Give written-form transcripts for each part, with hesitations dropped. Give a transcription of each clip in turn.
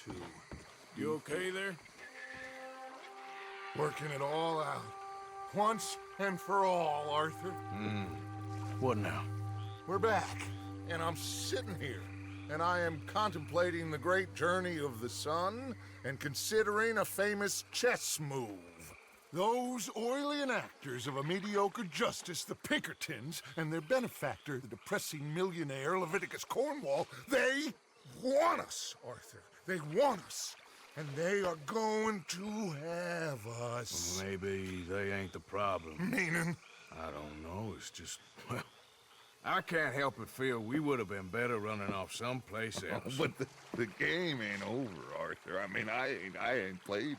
to. You okay there? Working it all out. Once and for all, Arthur. What now? We're back, and I'm sitting here, and I am contemplating the great journey of the sun and considering a famous chess move. Those oily enactors of a mediocre justice, the Pinkertons, and their benefactor, the depressing millionaire Leviticus Cornwall, they want us, Arthur. They want us. And they are going to have us. Maybe they ain't the problem. Meaning? I don't know, it's just, well, I can't help but feel we would have been better running off someplace else. But the game ain't over, Arthur. I mean, I ain't played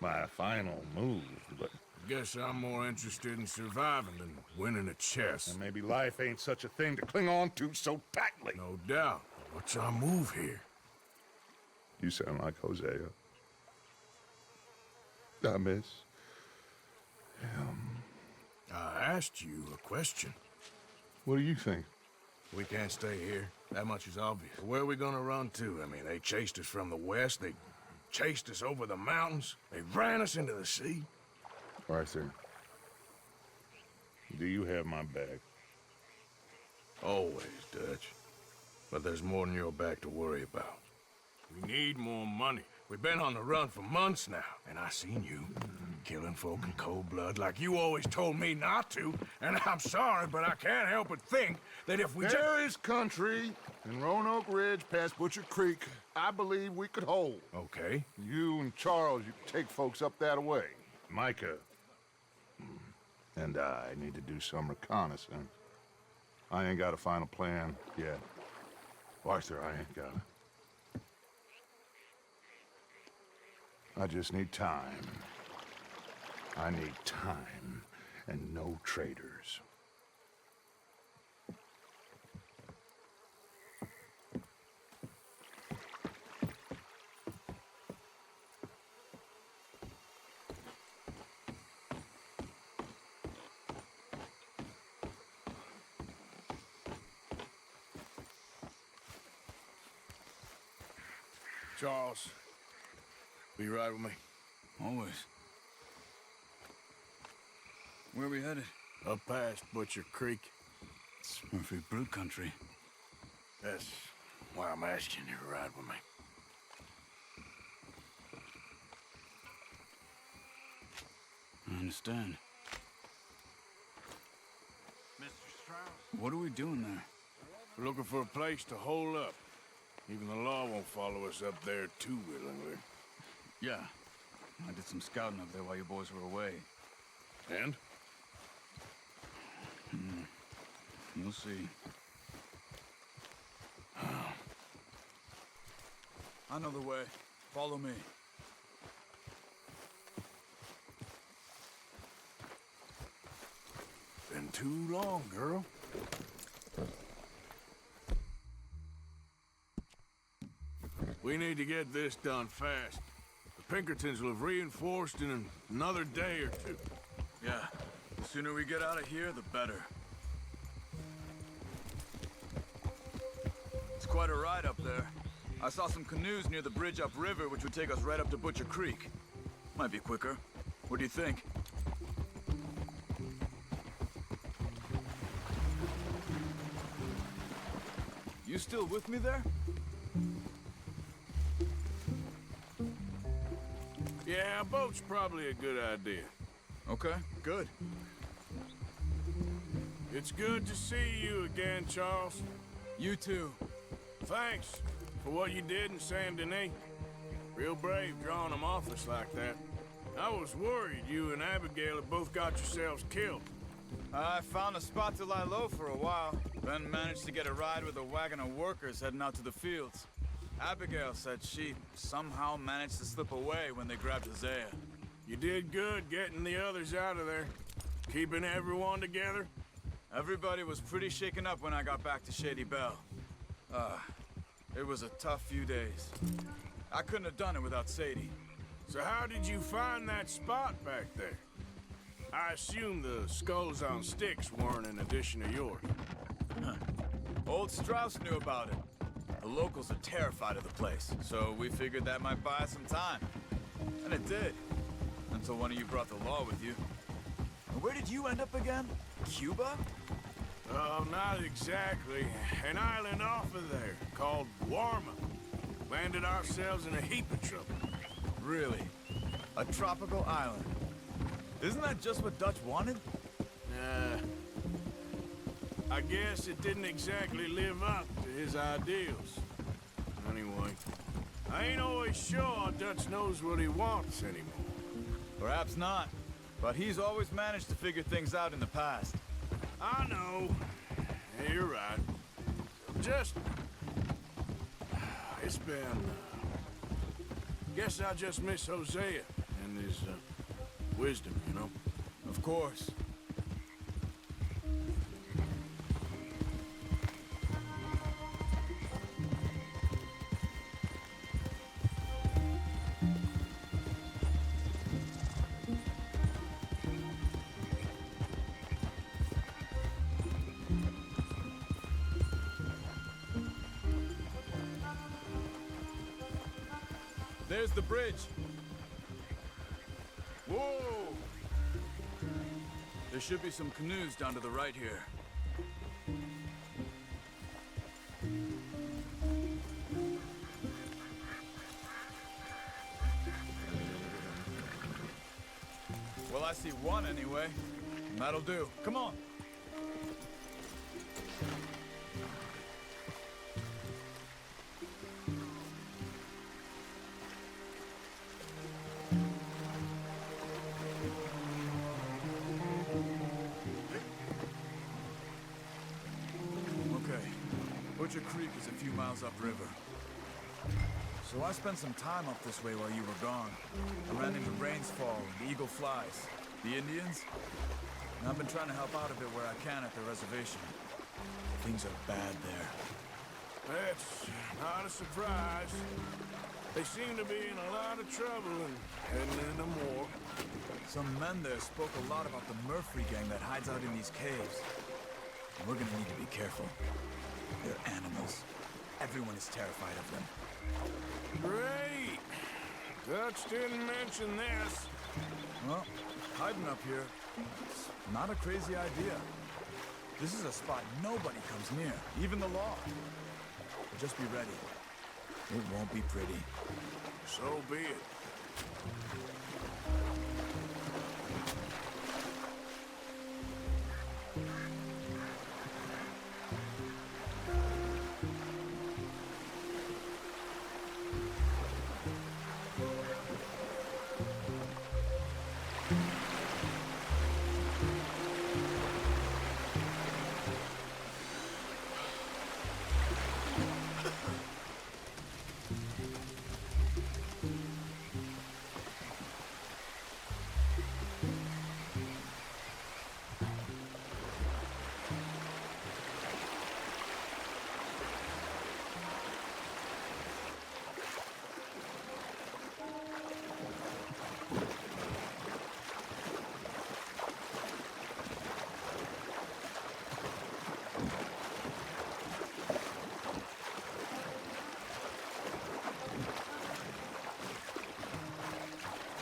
my final move, but... Guess I'm more interested in surviving than winning at chess. And maybe life ain't such a thing to cling on to so tightly. No doubt. What's our move here? You sound like Hosea. I miss him. I asked you a question. What do you think? We can't stay here. That much is obvious. Where are we gonna run to? I mean, they chased us from the west. They chased us over the mountains. They ran us into the sea. Arthur, do you have my back? Always, Dutch. But there's more than your back to worry about. We need more money. We've been on the run for months now, and I seen you killing folk in cold blood like you always told me not to, and I'm sorry, but I can't help but think that if we There is country in Roanoke Ridge past Butcher Creek I believe we could hold. Okay. You and Charles, you can take folks up that way. Micah and I need to do some reconnaissance. I ain't got a final plan yet. Arthur, I ain't got it. I just need time. I need time and no traitors. Charles, be right with me. Always. Where are we headed? Up past Butcher Creek. It's Murphy Brute country. That's why I'm asking you to ride with me. I understand. Mr. Strauss? What are we doing there? We're looking for a place to hole up. Even the law won't follow us up there too willingly. Yeah. I did some scouting up there while you boys were away. And? You'll see. I know the way. Follow me. Been too long, girl. We need to get this done fast. The Pinkertons will have reinforced in another day or two. Yeah. The sooner we get out of here, the better. It's quite a ride up there. I saw some canoes near the bridge upriver, which would take us right up to Butcher Creek. Might be quicker. What do you think? You still with me there? Yeah, a boat's probably a good idea. Okay, good. It's good to see you again, Charles. You too. Thanks for what you did in Saint Denis. Real brave drawing them off us like that. I was worried you and Abigail had both got yourselves killed. I found a spot to lie low for a while, then managed to get a ride with a wagon of workers heading out to the fields. Abigail said she somehow managed to slip away when they grabbed Hosea. You did good getting the others out of there. Keeping everyone together. Everybody was pretty shaken up when I got back to Shady Belle. It was a tough few days. I couldn't have done it without Sadie. So how did you find that spot back there? I assume the skulls on sticks weren't an addition of yours. Old Strauss knew about it. The locals are terrified of the place, so we figured that might buy us some time. And it did. Until one of you brought the law with you. And where did you end up again? Cuba? Oh, not exactly. An island off of there, called Warma. Landed ourselves in a heap of trouble. Really? A tropical island? Isn't that just what Dutch wanted? I guess it didn't exactly live up to his ideals. Anyway, I ain't always sure Dutch knows what he wants anymore. Perhaps not. But he's always managed to figure things out in the past. I know. Yeah, you're right. Just... It's been... Guess I just miss Hosea and his wisdom, you know? Of course. There's the bridge. Whoa! There should be some canoes down to the right here. Well, I see one anyway. That'll do. Come on. Butcher Creek is a few miles upriver. So I spent some time up this way while you were gone. I ran into Rainsfall and Eagle Flies. The Indians? And I've been trying to help out a bit where I can at the reservation. Things are bad there. That's not a surprise. They seem to be in a lot of trouble and heading into more. Some men there spoke a lot about the Murphy gang that hides out in these caves. And we're gonna need to be careful. They're animals. Everyone is terrified of them. Great! Dutch didn't mention this. Well, hiding up here, it's not a crazy idea. This is a spot nobody comes near, even the law. But just be ready. It won't be pretty. So be it.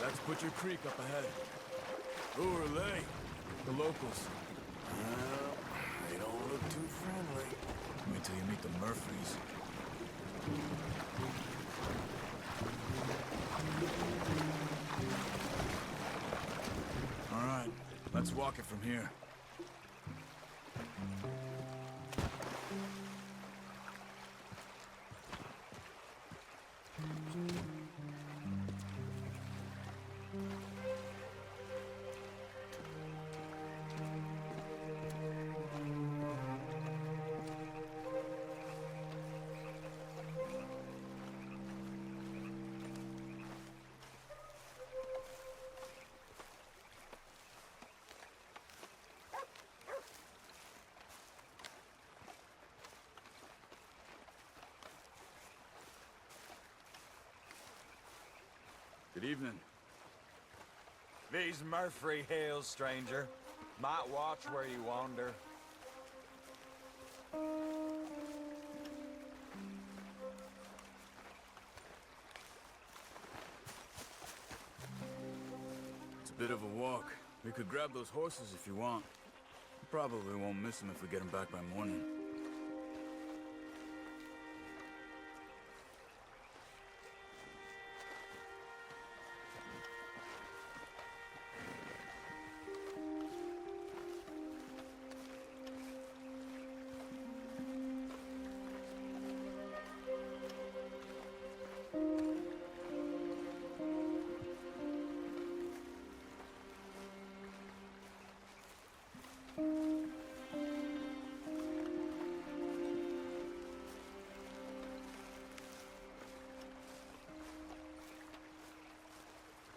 That's Butcher Creek up ahead. Who are they? The locals. Well, they don't look too friendly. Wait till you meet the Murphys. All right, let's walk it from here. Good evening. These Murphy Hills, stranger. Might watch where you wander. Bit of a walk. We could grab those horses if you want. Probably won't miss them if we get them back by morning.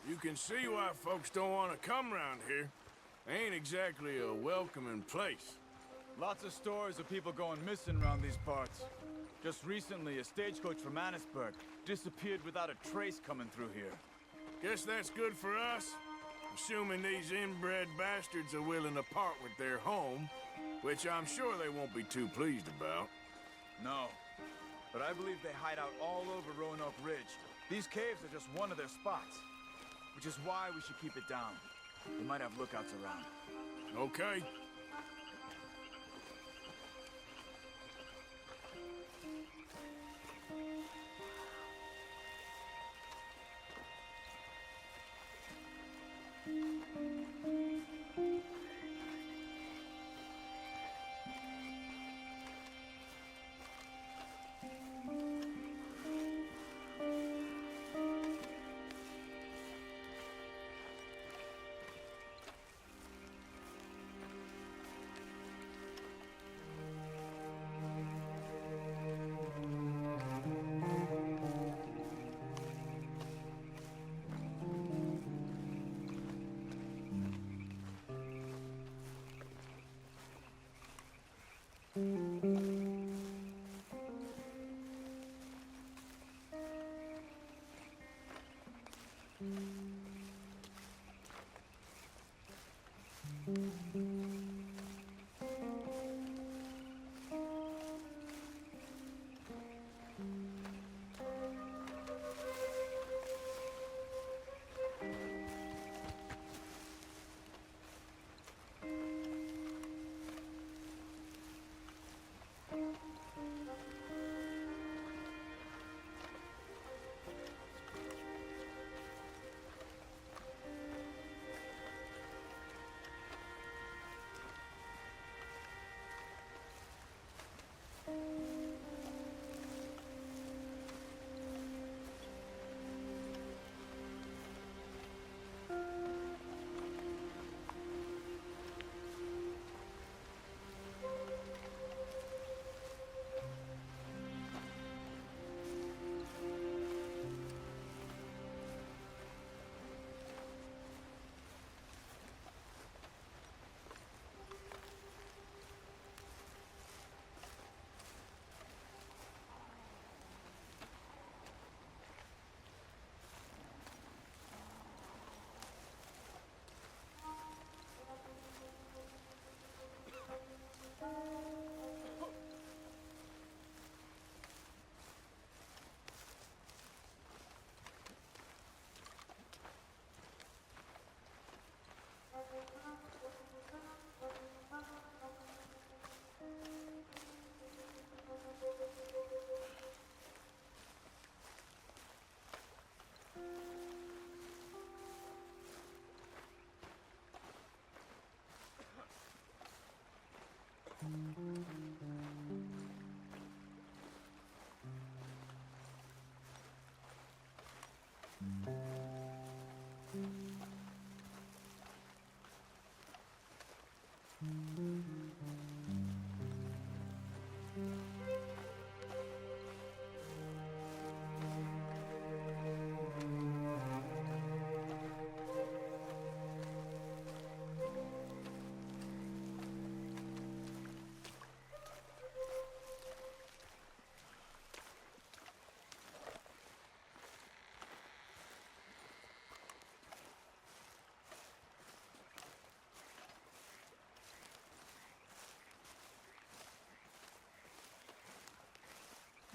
You can see why folks don't want to come around here. Ain't exactly a welcoming place. Lots of stories of people going missing around these parts. Just recently, a stagecoach from Annisburg disappeared without a trace coming through here. Guess that's good for us. Assuming these inbred bastards are willing to part with their home, which I'm sure they won't be too pleased about. No, but I believe they hide out all over Roanoke Ridge. These caves are just one of their spots, which is why we should keep it down. We might have lookouts around. Okay.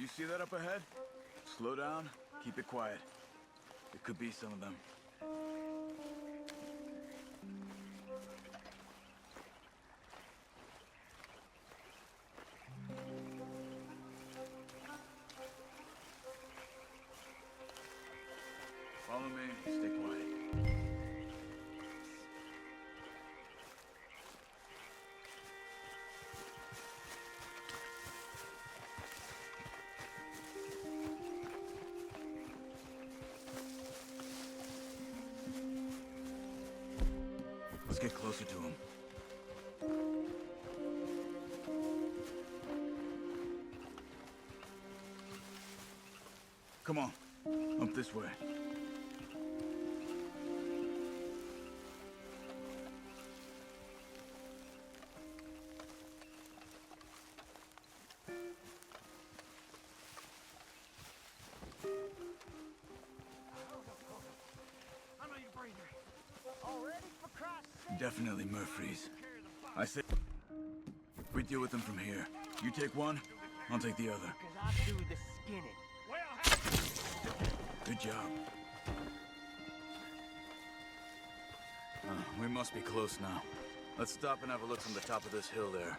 You see that up ahead? Slow down, keep it quiet. It could be some of them. Follow me, stay quiet. Let's get closer to him. Come on, up this way. Definitely Murphy's. I say we deal with them from here. You take one, I'll take the other. Cause I do the skinning. Good job. We must be close now. Let's stop and have a look from the top of this hill there.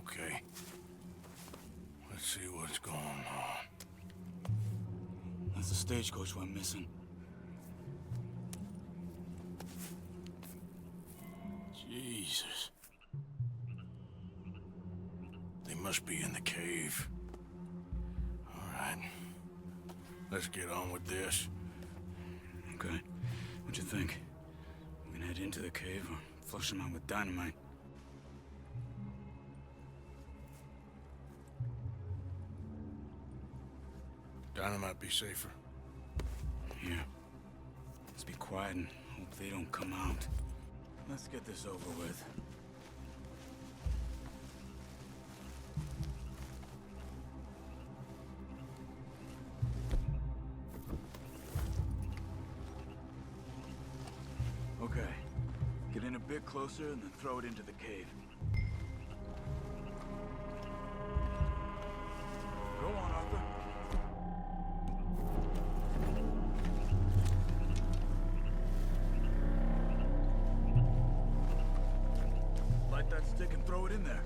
Okay. Let's see what's going on. That's the stagecoach we're missing. Jesus. They must be in the cave. All right. Let's get on with this. Okay. What'd you think? We can head into the cave or flush them out with dynamite. Dynamite be safer. Here. Let's be quiet and hope they don't come out. Let's get this over with. Okay. Get in a bit closer and then throw it into the cave. Go on, Arthur. Light that stick and throw it in there.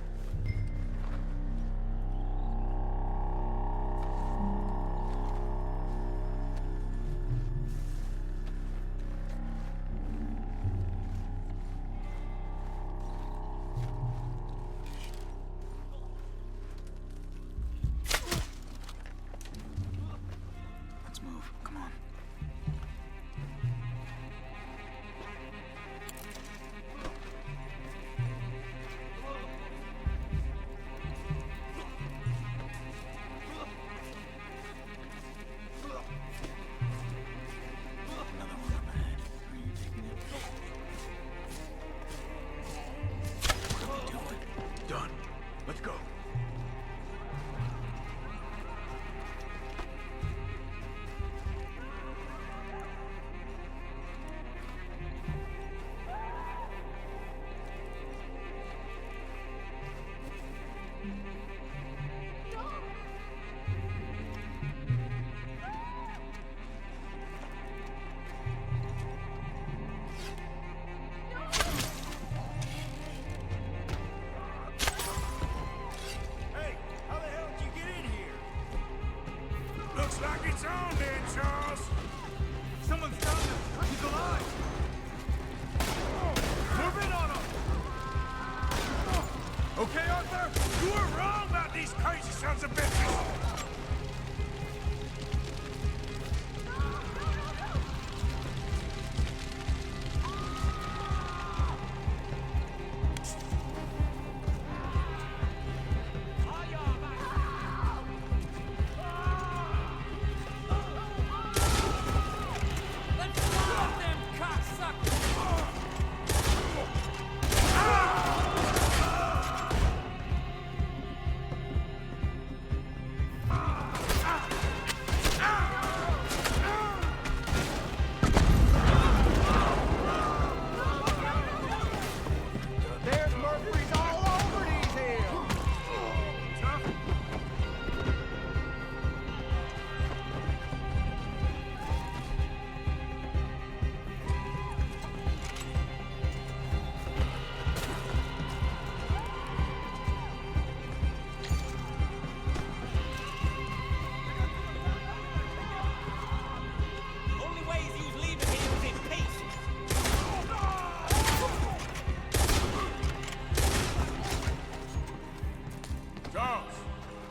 Let's move. Come on.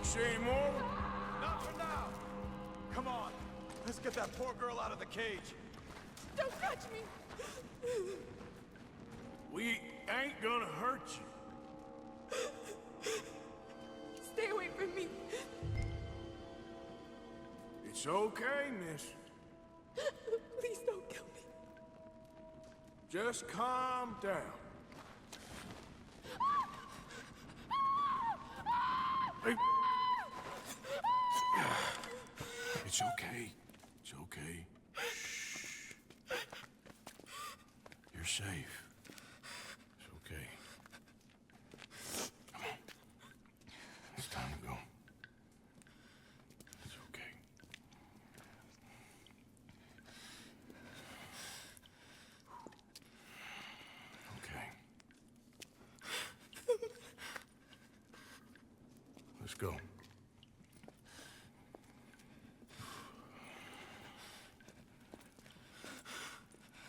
See any more? Not for now! Come on, let's get that poor girl out of the cage. Don't touch me! We ain't gonna hurt you. Stay away from me. It's okay, miss. Please don't kill me. Just calm down. Hey. It's okay. It's okay. Shh. You're safe. It's okay. Come on. It's time to go. It's okay. Okay. Let's go.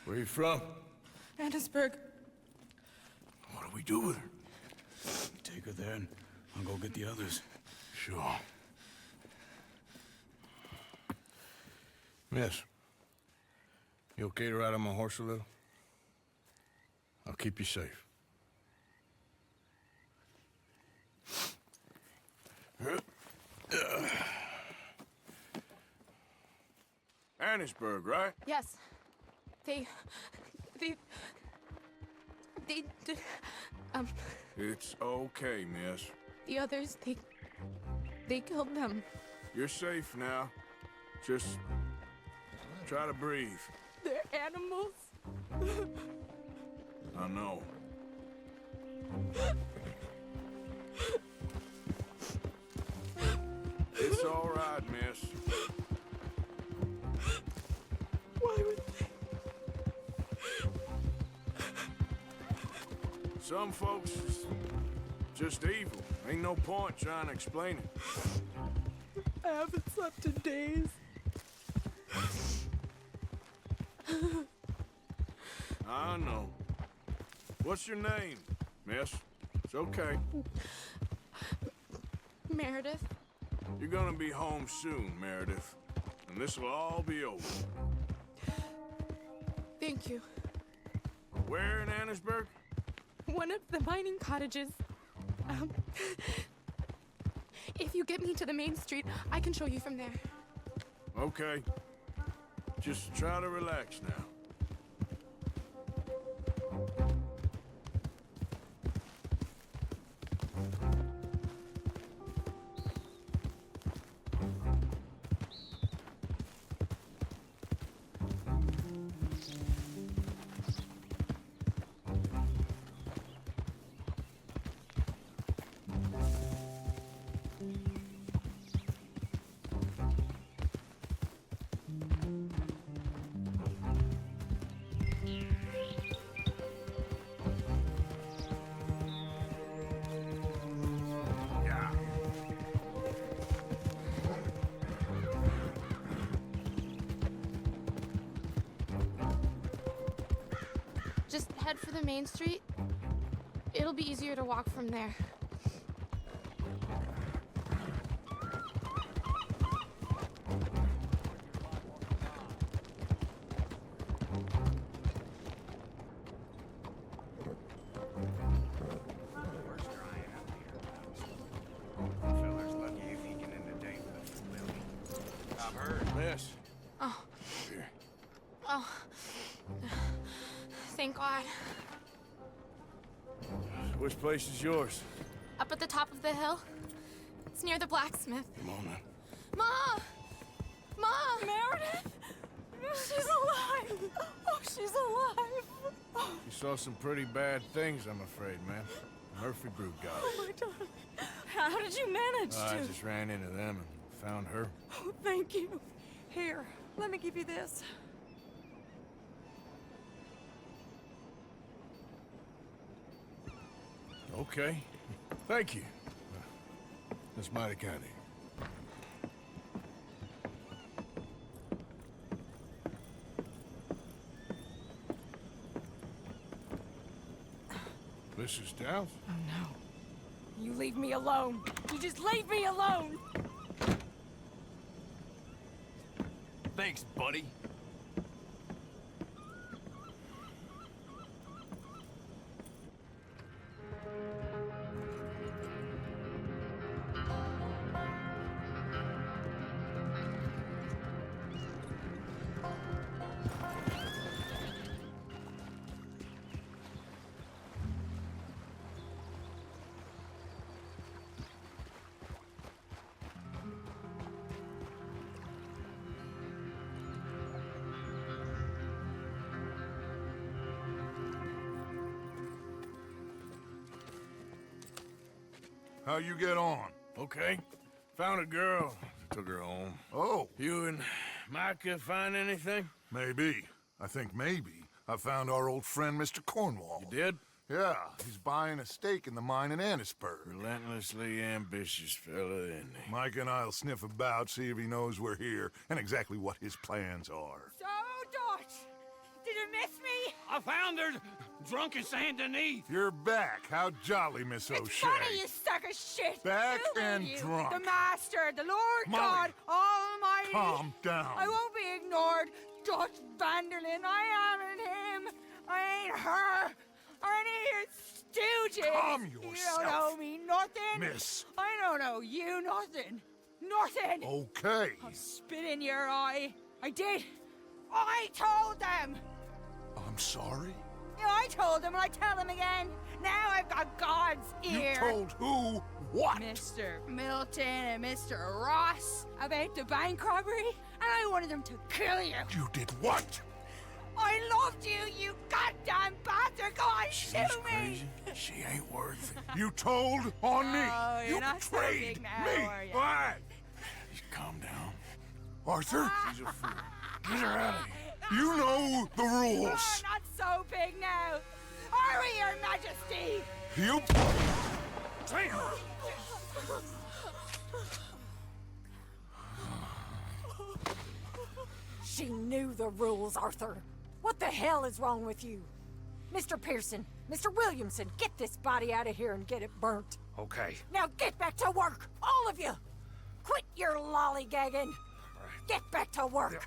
Where you from? Annesburg. What do we do with her? Take her there and I'll go get the others. Sure. Miss, you okay to ride on my horse a little? I'll keep you safe. Annesburg, right? Yes. They... It's okay, miss. The others, they killed them. You're safe now. Just try to breathe. They're animals. I know. It's all right, miss. Why would they? Some folks just evil. Ain't no point trying to explain it. I haven't slept in days. I know. What's your name, miss? It's okay. Meredith. You're gonna be home soon, Meredith. And this will all be over. Thank you. Where in Annesburg? One of the mining cottages. If you get me to the main street, I can show you from there. Okay. Just try to relax now. Just head for the main street. It'll be easier to walk from there. Miss. Oh. Here. Oh. Thank God. Which place is yours? Up at the top of the hill. It's near the blacksmith. Come on now. Ma! Ma! Meredith! She's alive! Oh, she's alive! You saw some pretty bad things, I'm afraid, man. Murphy Brood got her. Oh, my darling. How did you manage I just ran into them and found her. Oh, thank you. Here, let me give you this. Okay. Thank you. That's mighty kind of you. Mrs. Downs? Oh no. You leave me alone. You just leave me alone. Thanks, buddy. How you get on? Okay. Found a girl. Took her home. Oh, You and Micah find anything? maybe. I think maybe I found our old friend Mr. Cornwall. You did? Yeah, he's buying a stake in the mine in Annisburg. Relentlessly ambitious fella, isn't he? Mike and I'll sniff about, see if he knows we're here, and exactly what his plans are. So, Dutch, did you miss me? I found her drunk in Saint Denis. You're back. How jolly, Miss It's O'Shea. funny, you sack of shit. Back Who are and you? drunk. The Master, the Lord Molly. God Almighty. Calm down. I won't be ignored. Dutch Van der Linde, I am him. I ain't her. Or any of your stooges. Calm You yourself. don't owe me nothing. Miss. I don't owe you nothing. Nothing. Okay. I'll spit in your eye. I did. I told them. I'm sorry? Yeah, I told them and I tell them again. Now I've got God's ear. You told who what? Mr. Milton and Mr. Ross about the bank robbery, and I wanted them to kill you. You did what? I loved you, you goddamn bastard! Go on, She's shoot me! crazy. She ain't worth it. You told on me. Oh, you're You not so betrayed big now, me. are you? All right. Just calm down. Arthur, She's a fool. Get her out of here. you know the Oh, rules. not so big now. Are we, Your Majesty? You... She knew the rules, Arthur. What the hell is wrong with you? Mr. Pearson, Mr. Williamson, get this body out of here and get it burnt. Okay. Now get back to work, all of you! Quit your lollygagging! Get back to work!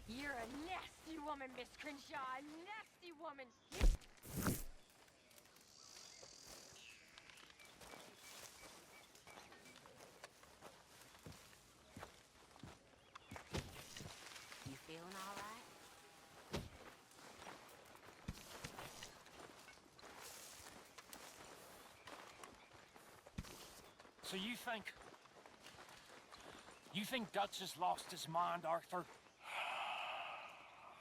You're a nasty woman, Miss Crenshaw. A nasty woman. You feeling all right? So you think Dutch has lost his mind, Arthur?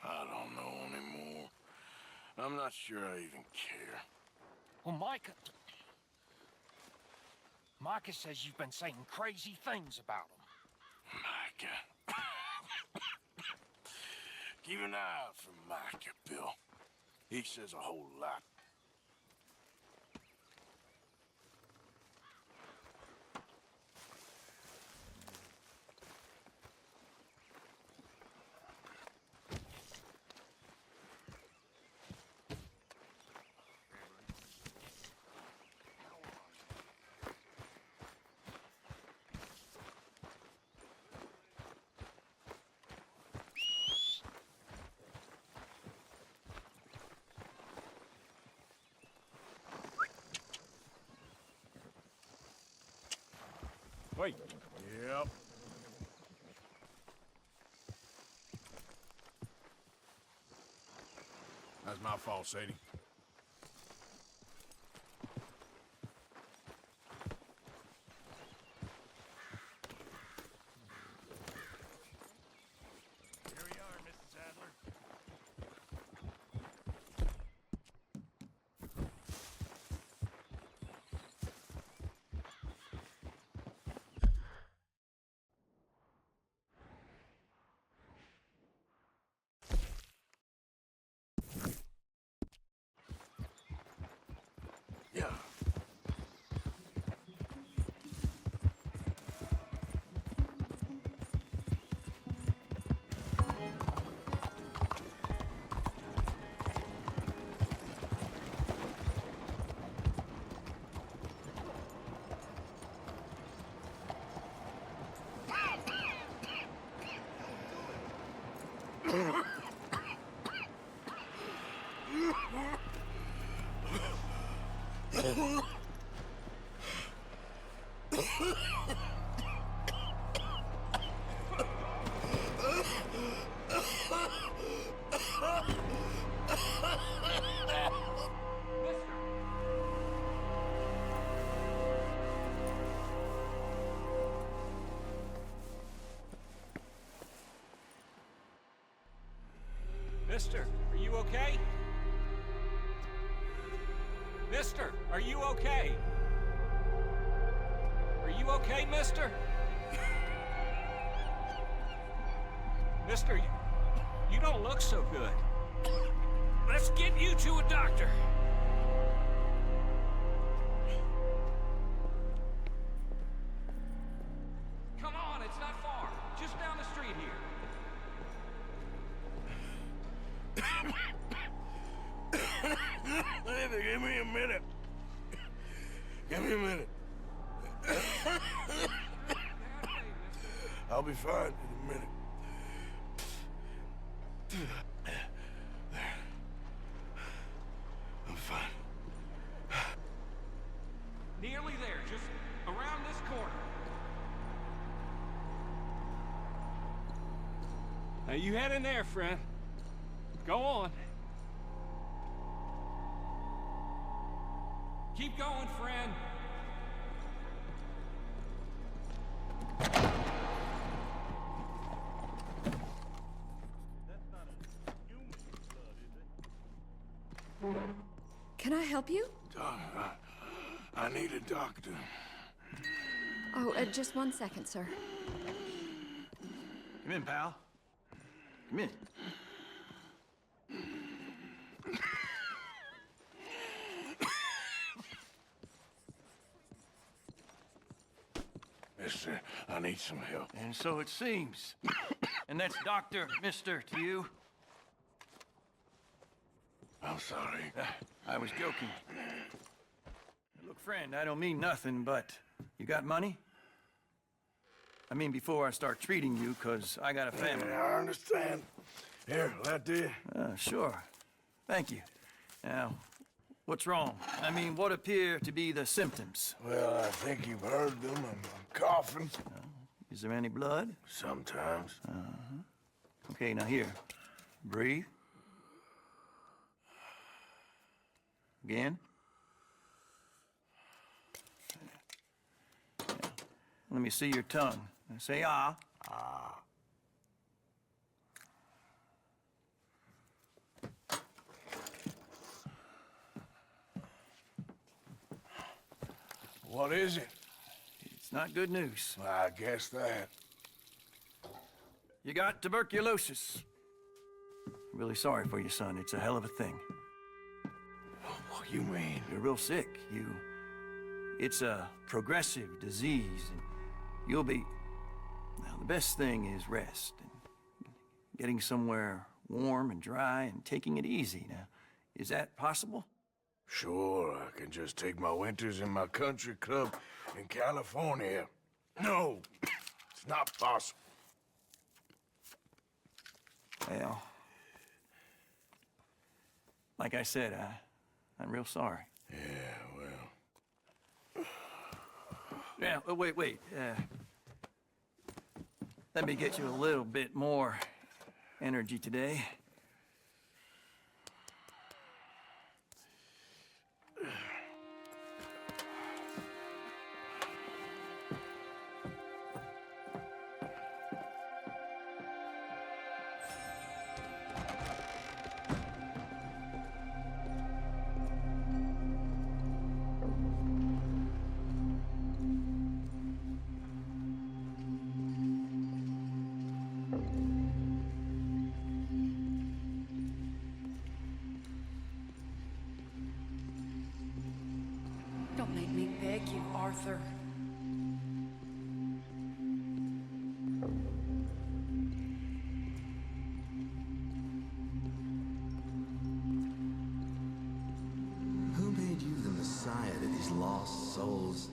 I don't know anymore. I'm not sure I even care. Well, Micah says you've been saying crazy things about him. Micah. Keep an eye out for Micah, Bill. He says a whole lot. Wait. Yep. That's my fault, Sadie. Here we are, Mrs. Adler. Yeah. Mister, are you okay? Mister, are you okay? Are you okay, mister? Mister, you don't look so good. Let's get you to a doctor. Come on, it's not far. Just down the street here. Give me a minute. Give me a minute. I'll be fine in a minute. There. I'm fine. Nearly there, just around this corner. Now you head in there, friend. Go on. Keep going, friend. Can I help you? I need a doctor. Oh, just 1 second, sir. Come in, pal. Come in. Mister, I need some help. And so it seems. And that's Dr. Mister to you? I'm sorry. I was joking. Look, friend, I don't mean nothing, but you got money? I mean, before I start treating you, 'cause I got a family. Yeah, I understand. Here, that did. Sure. Thank you. Now, what's wrong? I mean, what appear to be the symptoms? Well, I think you've heard them. I'm coughing. Is there any blood? Sometimes. Okay, now here. Breathe. Again. Let me see your tongue. Say ah. Ah. What is it? It's not good news. I guess that. You got tuberculosis. Really sorry for you, son. It's a hell of a thing. What you mean? You're real sick. It's a progressive disease, and you'll be... Now, the best thing is rest, and getting somewhere warm and dry and taking it easy. Now, is that possible? Sure, I can just take my winters in my country club in California. No, it's not possible. Well, like I said, I'm real sorry. Yeah, well... Yeah, wait. Let me get you a little bit more energy today. Arthur. Who made you the messiah to these lost souls?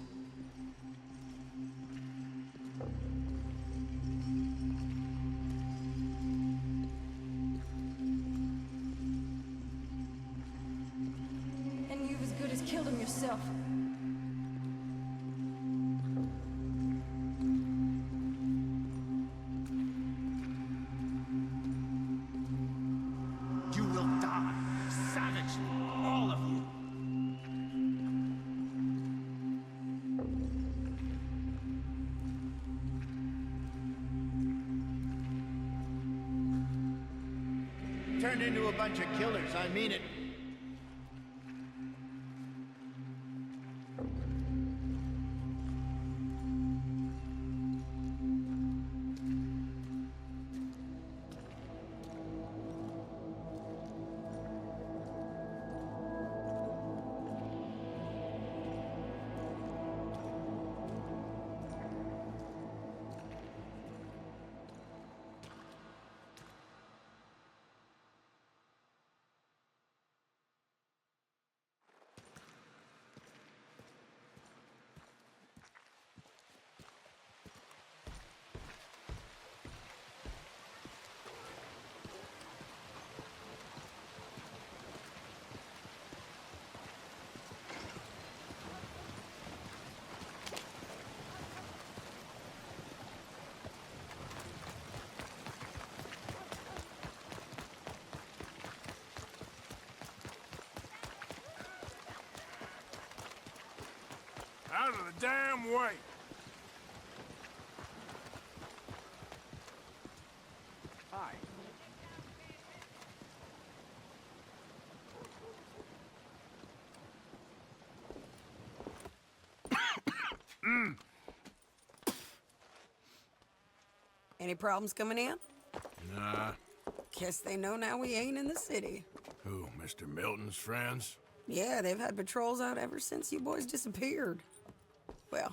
And you've as good as killed him yourself. You will die, savagely, all of you. Turned into a bunch of killers, I mean it. Out of the damn way! Hi. Any problems coming in? Nah. Guess they know now we ain't in the city. Who, Mr. Milton's friends? Yeah, they've had patrols out ever since you boys disappeared. Well,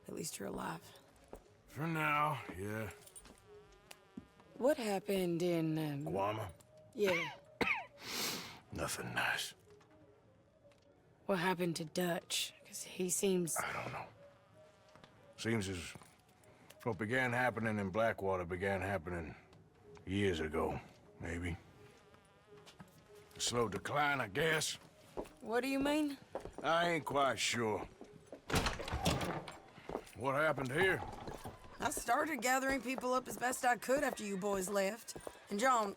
at least you're alive. For now, yeah. What happened in, Guama? Yeah. Nothing nice. What happened to Dutch? Because he seems... I don't know. Seems as what began happening in Blackwater began happening years ago, maybe. A slow decline, I guess. What do you mean? I ain't quite sure. What happened here? I started gathering people up as best I could after you boys left. And John,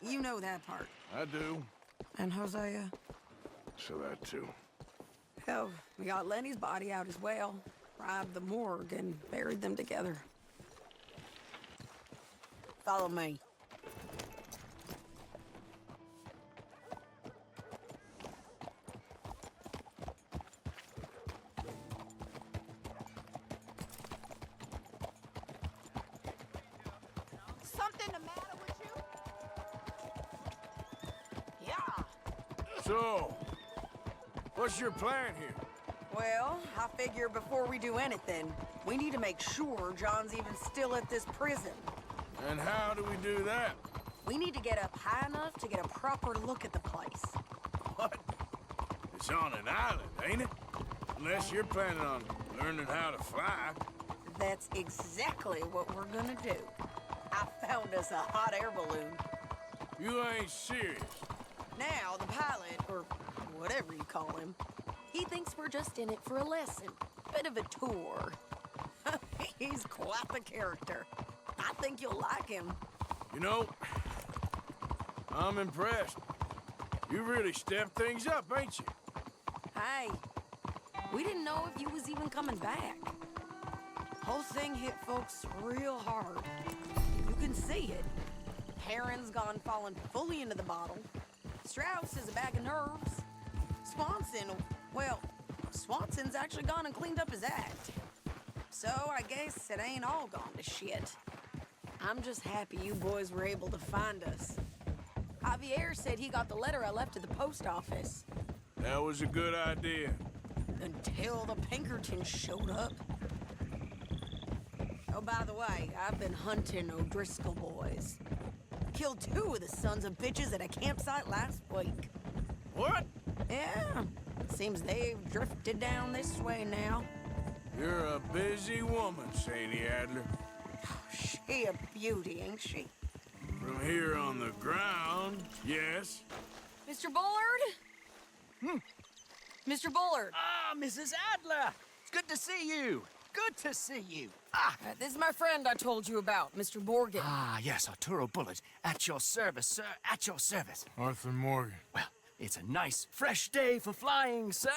you know that part. I do. And Hosea? So that too. Hell, we got Lenny's body out as well. Robbed the morgue and buried them together. Follow me. Something the matter with you? Yeah. So, what's your plan here? Well, I figure before we do anything, we need to make sure John's even still at this prison. And how do we do that? We need to get up high enough to get a proper look at the place. What? It's on an island, ain't it? Unless you're planning on learning how to fly. That's exactly what we're gonna do. I found us a hot air balloon. You ain't serious. Now, the pilot, or whatever you call him, he thinks we're just in it for a lesson. Bit of a tour. He's quite the character. I think you'll like him. You know, I'm impressed. You really stepped things up, ain't you? Hey, we didn't know if you was even coming back. Whole thing hit folks real hard. You can see it. Heron's gone falling fully into the bottle. Strauss is a bag of nerves. Swanson, well, Swanson's actually gone and cleaned up his act. So I guess it ain't all gone to shit. I'm just happy you boys were able to find us. Javier said he got the letter I left at the post office. That was a good idea. until the Pinkertons showed up. Oh, by the way, I've been hunting O'Driscoll boys. Killed 2 of the sons of bitches at a campsite last week. What? Yeah, seems they've drifted down this way now. You're a busy woman, Sadie Adler. She a beauty, ain't she? From here on the ground, yes. Mr. Bullard? Mr. Bullard. Ah, Mrs. Adler! It's good to see you. Good to see you. This is my friend I told you about, Mr. Morgan. Ah, yes, Arturo Bullard. At your service, sir. At your service. Arthur Morgan. Well, it's a nice, fresh day for flying, sir.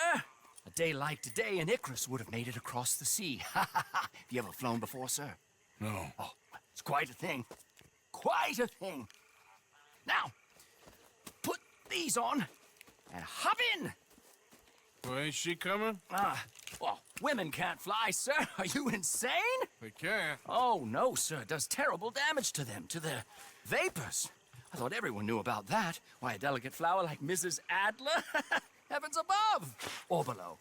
A day like today, an Icarus would have made it across the sea. Ha ha ha. Have you ever flown before, sir? No. Oh, it's quite a thing. Quite a thing. Now, put these on and hop in. Well, ain't she coming? Well, women can't fly, sir. Are you insane? They can't. Oh, no, sir. It does terrible damage to them, to their vapors. I thought everyone knew about that. Why, a delicate flower like Mrs. Adler? Heavens above. Or below.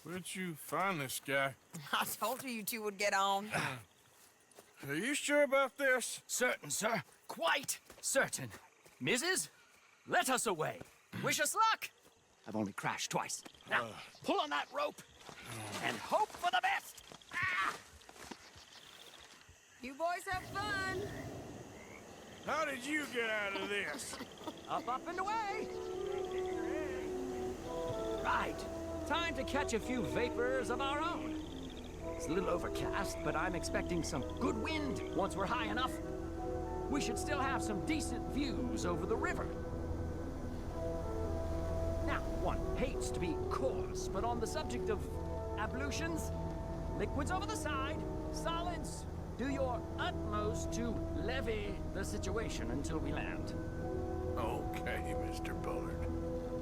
Where'd you find this guy? I told you two would get on. Are you sure about this? Certain, sir. Quite certain. Mrs., let us away. Wish us luck. I've only crashed twice. Now, pull on that rope and hope for the best. You boys have fun. How did you get out of this? Up, and away. Right. Time to catch a few vapors of our own. It's a little overcast, but I'm expecting some good wind once we're high enough. We should still have some decent views over the river. Now, one hates to be coarse, but on the subject of ablutions, liquids over the side, solids, do your utmost to levy the situation until we land. Okay, Mr. Bullard.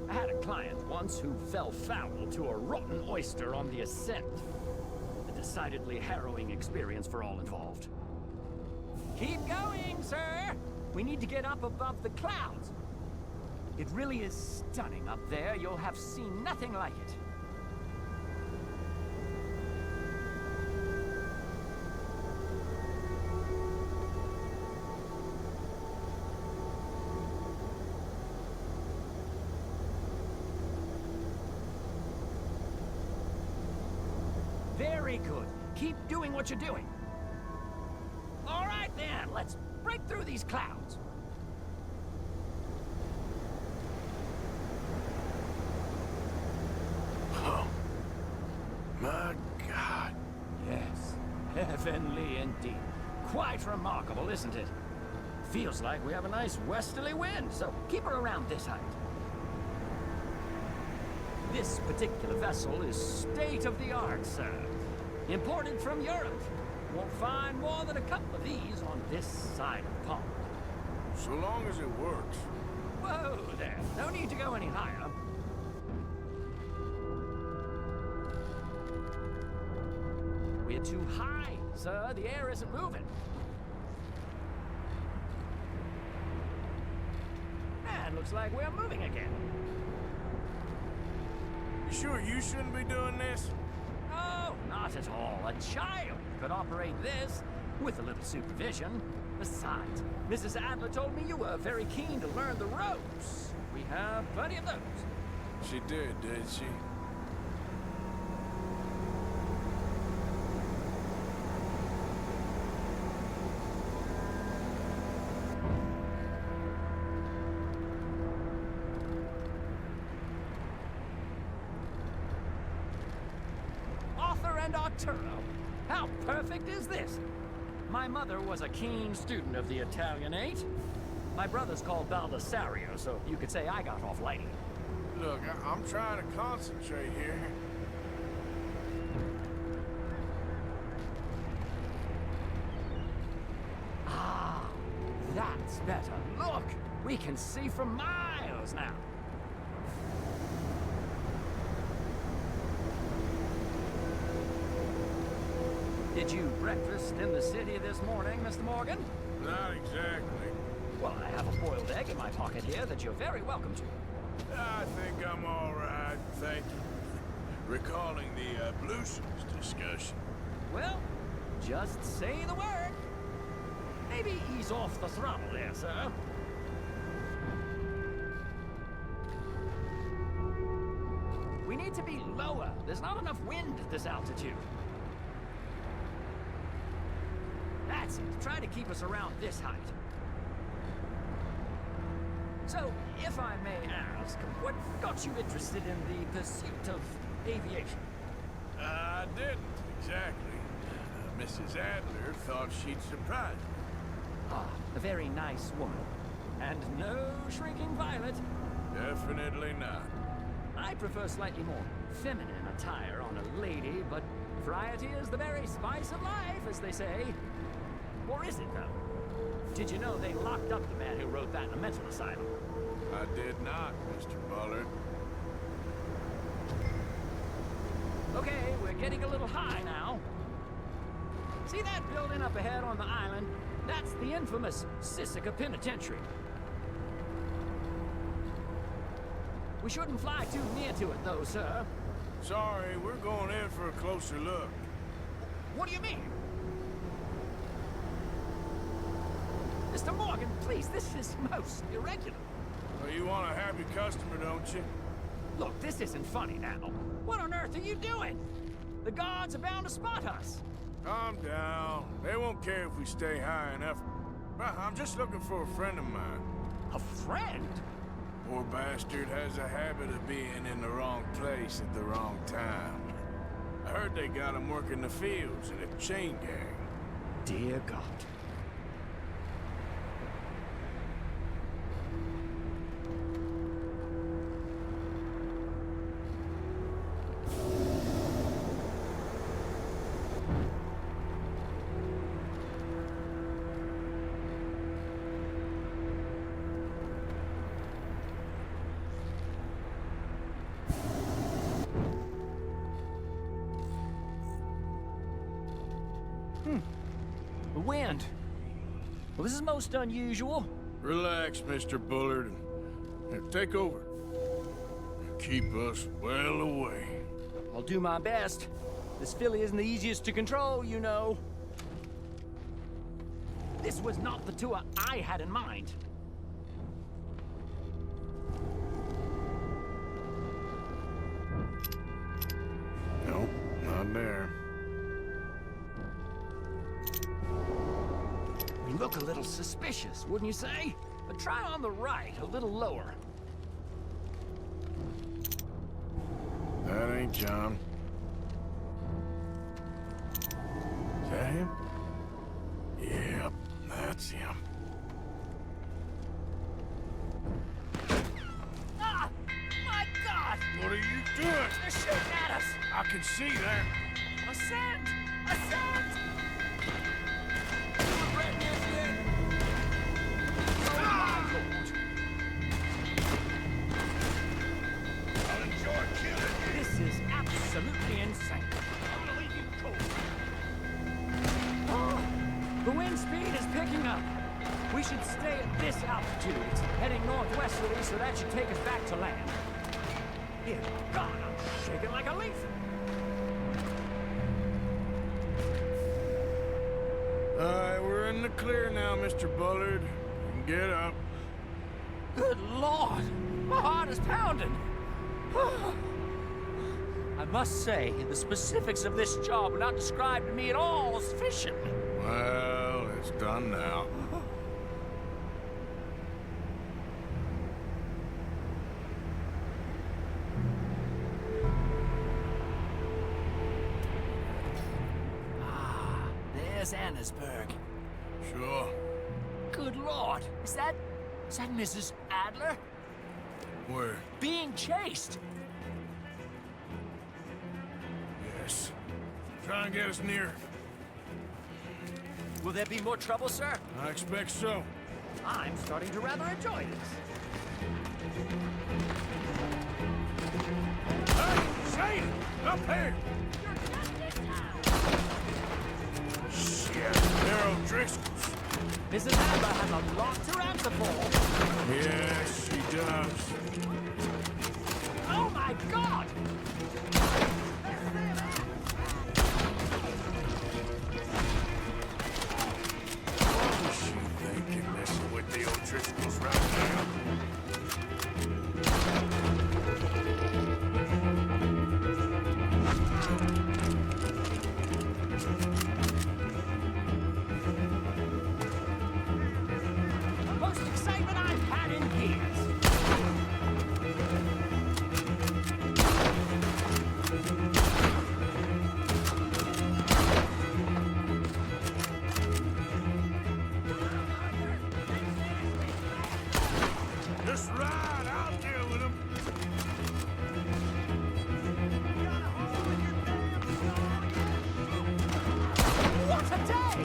I had a client once who fell foul to a rotten oyster on the ascent. A decidedly harrowing experience for all involved. Keep going, sir! We need to get up above the clouds. It really is stunning up there. You'll have seen nothing like it. Very good. Keep doing what you're doing. All right, then. Let's break through these clouds. Oh, my God. Yes, heavenly indeed. Quite remarkable, isn't it? Feels like we have a nice westerly wind, so keep her around this height. This particular vessel is state-of-the-art, sir. Imported from Europe. Won't find more than a couple of these on this side of the pond. So long as it works. Whoa there. No need to go any higher. We're too high, sir. The air isn't moving. And looks like we're moving again. You sure you shouldn't be doing this? Oh, not at all. A child could operate this with a little supervision. Besides, Mrs. Adler told me you were very keen to learn the ropes. We have plenty of those. She did she? And Arturo. How perfect is this? My mother was a keen student of the Italianate. My brother's called Baldessario, so you could say I got off lightly. Look, I'm trying to concentrate here. Ah, that's better. Look, we can see for miles now. Did you breakfast in the city this morning, Mr. Morgan? Not exactly. Well, I have a boiled egg in my pocket here that you're very welcome to. I think I'm all right, thank you. Recalling the ablutions discussion. Well, just say the word. Maybe ease off the throttle there, sir. We need to be lower. There's not enough wind at this altitude. That's it. Try to keep us around this height. So, if I may ask, what got you interested in the pursuit of aviation? I didn't, exactly. Mrs. Adler thought she'd surprise me. Ah, a very nice woman. And no shrinking violet. Definitely not. I prefer slightly more feminine attire on a lady, but variety is the very spice of life, as they say. Or is it, though? Did you know they locked up the man who wrote that in a mental asylum? I did not, Mr. Bullard. Okay, we're getting a little high now. See that building up ahead on the island? That's the infamous Sisika Penitentiary. We shouldn't fly too near to it, though, sir. Sorry, we're going in for a closer look. What do you mean? Mr. Morgan, please, this is most irregular. Well, you want a happy customer, don't you? Look, this isn't funny now. What on earth are you doing? The guards are bound to spot us. Calm down. They won't care if we stay high enough. I'm just looking for a friend of mine. A friend? Poor bastard has a habit of being in the wrong place at the wrong time. I heard they got him working the fields in a chain gang. Dear God. The wind. Well, this is most unusual. Relax, Mr. Bullard. Here, take over. Keep us well away. I'll do my best. This filly isn't the easiest to control, you know. This was not the tour I had in mind. No, not there. We look a little suspicious, wouldn't you say? But try on the right, a little lower. That ain't John. Is that him? Yep, that's him. Ah! My God! What are you doing? They're shooting at us! I can see that. Ascend! Ascend! This is absolutely insane. I'm gonna leave you cold. Oh, the wind speed is picking up. We should stay at this altitude. It's heading northwesterly, so that should take us back to land. Dear God, I'm shaking like a leaf. We're in the clear now, Mr. Bullard. You can get up. Good Lord! My heart is pounding. I must say, the specifics of this job were not described to me at all as fishing. Well, it's done now. Ah, there's Annesburg. Sure. Good Lord, is that Mrs. Adler? Where? Being chased. Yes. Try and get us near. Will there be more trouble, sir? I expect so. I'm starting to rather enjoy this. Hey, Shane! Up here! Shit, they're O'Driscoll's. Mrs. Adler has a lot to answer for. Yes, she does. Oh my God! Goes right down. Most excitement I've had in years. Just right, I'll deal with him. What a day!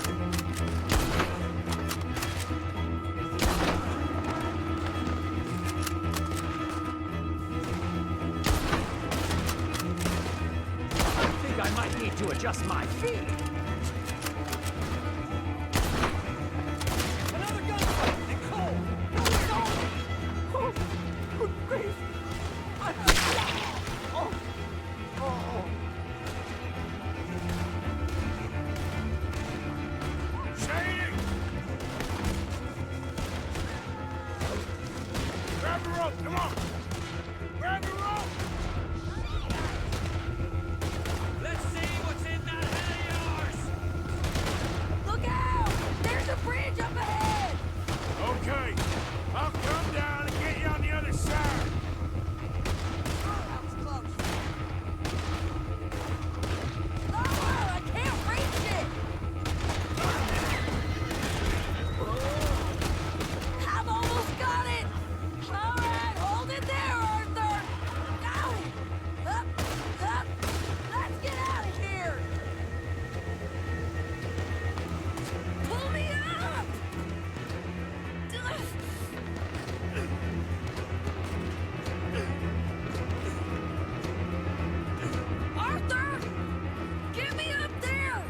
I think I might need to adjust my feet. Another gunfight, Nicole! Oh, good grief! Oh, oh. Shady! Grab the rope, come on! Grab the rope! Let's see what's in that head of yours! Look out! There's a bridge up ahead! Okay, I'll come down and get you on the other side. That was close. Oh, I can't reach it! I've almost got it! All right, hold it there, Arthur! Got it! Up, up! Let's get out of here! Pull me up! Arthur! Get me up there!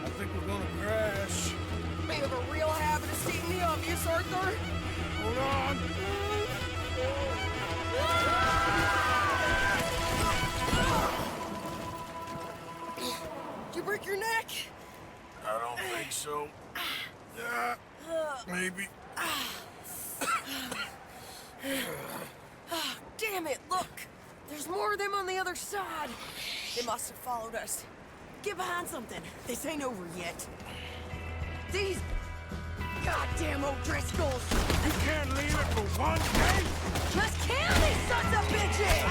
I think we're gonna crash. We have a real habit of stating the obvious, Arthur. Hold on. Did you break your neck? I don't think so. Maybe. Damn it, look! There's more of them on the other side. They must have followed us. Get behind something. This ain't over yet. These goddamn O'Driscolls! You can't leave it for one day. Just kill these sons of bitches!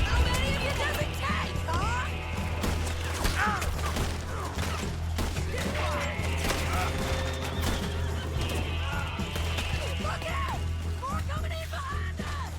How many of you does it take, huh? Look out! More coming in behind us!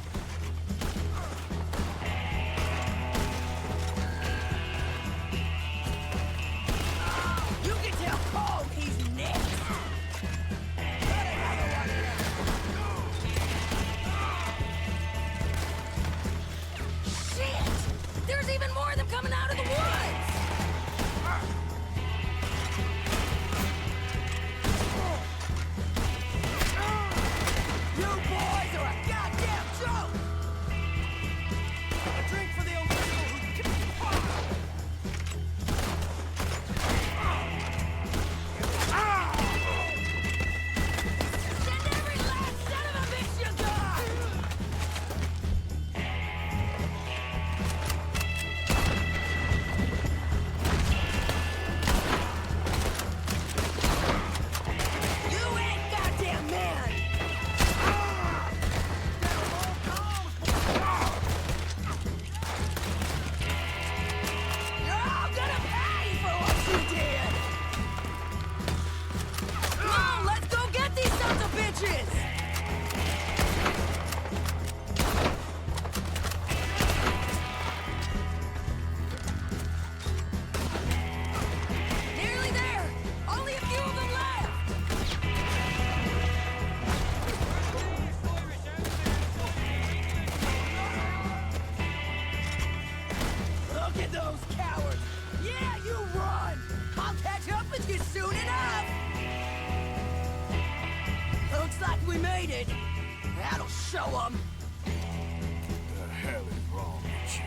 waited. That'll show them. The hell is wrong with you?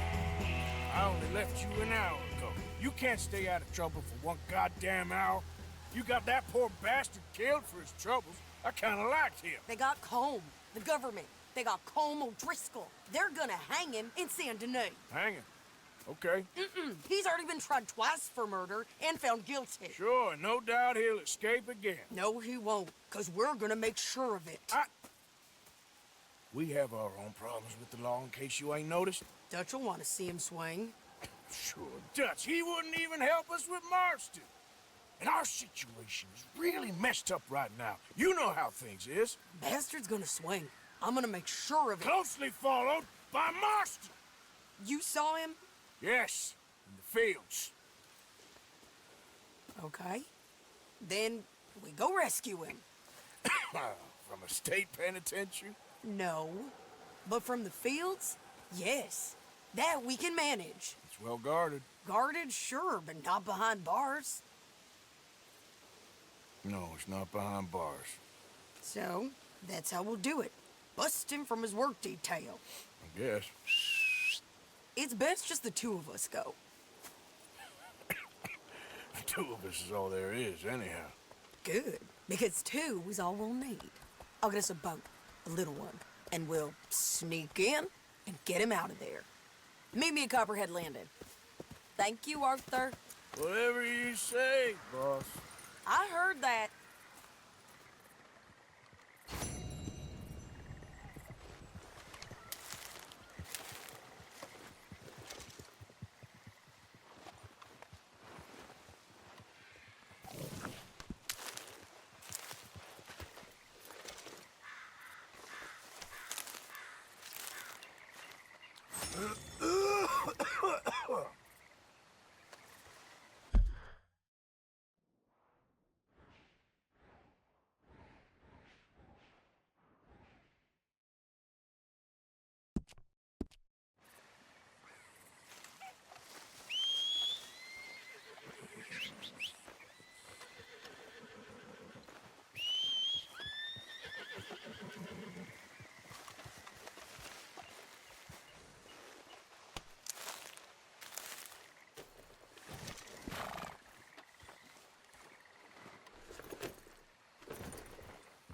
I only left you an hour ago. You can't stay out of trouble for one goddamn hour. You got that poor bastard killed for his troubles. I kinda liked him. They got Combe, the government. They got Combe O'Driscoll. They're gonna hang him in Saint Denis. Hang him? Okay. He's already been tried twice for murder and found guilty. Sure, and no doubt he'll escape again. No, he won't, because we're gonna make sure of it. We have our own problems with the law, in case you ain't noticed. Dutch will want to see him swing. Sure, Dutch, he wouldn't even help us with Marston. And our situation is really messed up right now. You know how things is. Bastard's gonna swing. I'm gonna make sure of it. Closely followed by Marston. You saw him? Yes, in the fields. Okay. Then we go rescue him. From a state penitentiary? No. But from the fields? Yes. That we can manage. It's well guarded. Guarded, sure, but not behind bars. No, it's not behind bars. So, that's how we'll do it. Bust him from his work detail. I guess. It's best just the two of us go. The two of us is all there is, anyhow. Good, because two is all we'll need. I'll get us a boat, a little one, and we'll sneak in and get him out of there. Meet me at Copperhead Landing. Thank you, Arthur. Whatever you say, boss. I heard that.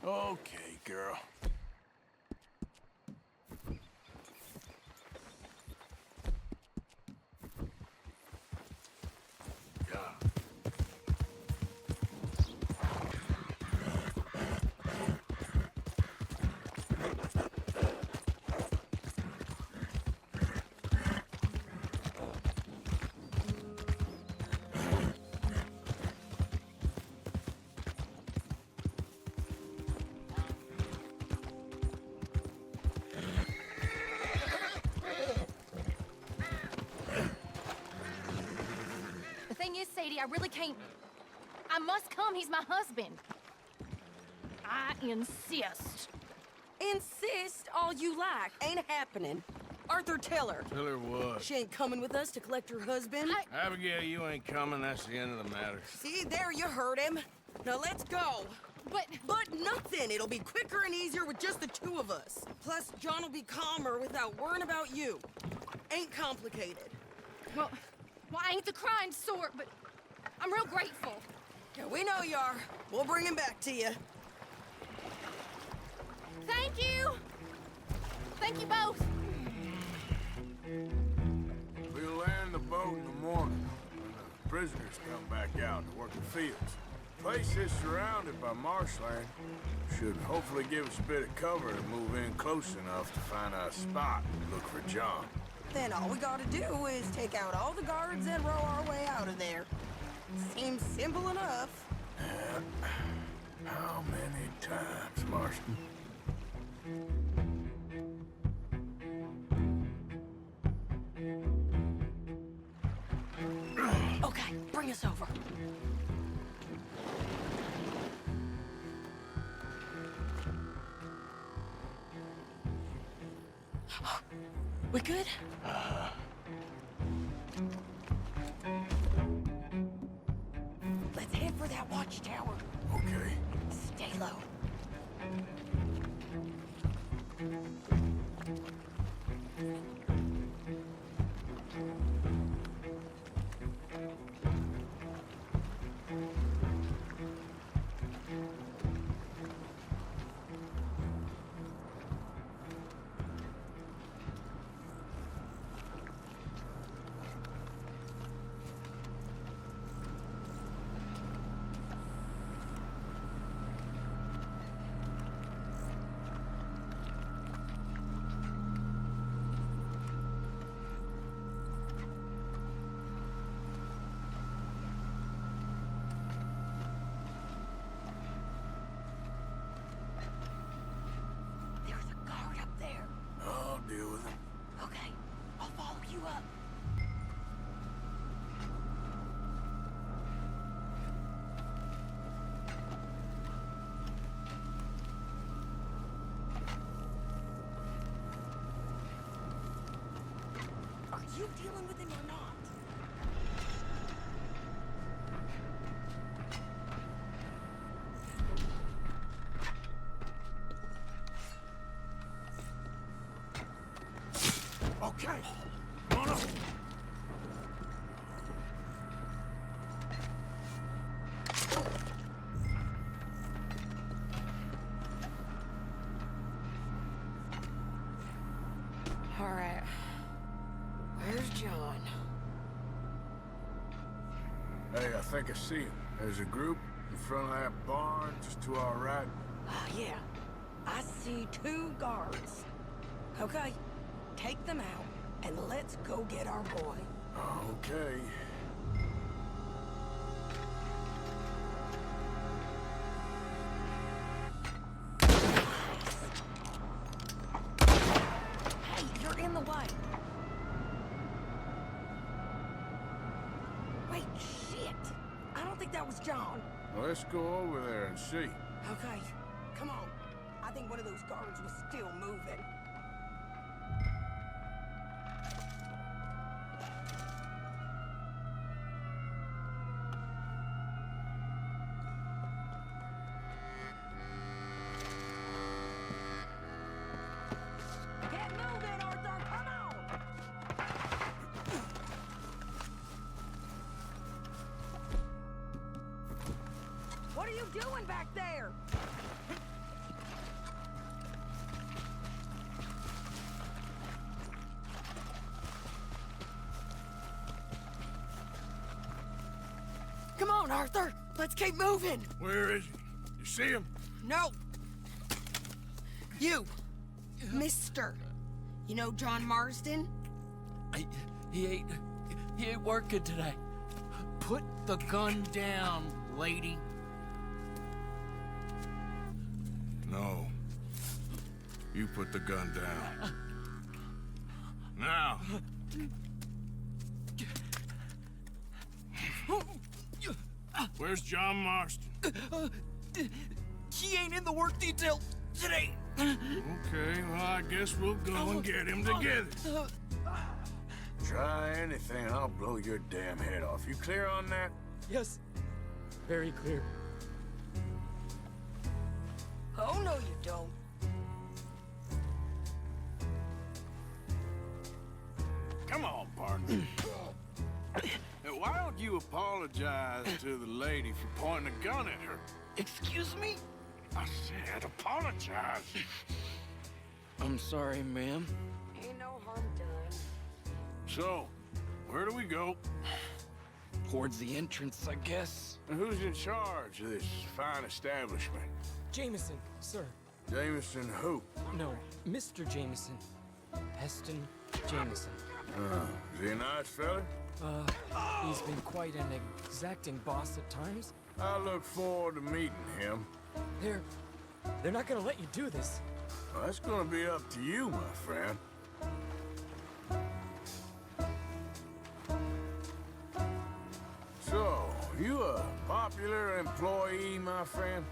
Okay, girl. The thing is, Sadie, I really can't... I must come. He's my husband. I insist. Insist all you like. Ain't happening. Arthur, tell her. Tell her what? She ain't coming with us to collect her husband. Abigail, you ain't coming. That's the end of the matter. See, there you heard him. Now let's go. But nothing. It'll be quicker and easier with just the two of us. Plus, John will be calmer without worrying about you. Ain't complicated. Well, I ain't the crying sort, but I'm real grateful. Yeah, we know you are. We'll bring him back to you. Thank you! Thank you both! We'll land the boat in the morning when the prisoners come back out to work the fields. The place is surrounded by marshland. Should hopefully give us a bit of cover to move in close enough to find a spot and look for John. Then all we gotta do is take out all the guards and row our way out of there. Seems simple enough. How many times, Marston? Okay, bring us over. We good? Let's head for that watchtower. Okay. Stay low. Deal with him. Okay, I'll follow you up. Are you dealing with him or not? Okay. Come on up. All right. Where's John? Hey, I think I see him. There's a group in front of that barn just to our right. Oh, yeah. I see 2 guards. Okay. Take them out, and let's go get our boy. Okay. Hey, you're in the way. Wait, shit. I don't think that was John. Well, let's go over there and see. Okay, come on. I think one of those guards was still moving. Get moving, Arthur! Come on! What are you doing back there? Come on, Arthur! Let's keep moving! Where is he? You see him? No! You! Mister! You know John Marston? He ain't working today. Put the gun down, lady. No. You put the gun down. Now. Where's John Marston? He ain't in the work detail today. Okay, well, I guess we'll go and get him together. Try anything, I'll blow your damn head off. You clear on that? Yes, very clear. Oh, no, you don't. Come on, partner. Now, why don't you apologize to the lady for pointing a gun at her? Excuse me? I said apologize. I'm sorry, ma'am. Ain't no harm done. So, where do we go? Towards the entrance, I guess. And who's in charge of this fine establishment? Jameson, sir. Jameson who? No, Mr. Jameson. Heston Jameson. Is he a nice fella? He's been quite an exacting boss at times. I look forward to meeting him. They're not gonna let you do this. Well, that's gonna be up to you, my friend. So, you a popular employee, my friend?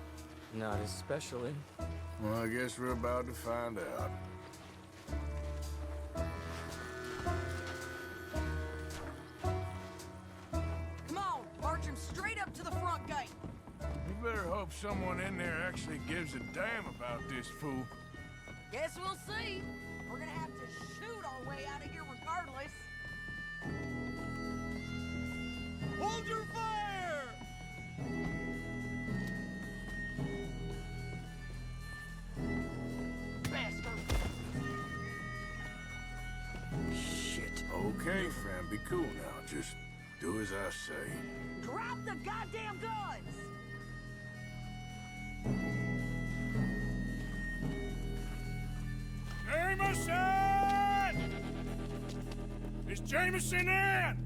Not especially. Well, I guess we're about to find out. Come on, march him straight up to the front gate. You better hope someone in there actually gives a damn about this fool. Guess we'll see. We're gonna have to shoot our way out of here regardless. Hold your fire! Bastard! Shit. Okay, friend, be cool now. Just do as I say. Drop the goddamn guns! Jameson! Is Jameson in?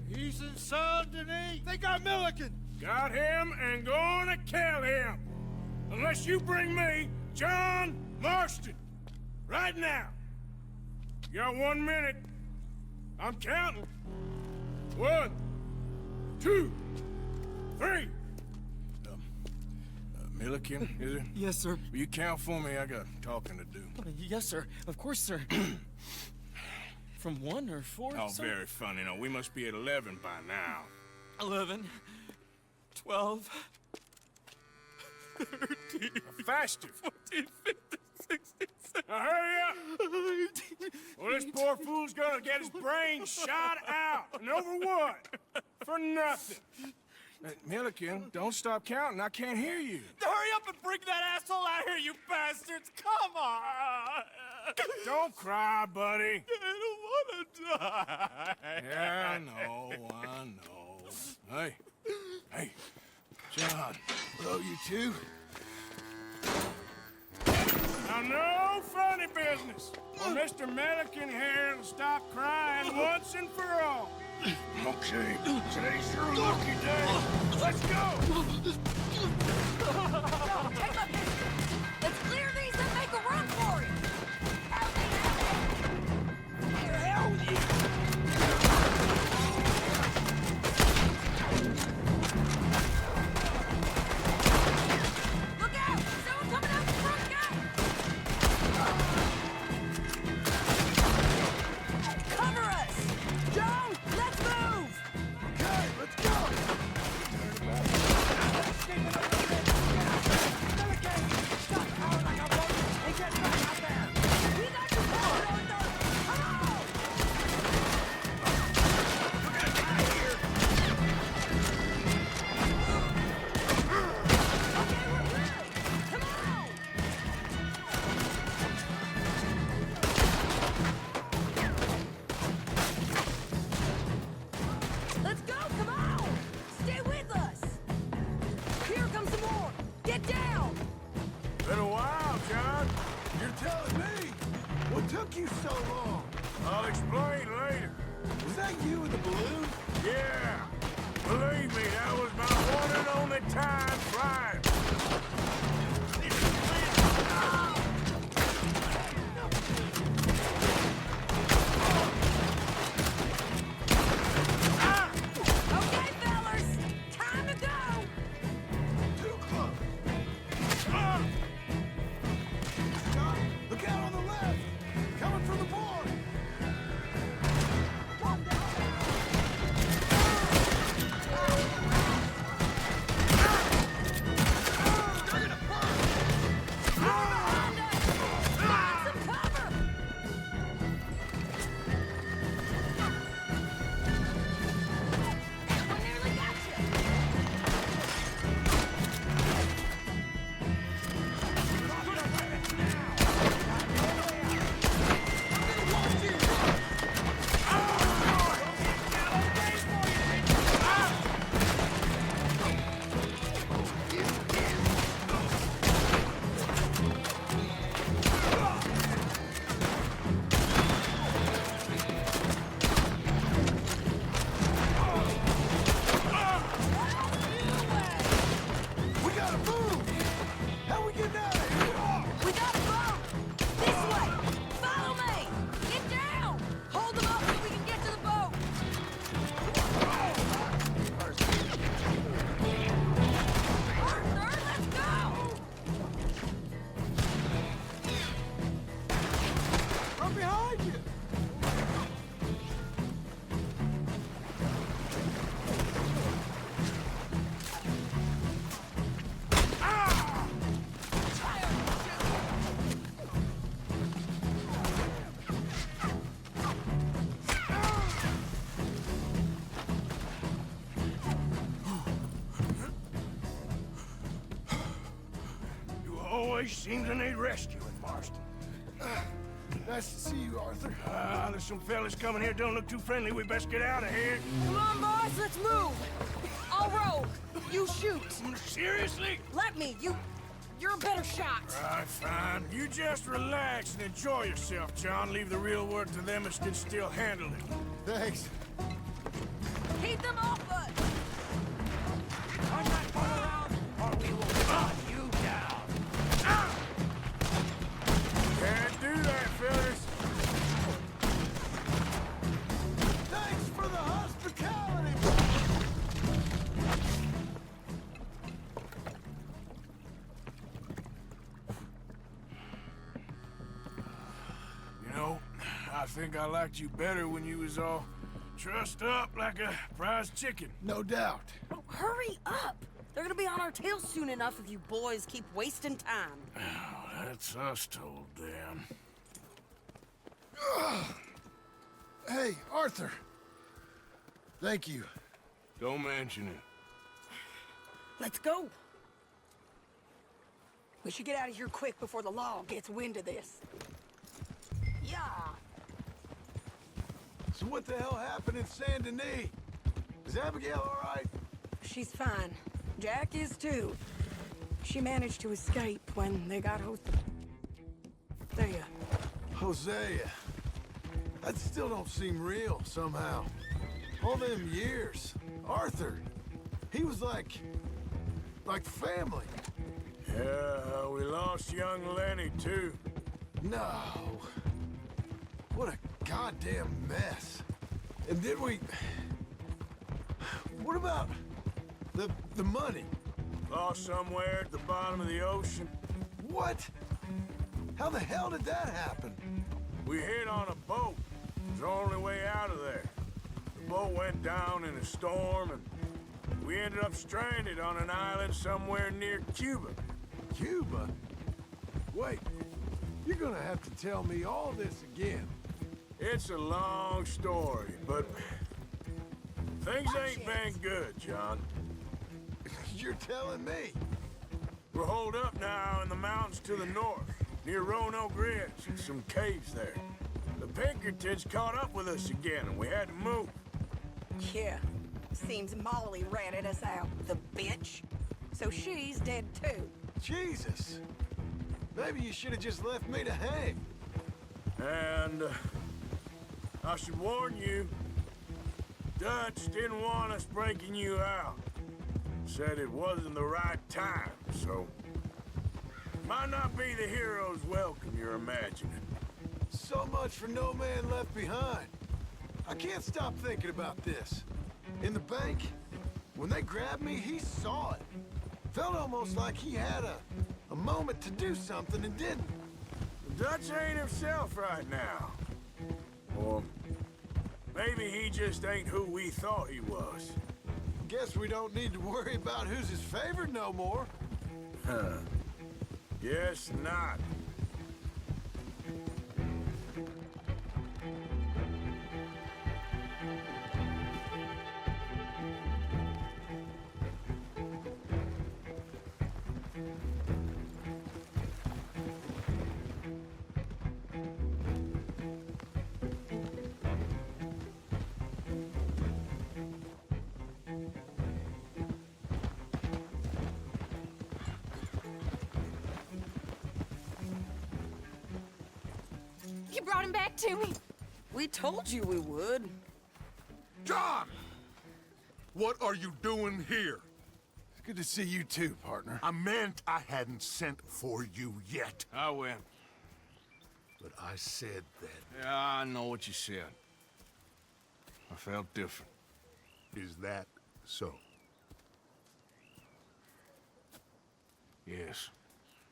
He's in Saint Denis. They got Milliken. Got him and gonna kill him. Unless you bring me John Marston. Right now. You got 1 minute. I'm counting. 1, 2, 3. Milliken, is it? Yes, sir. Will you count for me? I got talking to do. Yes, sir. Of course, sir. From 1 or 4? Oh, sir? very funny. No, we must be at 11 by now. 11, 12, 13, Faster. 14, 15, 16, 17. Now hurry up! Well, this poor fool's gonna get his brains shot out. And over what? For nothing. Milliken, don't stop counting. I can't hear you. Hurry up and bring that asshole out here, you bastards! Come on! Don't cry, buddy. I don't want to die. Yeah, I know. Hey, hey, John, hello, you two. Now, no funny business. Or Mr. Milliken here will stop crying once and for all. Okay, today's your lucky day. Let's go! Take up this! Let's clear these and make a run for it! Help me! Here, hell with you! Look out! Someone coming out the front gate! Cover us! Joe, let's move! Okay, let's go! Let's go, come on! Stay with us! Here comes some more! Get down! Been a while, John. You're telling me? What took you so long? I'll explain later. Was that you with the balloon? Yeah. Believe me, that was my one and only time flying. Okay, fellas! Time to go! Too close. John, look out on the left. Coming from the board. place seems to need rescuing, Marston. Nice to see you, Arthur. There's some fellas coming here. Don't look too friendly. We best get out of here. Come on, boys, let's move. I'll row. You shoot. Seriously? Let me. You're a better shot. Right, fine. You just relax and enjoy yourself, John. Leave the real work to them that can still handle it. Thanks. Keep them off us. Turn that boat around, or we will run you down. Ah! Can't do that, fellas. Thanks for the hospitality! You know, I think I liked you better when you was all trussed up like a prize chicken. No doubt. Oh, hurry up. They're gonna be on our tails soon enough if you boys keep wasting time. Oh, that's us told them. Hey, Arthur. Thank you. Don't mention it. Let's go. We should get out of here quick before the law gets wind of this. Yeah. So what the hell happened in Saint Denis? Is Abigail all right? She's fine. Jack is too. She managed to escape when they got Hosea. Hosea. That still don't seem real, somehow. All them years. Arthur. He was like family. Yeah, we lost young Lenny, too. No. What a goddamn mess. And did we... What about the money? Lost somewhere at the bottom of the ocean. What? How the hell did that happen? We hit on a boat. It was the only way out of there. The boat went down in a storm, and we ended up stranded on an island somewhere near Cuba. Cuba? Wait, you're gonna have to tell me all this again. It's a long story, but things ain't been good, John. You're telling me? We're holed up now in the mountains to the north, near Roanoke Ridge, and some caves there. The Pinkertons caught up with us again, and we had to move. Yeah. Seems Molly ratted us out, the bitch. So she's dead too. Jesus. Maybe you should have just left me to hang. And I should warn you, Dutch didn't want us breaking you out. Said it wasn't the right time, so... Might not be the hero's welcome you're imagining. So much for no man left behind. I can't stop thinking about this. In the bank, when they grabbed me, he saw it. Felt almost like he had a moment to do something and didn't. Dutch ain't himself right now. Or maybe he just ain't who we thought he was. Guess we don't need to worry about who's his favorite no more. Huh. Guess not. You brought him back to me. We told you we would. John! What are you doing here? It's good to see you too, partner. I meant I hadn't sent for you yet. I went. But I said that. Yeah, I know what you said. I felt different. Is that so? Yes.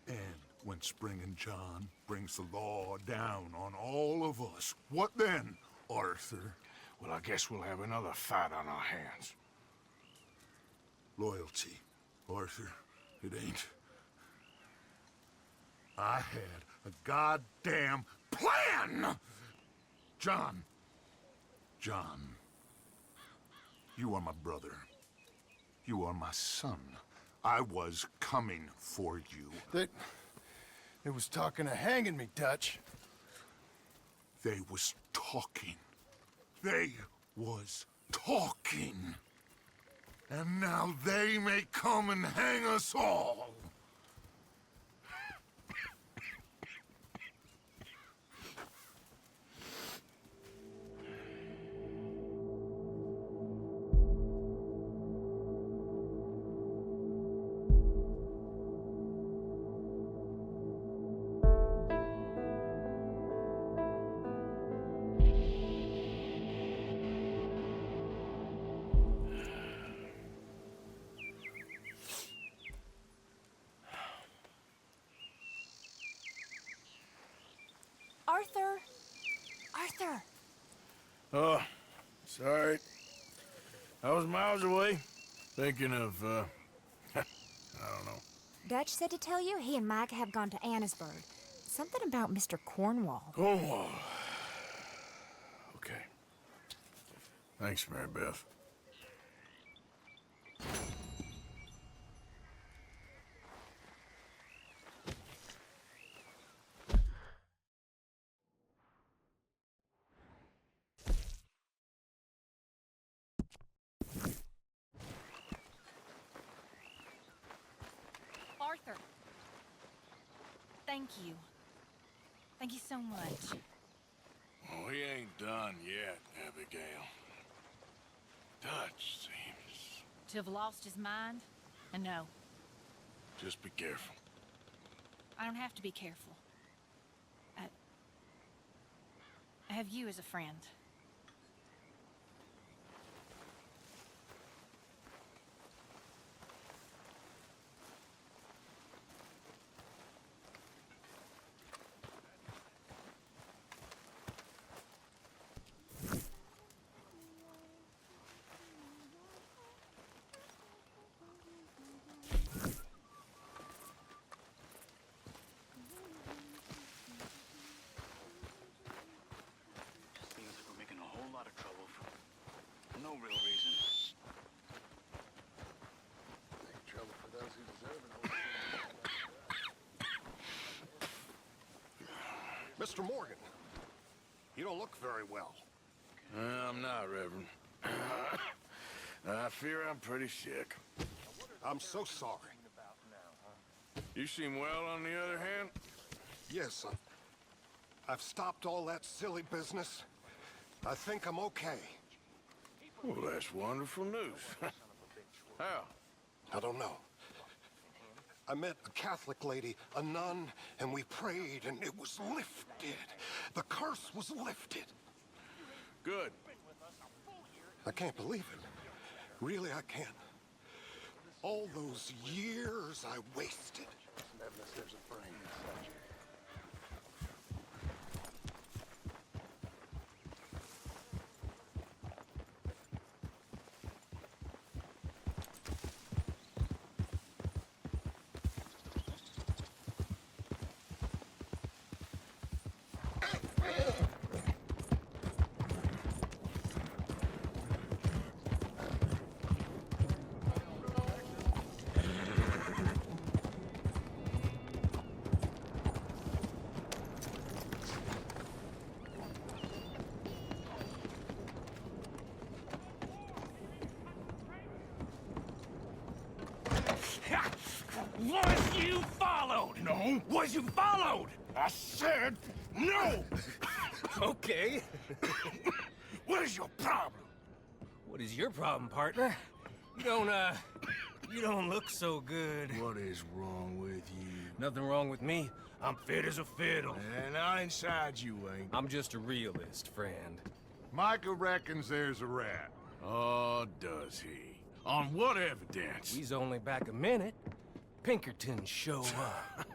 And when Spring and John brings the law down on all of us, what then, Arthur? Well, I guess we'll have another fight on our hands. Loyalty, Arthur, it ain't. I had a goddamn plan! John, you are my brother. You are my son. I was coming for you. They was talking of hanging me, Dutch. They was talking. They was talking. And now they may come and hang us all. Arthur! Arthur! Oh, sorry. I was miles away, thinking of, I don't know. Dutch said to tell you he and Micah have gone to Annisburg. Something about Mr. Cornwall. Cornwall. Okay. Thanks, Mary Beth. Arthur. Thank you. Thank you so much. Oh, he ain't done yet, Abigail. Dutch seems... To have lost his mind? And no, Just be careful. I don't have to be careful. I have you as a friend. No real reason. Make trouble for those who deserve it. Mr. Morgan, you don't look very well. I'm not, Reverend. I fear I'm pretty sick. I'm so sorry. You seem well, on the other hand? Yes, I've stopped all that silly business. I think I'm okay. Well, that's wonderful news. How? I don't know. I met a Catholic lady, a nun, and we prayed, and it was lifted. The curse was lifted. Good. I can't believe it. Really, I can't. All those years I wasted. Some evidence there's a brain inside you. Was you followed? No. Was you followed? I said no. Okay. What is your problem? What is your problem, partner? You don't look so good. What is wrong with you? Nothing wrong with me. I'm fit as a fiddle. And not inside you ain't. I'm just a realist, friend. Micah reckons there's a rat. Oh, does he? On what evidence? We's only back a minute. Pinkerton show up.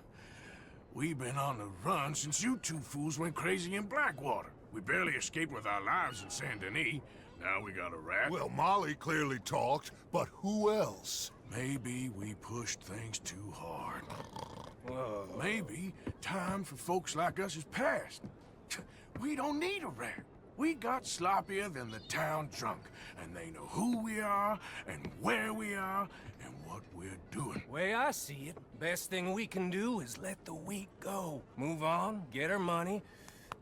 We've been on the run since you two fools went crazy in Blackwater. We barely escaped with our lives in Saint Denis. Now we got a rat. Well, Molly clearly talked, but who else? Maybe we pushed things too hard. Whoa. Maybe time for folks like us is past. We don't need a rat. We got sloppier than the town drunk, and they know who we are, and where we are, and what we're doing. Way I see it, best thing we can do is let the week go. Move on, get our money,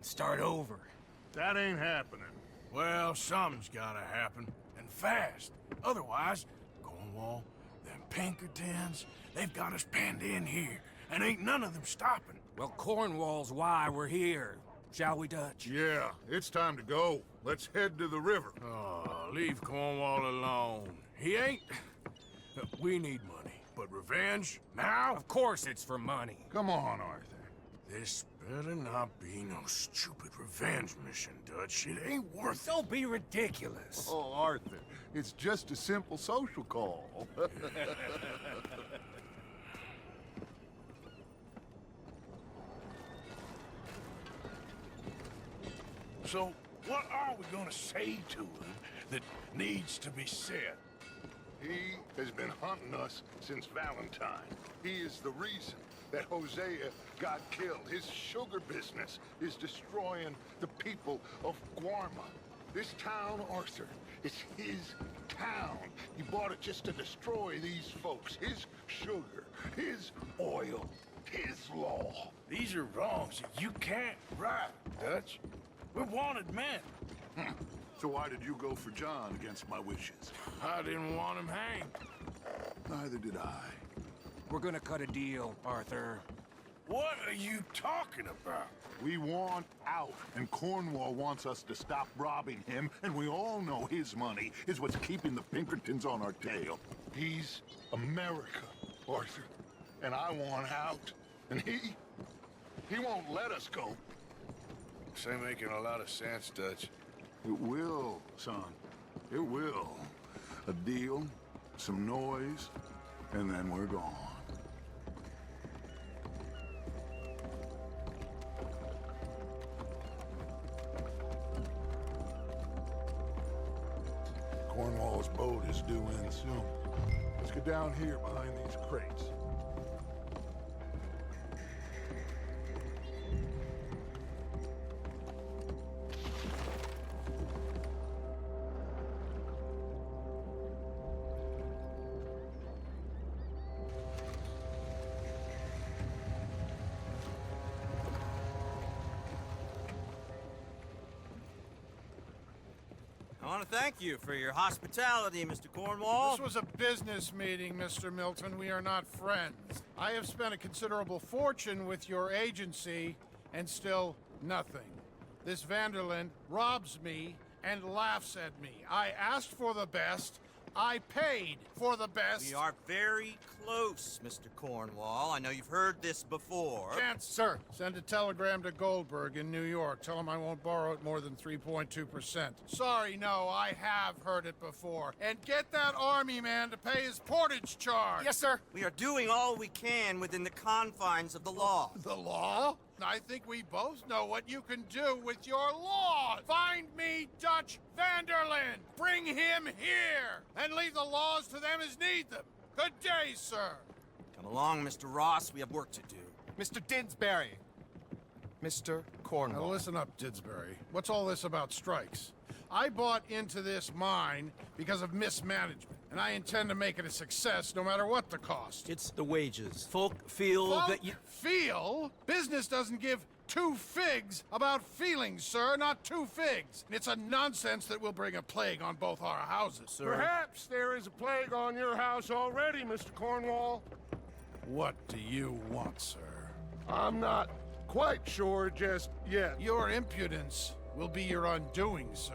start over. That ain't happening. Well, something's gotta happen, and fast. Otherwise, Cornwall, them Pinkertons, they've got us penned in here, and ain't none of them stopping. Well, Cornwall's why we're here. Shall we, Dutch? Yeah, it's time to go. Let's head to the river. Oh, leave Cornwall alone. He ain't... We need money, but revenge, now? Of course it's for money. Come on, Arthur. This better not be no stupid revenge mission, Dutch. It ain't worth it. Don't be ridiculous. Oh, Arthur, it's just a simple social call. So, what are we gonna say to him that needs to be said? He has been hunting us since Valentine. He is the reason that Hosea got killed. His sugar business is destroying the people of Guarma. This town, Arthur, is his town. He bought it just to destroy these folks. His sugar, his oil, his law. These are wrongs that you can't right, Dutch. We're wanted men. So why did you go for John against my wishes? I didn't want him hanged. Neither did I. We're gonna cut a deal, Arthur. What are you talking about? We want out, and Cornwall wants us to stop robbing him, and we all know his money is what's keeping the Pinkertons on our tail. He's America, Arthur. And I want out. And he won't let us go. This ain't making a lot of sense, Dutch. It will, son. It will. A deal, some noise, and then we're gone. Cornwall's boat is due in soon. Let's get down here behind these crates. I want to thank you for your hospitality, Mr. Cornwall. This was a business meeting, Mr. Milton. We are not friends. I have spent a considerable fortune with your agency, and still nothing. This Van der Linde robs me and laughs at me. I asked for the best. I paid for the best. We are very close, Mr. Cornwall. I know you've heard this before. Chance, sir, send a telegram to Goldberg in New York. Tell him I won't borrow it more than 3.2%. Sorry, no, I have heard it before. And get that army man to pay his portage charge. Yes, sir. We are doing all we can within the confines of the law. The law? I think we both know what you can do with your law. Find me Dutch Van der Linde. Bring him here. And leave the laws to them as need them. Good day, sir. Come along, Mr. Ross. We have work to do. Mr. Didsbury. Mr. Cornwall. Now listen up, Didsbury. What's all this about strikes? I bought into this mine because of mismanagement, and I intend to make it a success no matter what the cost. It's the wages. Folk feel that you... Feel? Business doesn't give two figs about feelings, sir, not two figs. It's a nonsense that will bring a plague on both our houses, sir. Perhaps there is a plague on your house already, Mr. Cornwall. What do you want, sir? I'm not quite sure just yet. Your impudence will be your undoing, sir.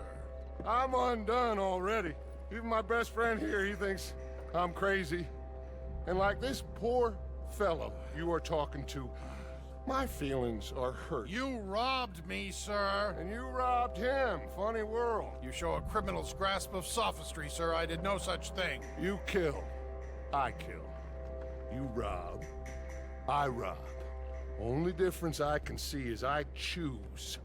I'm undone already. Even my best friend here, he thinks I'm crazy. And like this poor fellow you are talking to, my feelings are hurt. You robbed me, sir. And you robbed him. Funny world. You show a criminal's grasp of sophistry, sir. I did no such thing. You kill. I kill. You rob. I rob. Only difference I can see is I choose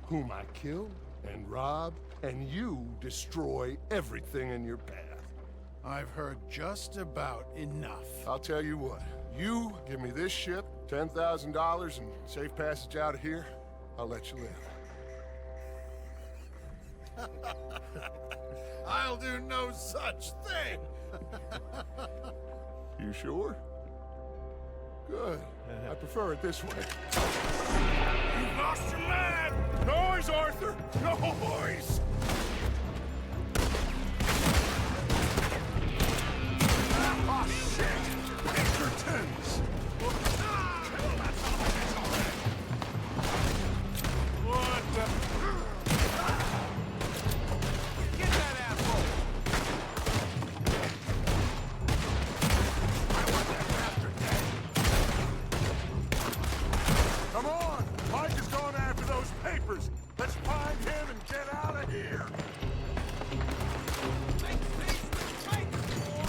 whom I kill and rob, and you destroy everything in your path. I've heard just about enough. I'll tell you what. You give me this ship, $10,000, and safe passage out of here, I'll let you live. I'll do no such thing. You sure? Good. I prefer it this way. You've lost your mind! Noise, Arthur! Noise! Ah, shit! Pinkertons! What the... Get that asshole! Come on! Mike is going after those papers! Let's find him and get out of here! Make space for the papers, boy!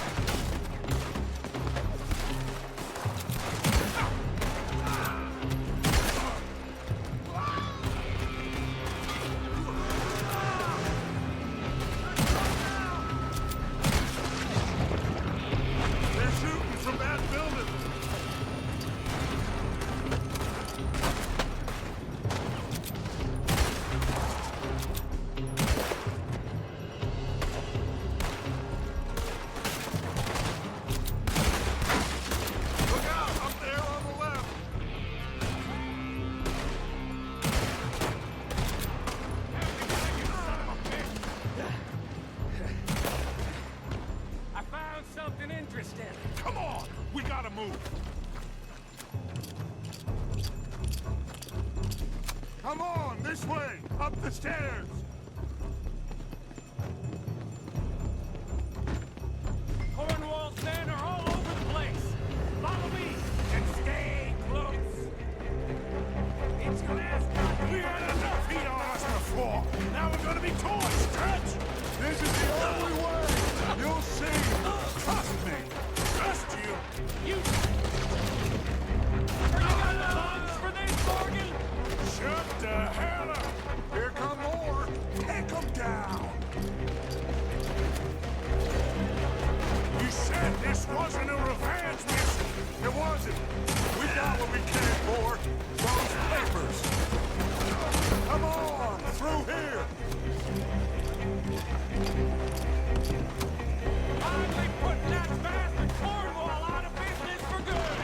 They're shooting from that building! Look out! Up there on the left! I found something interesting. Come on! We gotta move! Come on! This way! Up the stairs! Cornwall's men are all over the place. Follow me and stay close. It's your last time. We had enough heat on us before! Now we're gonna be torn, Stretch! This is the only way! You'll see! Trust me! Trust you? You got the lungs for this, Morgan? Shut the hell up! Here come more! Take them down! You said this wasn't a revenge mission! It wasn't! We got what we came for! Those papers! Come on! Through here! Finally putting that bastard Cornwall out of business for good.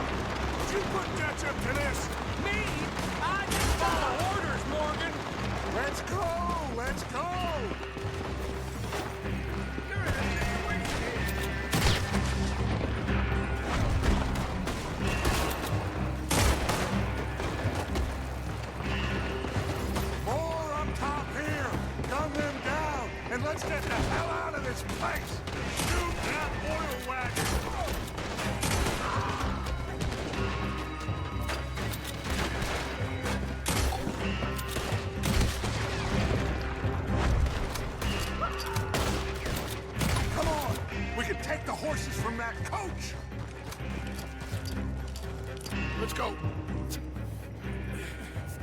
Did you put Dutch up to this? Me? I just follow orders, Morgan. Let's go! Let's go! More up top here! Gun them down! And let's get the hell out of this place! Shoot that oil wagon! Come on! We can take the horses from that coach! Let's go!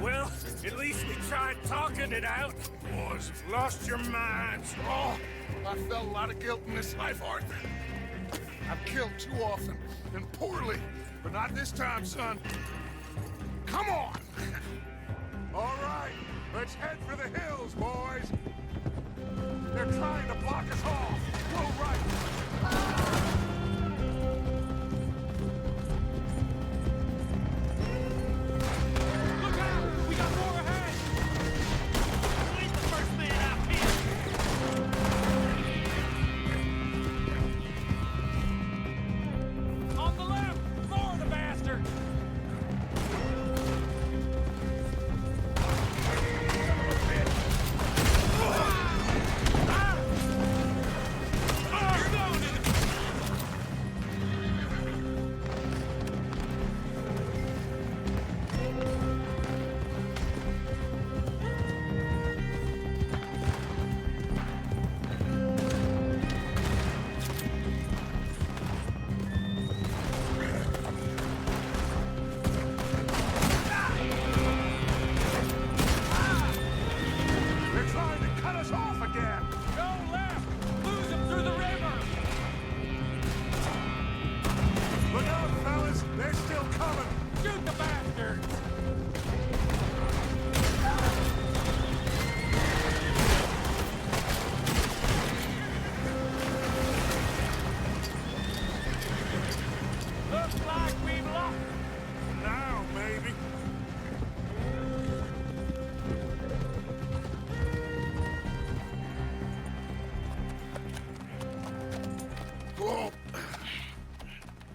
Well, at least we tried talking it out. Boys, you've lost your minds. Oh, I felt a lot of guilt in this life, Arthur. I've killed too often, and poorly, but not this time, son. Come on! All right, let's head for the hills, boys. They're trying to block us off. Go right. Look out! We got more ahead. Leave the first man out here. On the left, more of the bastard. You're going in the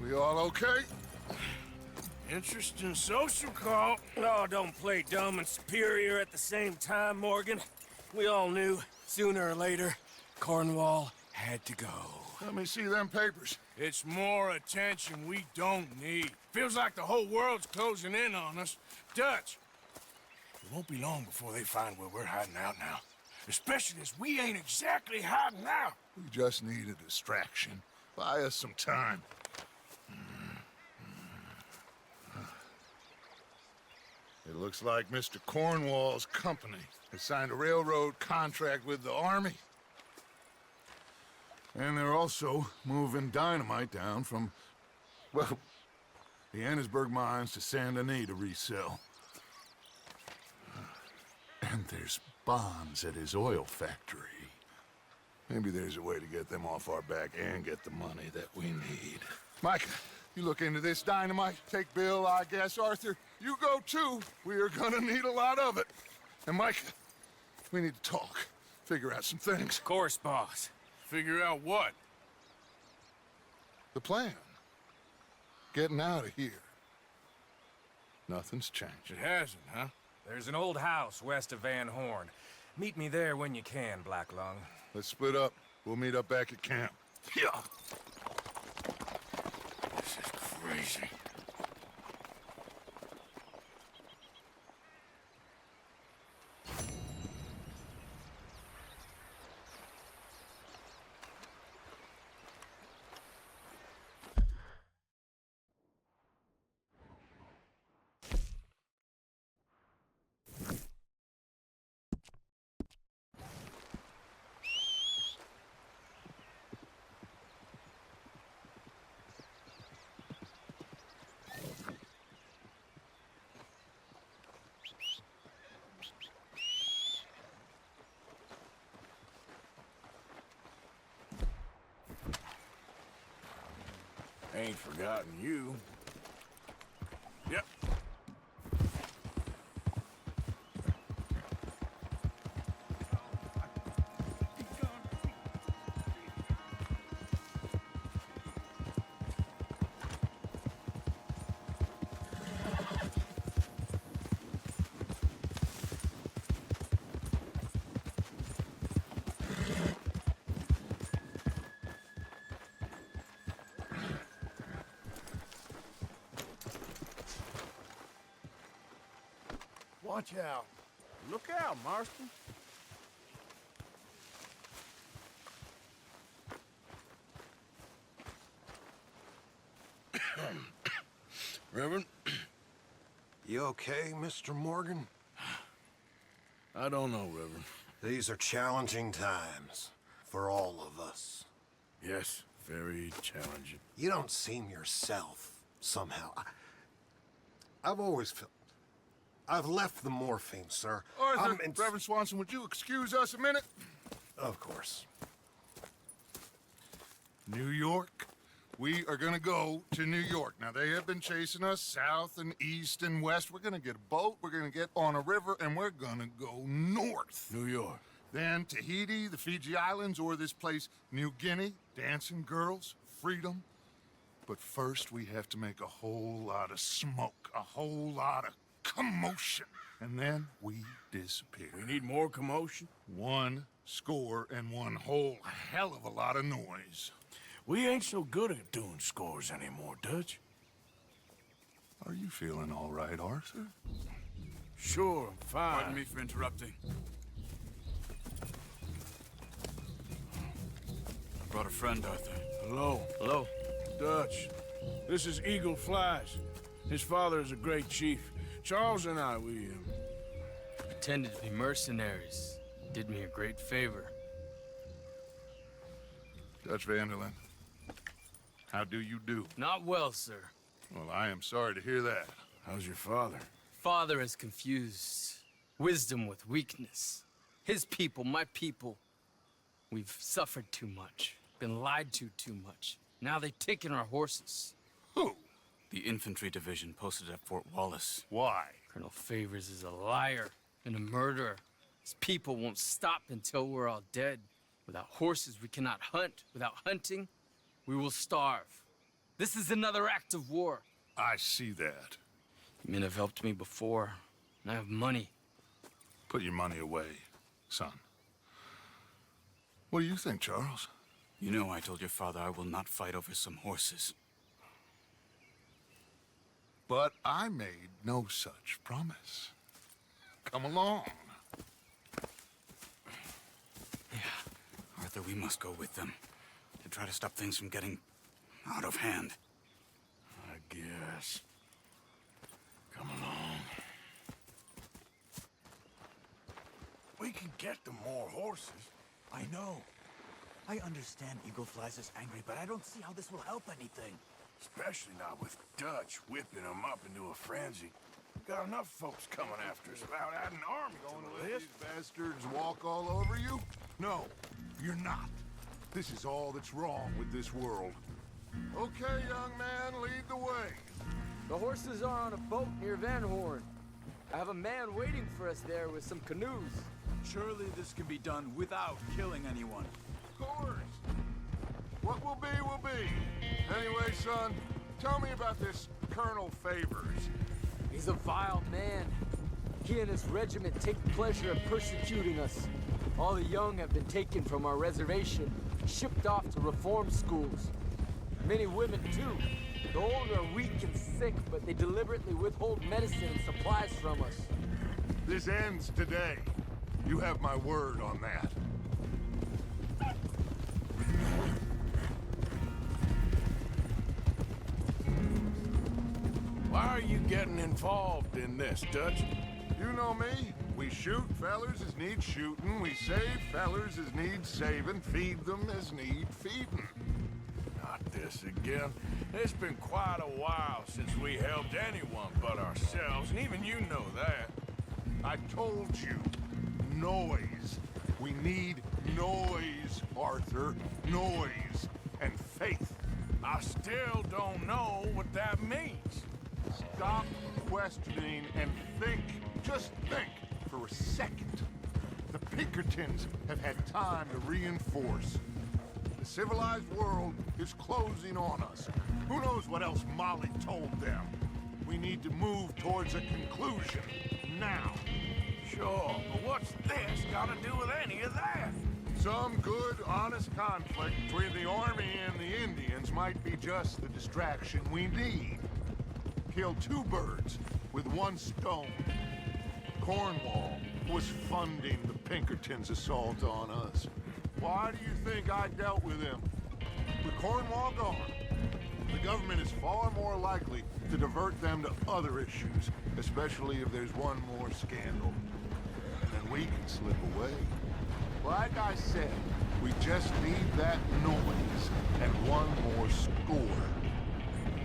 We all okay? Interesting social call. Oh, don't play dumb and superior at the same time, Morgan. We all knew, sooner or later, Cornwall had to go. Let me see them papers. It's more attention we don't need. Feels like the whole world's closing in on us. Dutch, it won't be long before they find where we're hiding out now. Especially as we ain't exactly hiding out. We just need a distraction. Buy us some time. It looks like Mr. Cornwall's company has signed a railroad contract with the army. And they're also moving dynamite down from, well, the Annesburg mines to Saint Denis to resell. And there's bombs at his oil factory. Maybe there's a way to get them off our back and get the money that we need. Micah, you look into this dynamite. Take Bill, I guess. Arthur, you go too. We are gonna need a lot of it. And Micah, we need to talk. Figure out some things. Of course, boss. Figure out what? The plan. Getting out of here. Nothing's changed. It hasn't, huh? There's an old house west of Van Horn. Meet me there when you can, Blacklung. Let's split up. We'll meet up back at camp. Yeah. This is crazy. Ain't forgotten you. Yep. Watch out. Look out, Marston. Reverend? You okay, Mr. Morgan? I don't know, Reverend. These are challenging times for all of us. Yes, very challenging. You don't seem yourself, somehow. I've always felt... I've left the morphine, sir. Arthur, Reverend Swanson, would you excuse us a minute? Of course. New York. We are gonna go to New York. Now, they have been chasing us south and east and west. We're gonna get a boat, we're gonna get on a river, and we're gonna go north. New York. Then Tahiti, the Fiji Islands, or this place, New Guinea, dancing girls, freedom. But first, we have to make a whole lot of smoke, a whole lot of commotion. And then we disappear. We need more commotion? 1 score and 1 whole hell of a lot of noise. We ain't so good at doing scores anymore, Dutch. Are you feeling all right, Arthur? Sure, I'm fine. Pardon me for interrupting. I brought a friend, Arthur. Hello. Hello. Dutch. This is Eagle Flies. His father is a great chief. Charles and I, we pretended to be mercenaries. Did me a great favor. Dutch Van der Linde, how do you do? Not well, sir. Well, I am sorry to hear that. How's your father? Father has confused wisdom with weakness. His people, my people, we've suffered too much, been lied to too much. Now they've taken our horses. Who? The infantry division posted at Fort Wallace. Why? Colonel Favors is a liar and a murderer. His people won't stop until we're all dead. Without horses, we cannot hunt. Without hunting, we will starve. This is another act of war. I see that. You men have helped me before, and I have money. Put your money away, son. What do you think, Charles? You know I told your father I will not fight over some horses. But I made no such promise. Come along. Arthur, we must go with them to try to stop things from getting out of hand. I guess. Come along. We can get them more horses. I know. I understand Eagle Flies is angry, but I don't see how this will help anything. Especially not with Dutch whipping them up into a frenzy. Got enough folks coming after us without adding an army Going to to the let list. these bastards walk all over you? No, you're not. This is all that's wrong with this world. Okay, young man, lead the way. The horses are on a boat near Van Horn. I have a man waiting for us there with some canoes. Surely this can be done without killing anyone. Of course. What will be, will be. Anyway, son, tell me about this Colonel Favors. He's a vile man. He and his regiment take pleasure in persecuting us. All the young have been taken from our reservation, shipped off to reform schools. Many women, too. The old are weak and sick, but they deliberately withhold medicine and supplies from us. This ends today. You have my word on that. Why are you getting involved in this, Dutch? You know me. We shoot fellers as need shooting. We save fellers as need saving. Feed them as need feeding. Not this again. It's been quite a while since we helped anyone but ourselves, and even you know that. I told you. Noise. We need noise, Arthur. Noise and faith. I still don't know what that means. Stop questioning and think. Just think for a second. The Pinkertons have had time to reinforce. The civilized world is closing on us. Who knows what else Molly told them? We need to move towards a conclusion now. Sure, but what's this got to do with any of that? Some good, honest conflict between the army and the Indians might be just the distraction we need. Kill two birds with one stone. Cornwall was funding the Pinkertons' assault on us. Why do you think I dealt with him? With Cornwall gone, the government is far more likely to divert them to other issues, especially if there's one more scandal. And then we can slip away. Like I said, we just need that noise and one more score.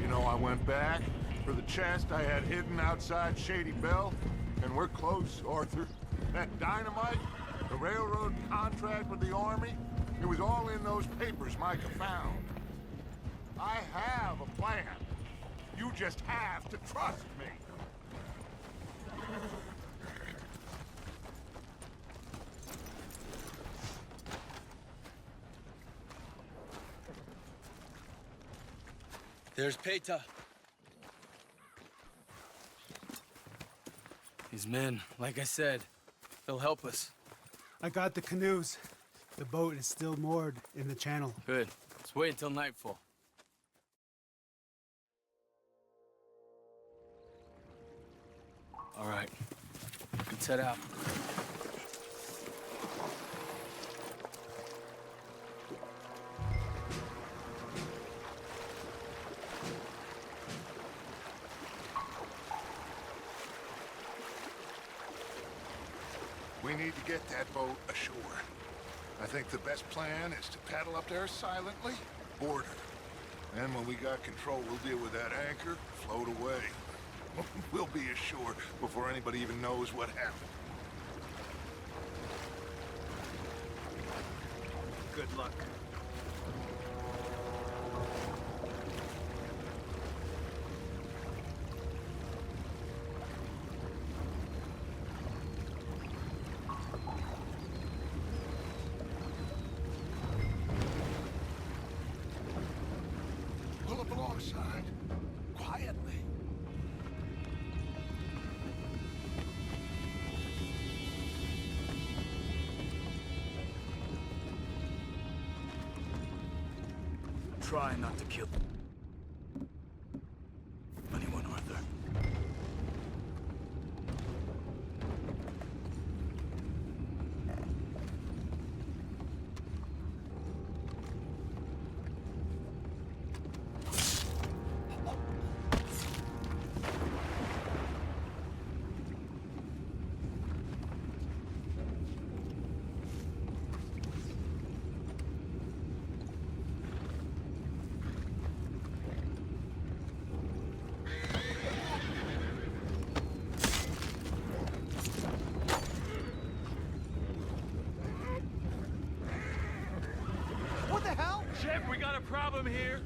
You know, I went back for the chest I had hidden outside Shady Bell, and we're close, Arthur. That dynamite, the railroad contract with the army, it was all in those papers Micah found. I have a plan. You just have to trust me. There's Peta. These men, like I said, they'll help us. I got the canoes. The boat is still moored in the channel. Good. Let's wait until nightfall. All right. Let's head out. We need to get that boat ashore. I think the best plan is to paddle up there silently, board her. And when we got control, we'll deal with that anchor, float away. We'll be ashore before anybody even knows what happened. Good luck. try not to kill anyone, Arthur. What the hell? Sheriff, we got a problem here.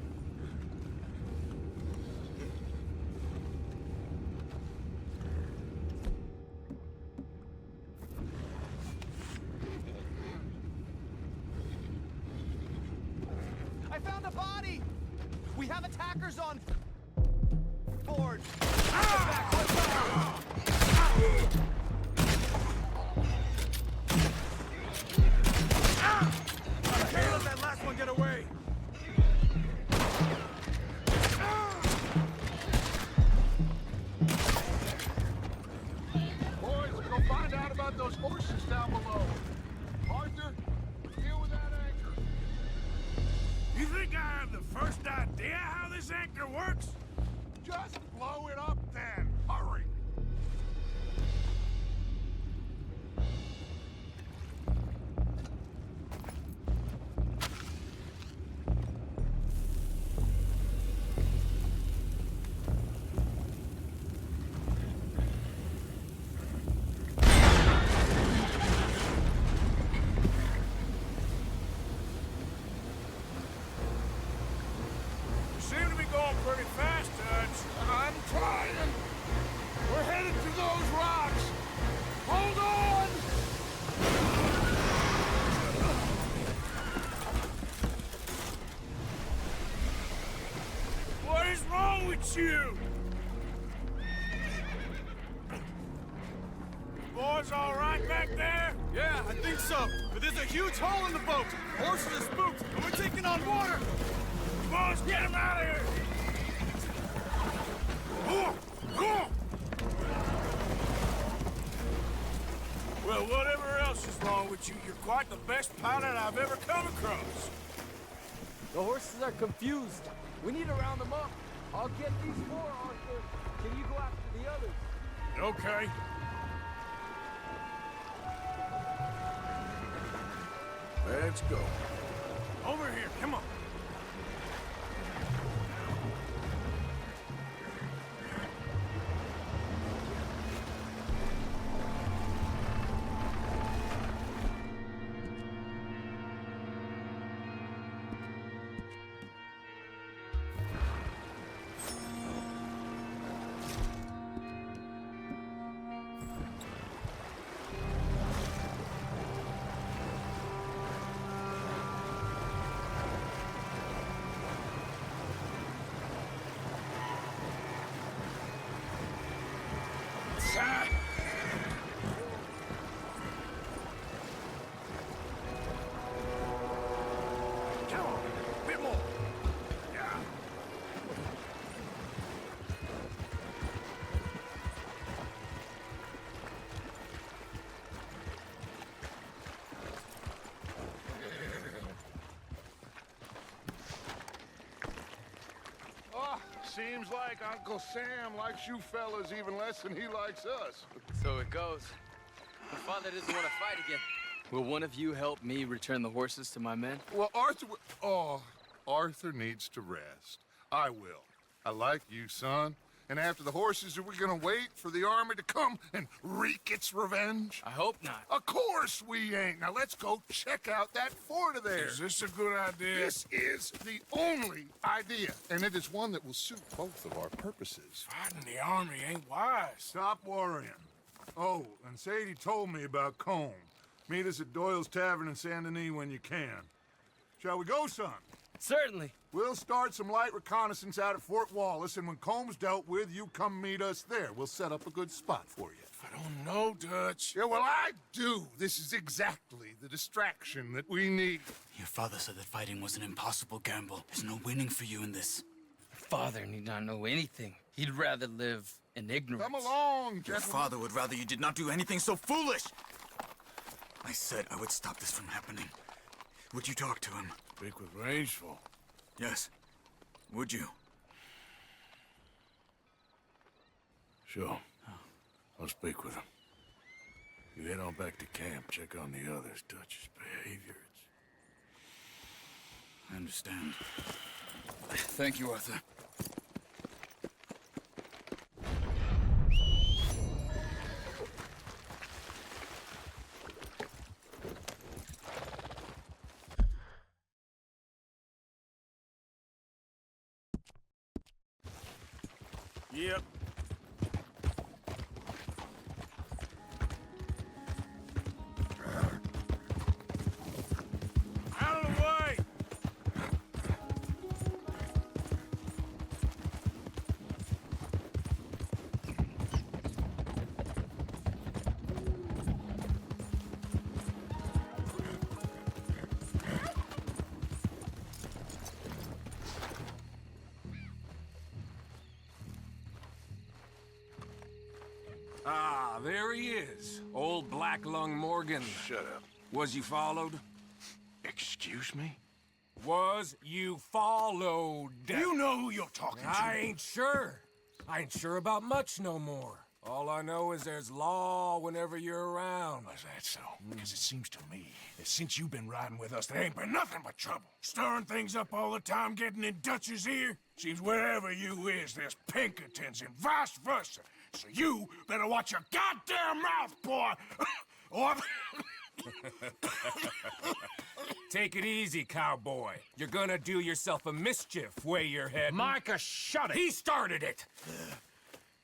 I found a body! We have attackers on board! Can't let that last one get away! Boys, go find out about those horses down below. Arthur, deal with that anchor. You think I have the first idea how this anchor works? Just blow it up then. Hurry. You seem to be going pretty fast, Dutch. I'm trying. We're headed to those rocks. Hold on. What is wrong with you? Boys all right back there? Yeah, I think so. But there's a huge hole in the boat. Horses are spooked, and we're taking on water. Boys, get him out of here! Well, whatever else is wrong with you, you're quite the best pilot I've ever come across. The horses are confused. We need to round them up. I'll get these four, Arthur. Can you go after the others? Okay. Let's go. Over here, come on. Come on, a bit more. Yeah. Oh, seems like Uncle Sam likes you fellas even less than he likes us. So it goes. My father doesn't want to fight again. Will one of you help me return the horses to my men? Well, Arthur... Arthur needs to rest. I will. I like you, son. And after the horses, are we gonna wait for the army to come and wreak its revenge? I hope not. Of course we ain't. Now let's go check out that fort of theirs. Is this a good idea? This is the only idea, and it is one that will suit both of our purposes. Fighting the army ain't wise. Stop worrying. Oh, and Sadie told me about Combe. Meet us at Doyle's Tavern in Saint Denis when you can. Shall we go, son? Certainly. We'll start some light reconnaissance out at Fort Wallace, and when Combs dealt with, you come meet us there. We'll set up a good spot for you. I don't know, Dutch. Yeah, well, I do. This is exactly the distraction that we need. Your father said that fighting was an impossible gamble. There's no winning for you in this. Father need not know anything. He'd rather live in ignorance. Come along, Your gentlemen. father would rather you did not do anything so foolish. I said I would stop this from happening. Would you talk to him? Speak with Rangeful. Yes. Would you? Sure. I'll speak with him. You head on back to camp, check on the others. Dutch's behavior. I understand. Thank you, Arthur. Yep. Out of the way! Ah, there he is. Old Black Lung Morgan. Shut up. Was you followed? Excuse me? Was you followed? You know who you're talking to. I ain't sure. I ain't sure about much no more. All I know is there's law whenever you're around. Is that so? Because it seems to me that since you've been riding with us, there ain't been nothing but trouble. Stirring things up all the time, getting in Dutch's ear. Seems wherever you is, there's Pinkertons and vice versa. So you better watch your goddamn mouth, boy! Or... Take it easy, cowboy. You're gonna do yourself a mischief where you're heading. Micah, shut it! He started it!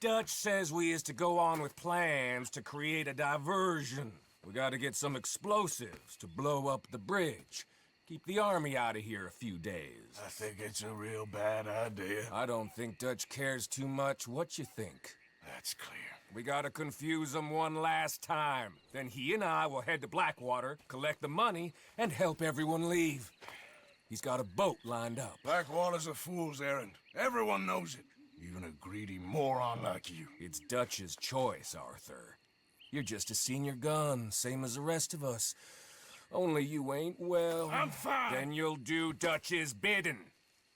Dutch says we is to go on with plans to create a diversion. We gotta get some explosives to blow up the bridge. Keep the army out of here a few days. I think it's a real bad idea. I don't think Dutch cares too much what you think. That's clear. We gotta confuse him one last time. Then he and I will head to Blackwater, collect the money, and help everyone leave. He's got a boat lined up. Blackwater's a fool's errand. Everyone knows it. Even a greedy moron like you. It's Dutch's choice, Arthur. You're just a senior gun, same as the rest of us. Only you ain't well. I'm fine. Then you'll do Dutch's bidding,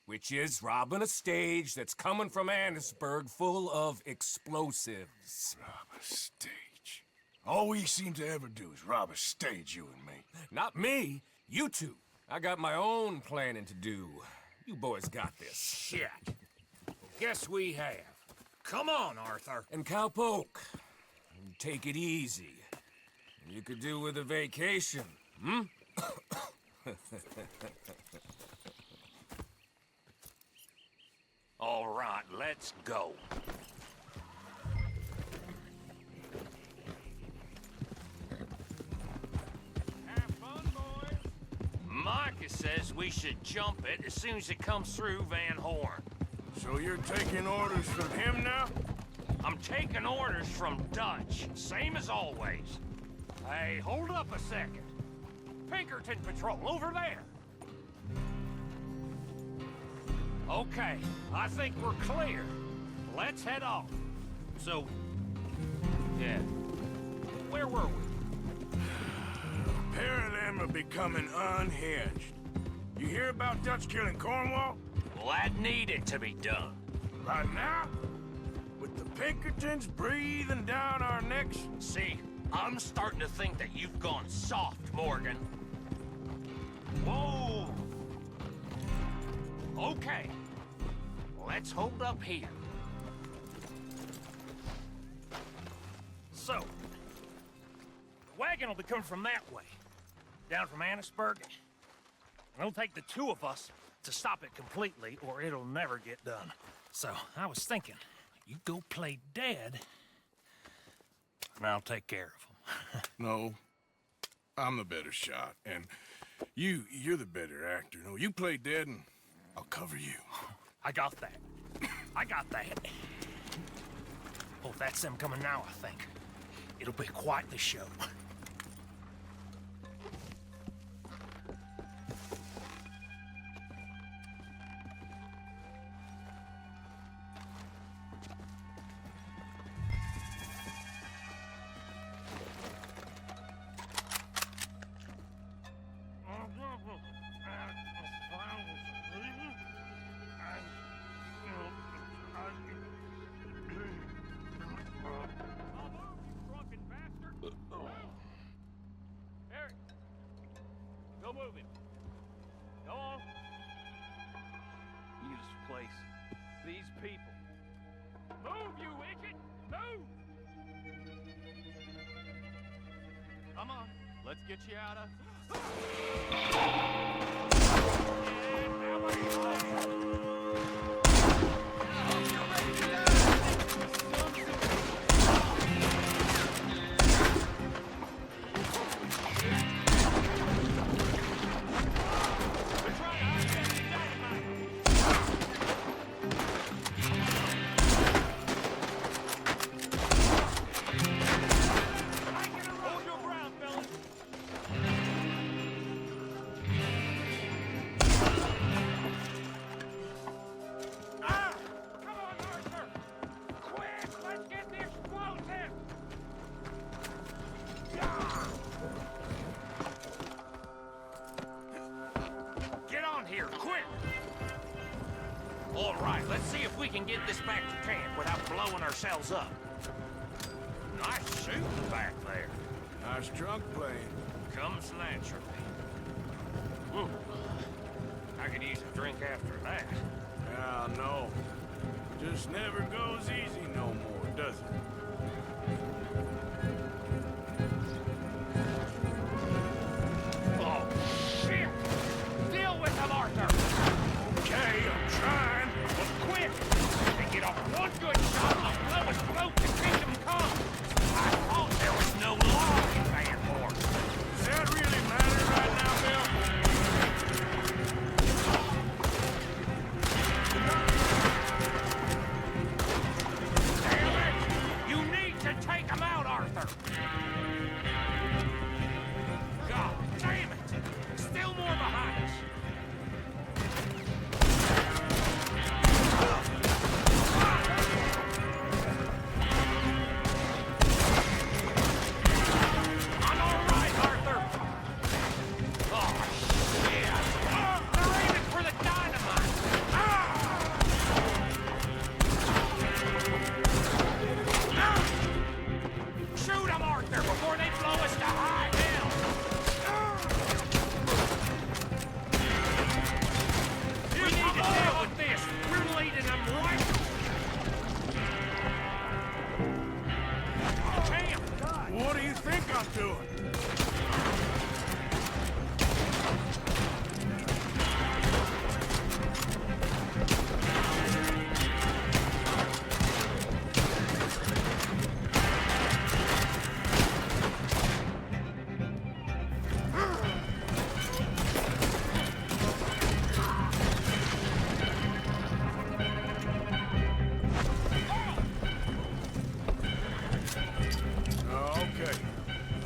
which is robbing a stage that's coming from Annisburg full of explosives. Rob a stage. All we seem to ever do is rob a stage, you and me. Not me, you two. I got my own planning to do. You boys got this. Shit. Guess we have. Come on, Arthur. And Cowpoke, take it easy. You could do with a vacation, hmm? All right, let's go. Have fun, boys. Micah says we should jump it as soon as it comes through Van Horn. So you're taking orders from him now? I'm taking orders from Dutch, same as always. Hey, hold up a second. Pinkerton Patrol, over there. Okay, I think we're clear. Let's head off. So, yeah, where were we? A pair of them are becoming unhinged. You hear about Dutch killing Cornwall? Well, that needed to be done. Right now? With the Pinkertons breathing down our necks? See, I'm starting to think that you've gone soft, Morgan. Whoa! Okay, let's hold up here. So, the wagon will be coming from that way, down from Annisburg. It'll take the two of us to stop it completely, or it'll never get done. So, I was thinking, you go play dead, and I'll take care of them. No, I'm the better shot, and You're the better actor. No, you play dead and I'll cover you. I got that. I got that. Oh, that's them coming now, I think. It'll be quite the show. Move him. Go on. This place. These people. Move, you idiot! Move! Come on. Let's get you out All right, let's see if we can get this back to camp without blowing ourselves up. Nice shooting back there. Nice drunk playing. Comes naturally. I could use a drink after that. Yeah, no. Just never goes easy no more, does it? Oh, shit! Deal with him, Arthur! Okay, I'm trying. But quick! They get off one good shot, I'll blow his throat to keep him calm. I thought there was no law in Vanport. Does that really matter right now, Bill? Damn it! You need to take him out, Arthur! God damn it! Still more behind us! What do you think I'm doing? Okay.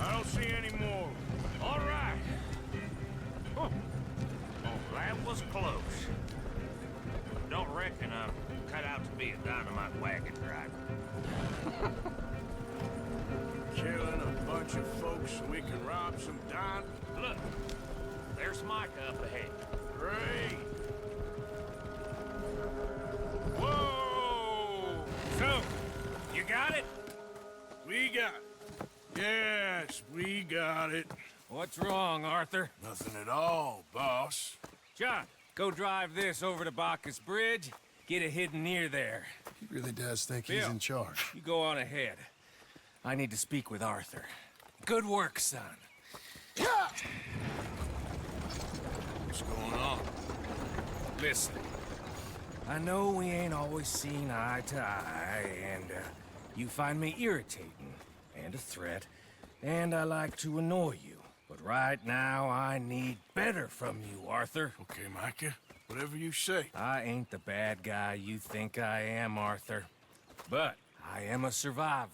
I don't see any more. All right. Oh, that was close. Don't reckon I'm cut out to be a dynamite wagon driver. Killing a bunch of folks so we can rob some dime. Look, there's Micah up ahead. Great. Whoa! So, you got it? We got it. Yes, we got it. What's wrong, Arthur? Nothing at all, boss. John, go drive this over to Bacchus Bridge. Get it hidden near there. He really does think Bill, he's in charge. You go on ahead. I need to speak with Arthur. Good work, son. What's going on? Listen, I know we ain't always seen eye to eye, and you find me irritating and a threat, and I like to annoy you. But right now, I need better from you, Arthur. Okay, Micah. Whatever you say. I ain't the bad guy you think I am, Arthur. But I am a survivor.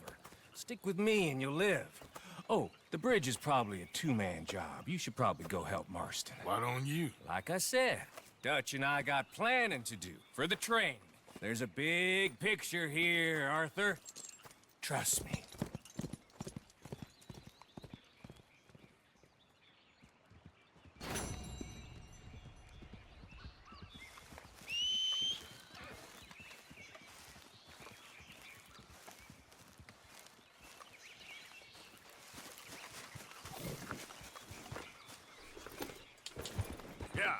Stick with me and you'll live. Oh, the bridge is probably a two-man job. You should probably go help Marston. Why don't you? Like I said, Dutch and I got planning to do for the train. There's a big picture here, Arthur. Trust me. Yeah.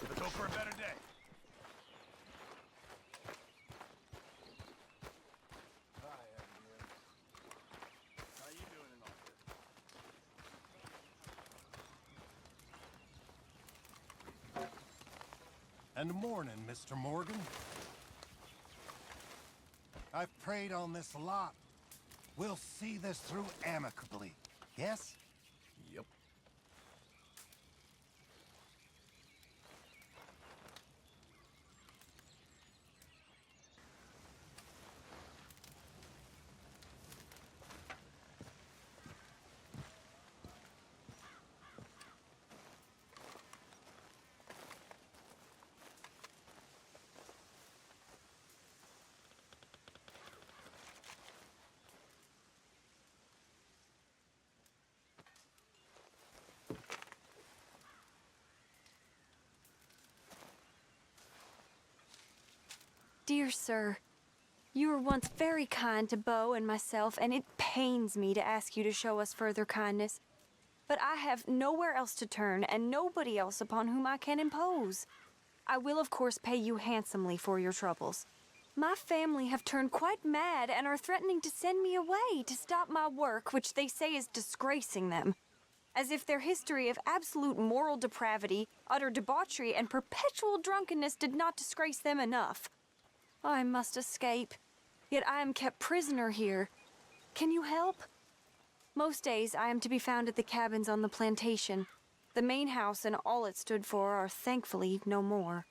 Let's hope for a better day. How you doing in all this? And morning, Mr. Morgan. I've preyed on this a lot. We'll see this through amicably, yes? Yep. Dear sir, you were once very kind to Beau and myself, and it pains me to ask you to show us further kindness. But I have nowhere else to turn, and nobody else upon whom I can impose. I will, of course, pay you handsomely for your troubles. My family have turned quite mad and are threatening to send me away to stop my work, which they say is disgracing them. As if their history of absolute moral depravity, utter debauchery, and perpetual drunkenness did not disgrace them enough. I must escape, yet I am kept prisoner here. Can you help? Most days I am to be found at the cabins on the plantation. The main house and all it stood for are thankfully no more.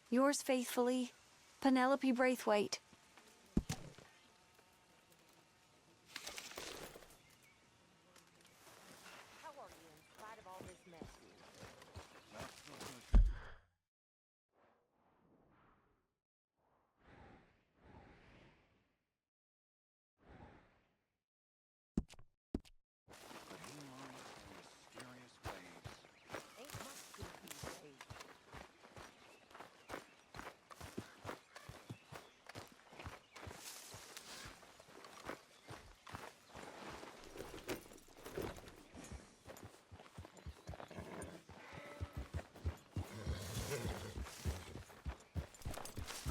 Yours faithfully, Penelope Braithwaite. How are you in spite of all this mess?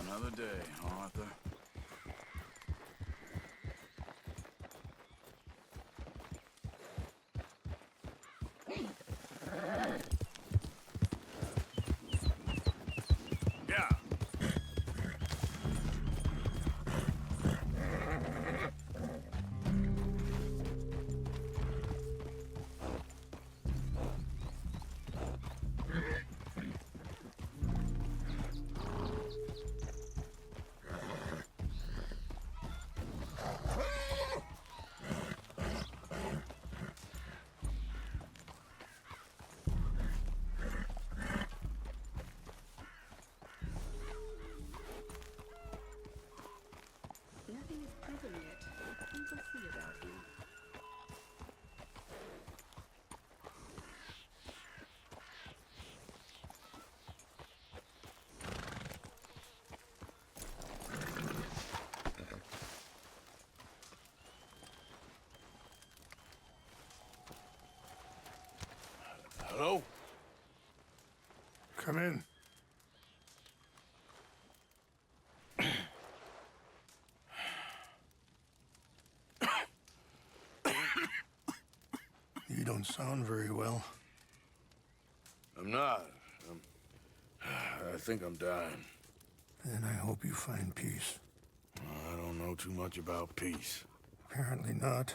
Another day, Arthur. Yeah. Nothing is proven yet. We will see about him. Hello? Come in. You don't sound very well. I'm not. I think I'm dying. Then I hope you find peace. I don't know too much about peace. Apparently not.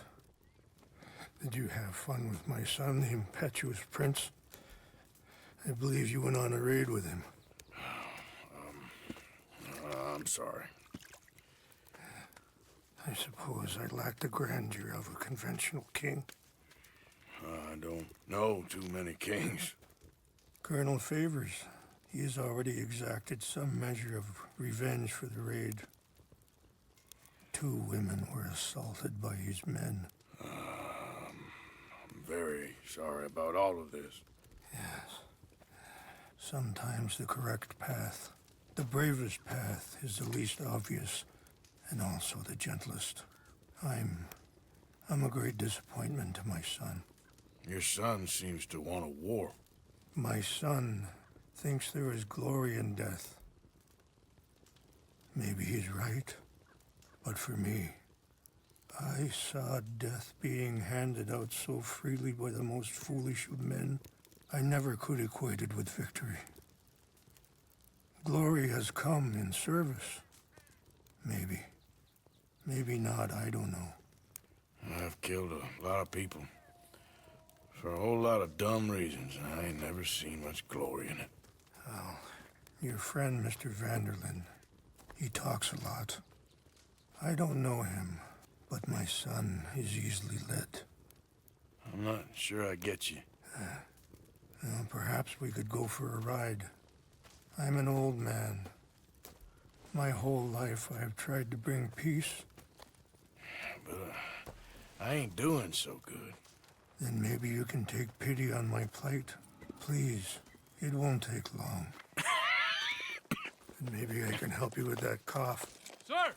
Did you have fun with my son, the impetuous prince? I believe you went on a raid with him. I'm sorry. I suppose I lack the grandeur of a conventional king. I don't know too many kings. Colonel Favors, he has already exacted some measure of revenge for the raid. 2 women were assaulted by his men. I'm very sorry about all of this. Yes. Sometimes the correct path, the bravest path, is the least obvious, and also the gentlest. I'm a great disappointment to my son. Your son seems to want a war. My son thinks there is glory in death. Maybe he's right, but for me, I saw death being handed out so freely by the most foolish of men, I never could equate it with victory. Glory has come in service. Maybe. Maybe not, I don't know. I've killed a lot of people. For a whole lot of dumb reasons, and I ain't never seen much glory in it. Well, your friend, Mr. Van der Linde, he talks a lot. I don't know him, but my son is easily led. I'm not sure I get you. Well, perhaps we could go for a ride. I'm an old man. My whole life I have tried to bring peace. But I ain't doing so good. Then maybe you can take pity on my plight. Please, it won't take long. And maybe I can help you with that cough. Sir!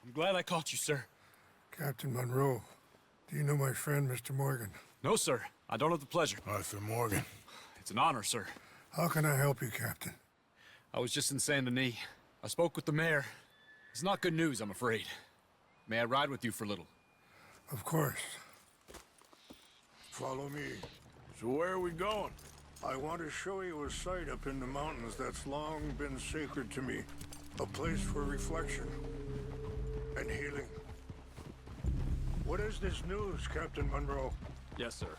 I'm glad I caught you, sir. Captain Monroe, do you know my friend, Mr. Morgan? No, sir. I don't have the pleasure. Arthur Morgan. It's an honor, sir. How can I help you, Captain? I was just in Saint Denis. I spoke with the mayor. It's not good news, I'm afraid. May I ride with you for a little? Of course. Follow me. So where are we going? I want to show you a site up in the mountains that's long been sacred to me. A place for reflection and healing. What is this news, Captain Monroe? Yes, sir.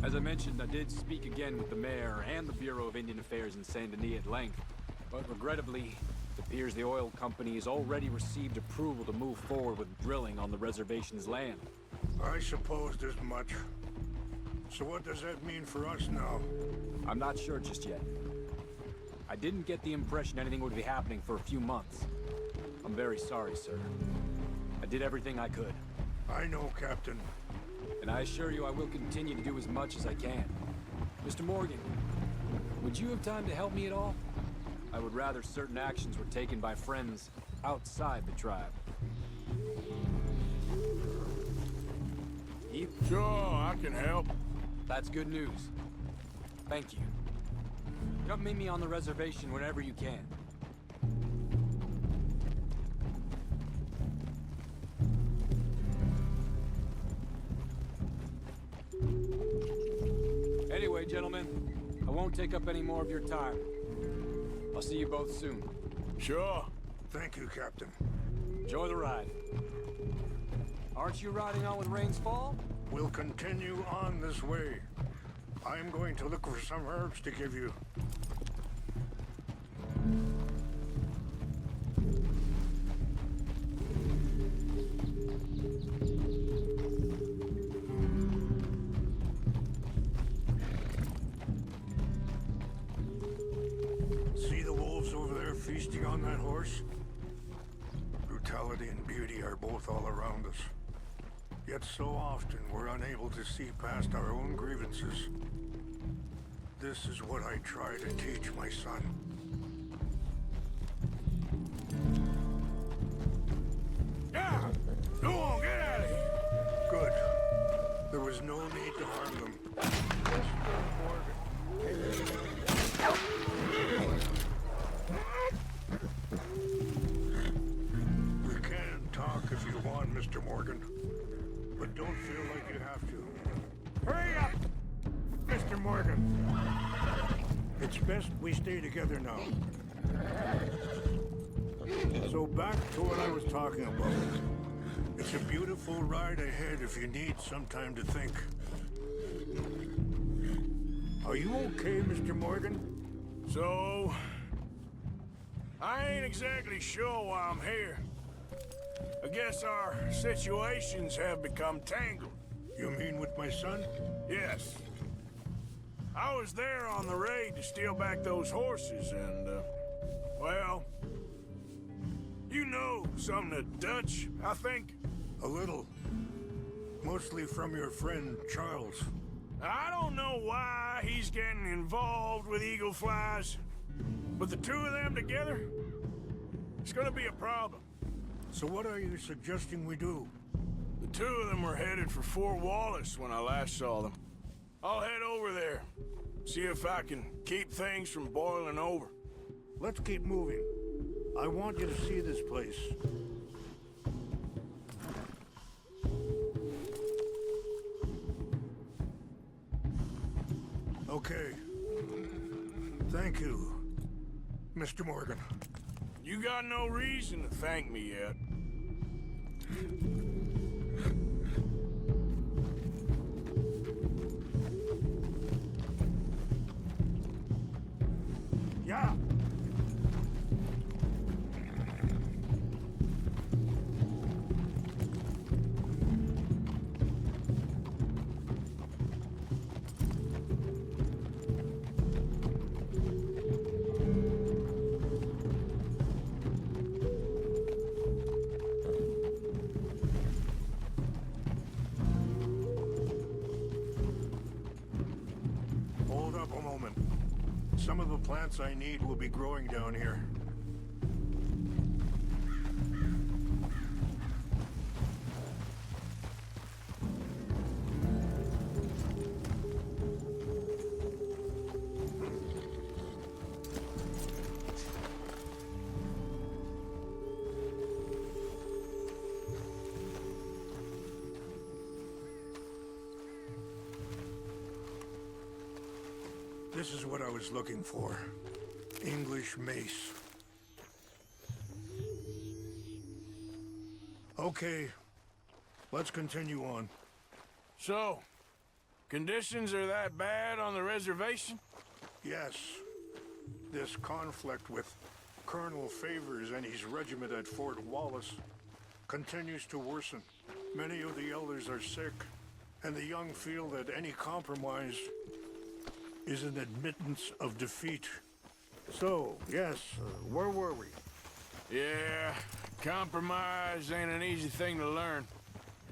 As I mentioned, I did speak again with the mayor and the Bureau of Indian Affairs in Saint Denis at length. But regrettably, it appears the oil company has already received approval to move forward with drilling on the reservation's land. I supposed as much. So what does that mean for us now? I'm not sure just yet. I didn't get the impression anything would be happening for a few months. I'm very sorry, sir. I did everything I could. I know, Captain. And I assure you I will continue to do as much as I can. Mr. Morgan, would you have time to help me at all? I would rather certain actions were taken by friends outside the tribe. Eve? Sure, I can help. That's good news. Thank you. Come meet me on the reservation whenever you can. Anyway, gentlemen, I won't take up any more of your time. I'll see you both soon. Sure. Thank you, Captain. Enjoy the ride. Aren't you riding on with Rains Fall? We'll continue on this way. I'm going to look for some herbs to give you. See the wolves over there feasting on that horse? Brutality and beauty are both all around us. Yet so often we're unable to see past our own grievances. This is what I try to teach my son. Yeah! Go on, get out of here! Good. There was no need to harm them. Mr. Morgan. We can talk if you want, Mr. Morgan. But don't feel like you have to. Hurry up! Morgan. It's best we stay together now. So back to what I was talking about. It's a beautiful ride ahead if you need some time to think. Are you okay, Mr. Morgan? So... I ain't exactly sure why I'm here. I guess our situations have become tangled. You mean with my son? Yes. I was there on the raid to steal back those horses and, well... You know something of Dutch, I think? A little. Mostly from your friend, Charles. I don't know why he's getting involved with eagle flies, but the two of them together, it's gonna be a problem. So what are you suggesting we do? The two of them were headed for Fort Wallace when I last saw them. I'll head over there, see if I can keep things from boiling over. Let's keep moving. I want you to see this place. Okay. Thank you, Mr. Morgan. You got no reason to thank me yet. Yeah. Hold up a moment. Some of the plants I need will be growing down here. This is what I was looking for. English mace. Okay, let's continue on. So, conditions are that bad on the reservation? Yes. This conflict with Colonel Favors and his regiment at Fort Wallace continues to worsen. Many of the elders are sick, and the young feel that any compromise is an admittance of defeat. So, yes, where were we? Yeah, compromise ain't an easy thing to learn.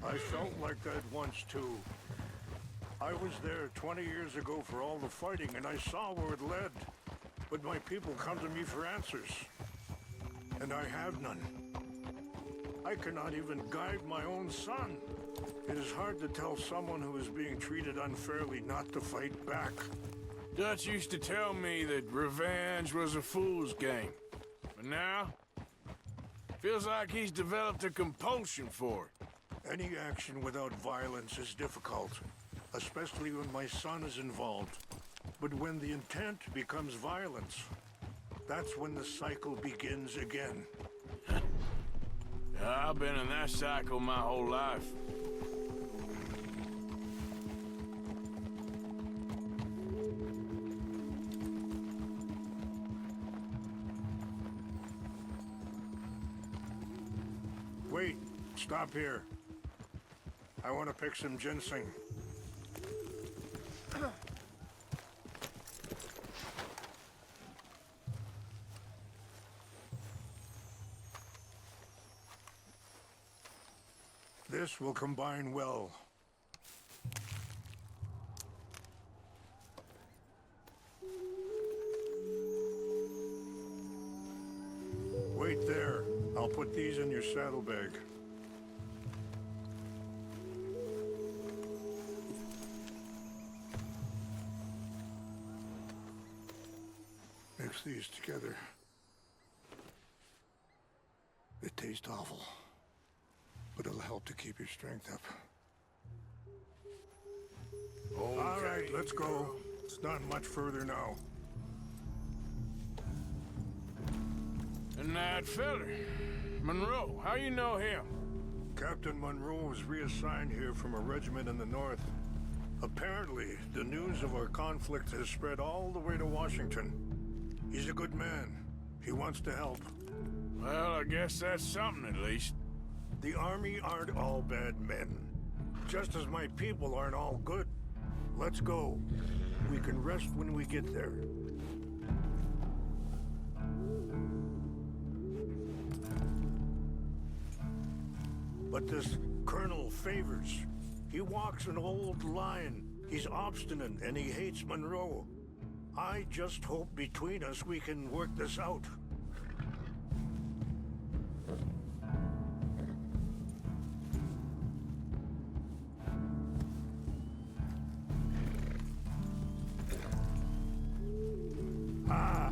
I felt like that once, too. I was there 20 years ago for all the fighting, and I saw where it led. But my people come to me for answers, and I have none. I cannot even guide my own son. It is hard to tell someone who is being treated unfairly not to fight back. Dutch used to tell me that revenge was a fool's game. But now, feels like he's developed a compulsion for it. Any action without violence is difficult, especially when my son is involved. But when the intent becomes violence, that's when the cycle begins again. I've been in that cycle my whole life. Wait, stop here. I want to pick some ginseng. This will combine well. Wait there. I'll put these in your saddlebag. Mix these together. They taste awful, but it'll help to keep your strength up. Okay. All right, let's go. It's not much further now. And that feller, Monroe, how you know him? Captain Monroe was reassigned here from a regiment in the north. Apparently, the news of our conflict has spread all the way to Washington. He's a good man. He wants to help. Well, I guess that's something at least. The army aren't all bad men. Just as my people aren't all good. Let's go. We can rest when we get there. But this Colonel Favors, he walks an old line. He's obstinate and he hates Monroe. I just hope between us we can work this out. Ah!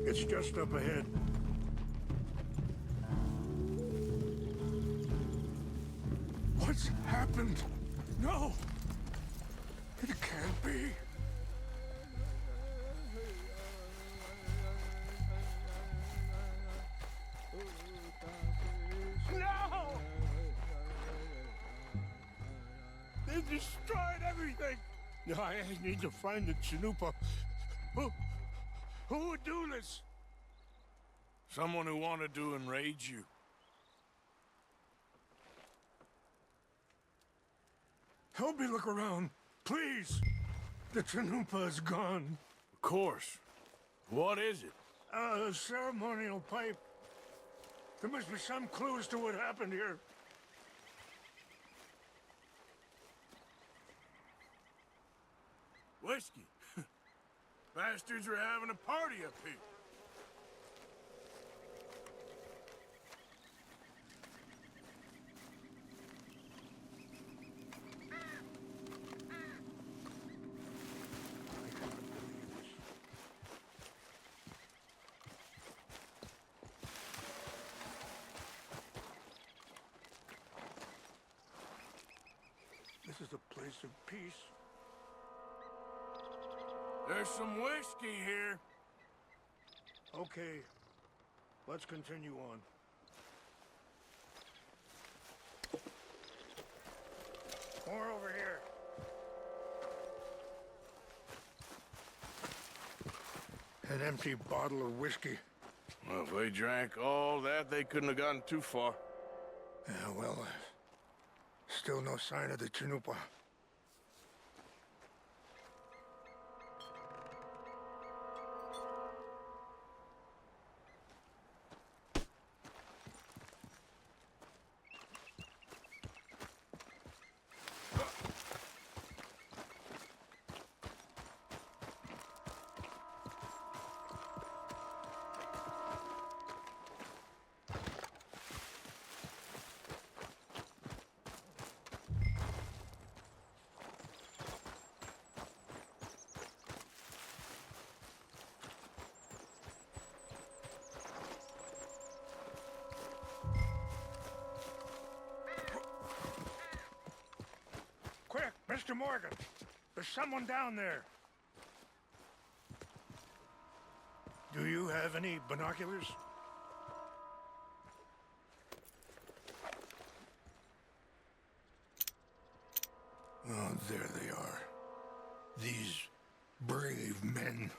It's just up ahead. What's happened? No! It can't be. No! They destroyed everything! I need to find the Chanupa. Who would do this? Someone who wanted to enrage you. Help me look around, please. The Chanupa is gone. Of course. What is it? A ceremonial pipe. There must be some clues to what happened here. Whiskey. Bastards are having a party up here. This is a place of peace. There's some whiskey here. Okay, let's continue on. More over here. An empty bottle of whiskey. Well, if they drank all that, they couldn't have gotten too far. Yeah, well, still no sign of the Chanupa. Mr. Morgan, there's someone down there. Do you have any binoculars? Oh, there they are. These brave men.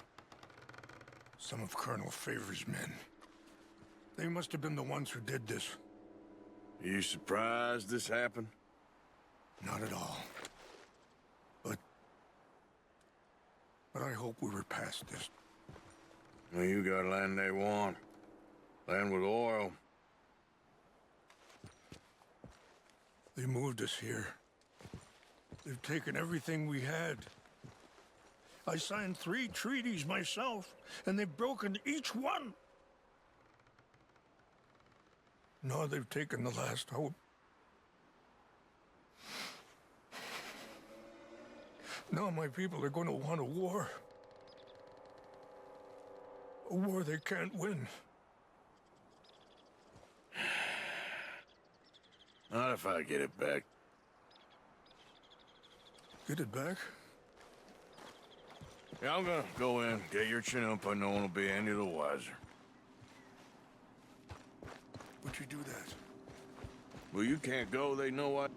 Some of Colonel Favor's men. They must have been the ones who did this. Are you surprised this happened? Not at all. But I hope we were past this. Well, you got land they want. Land with oil. They moved us here. They've taken everything we had. I signed 3 treaties myself, and they've broken each one. Now they've taken the last hope. Now my people are going to want a war. A war they can't win. Not if I get it back. Get it back? Yeah, I'm gonna go in, get your Chinook, but no one will be any the wiser. Would you do that? Well, you can't go, they know what.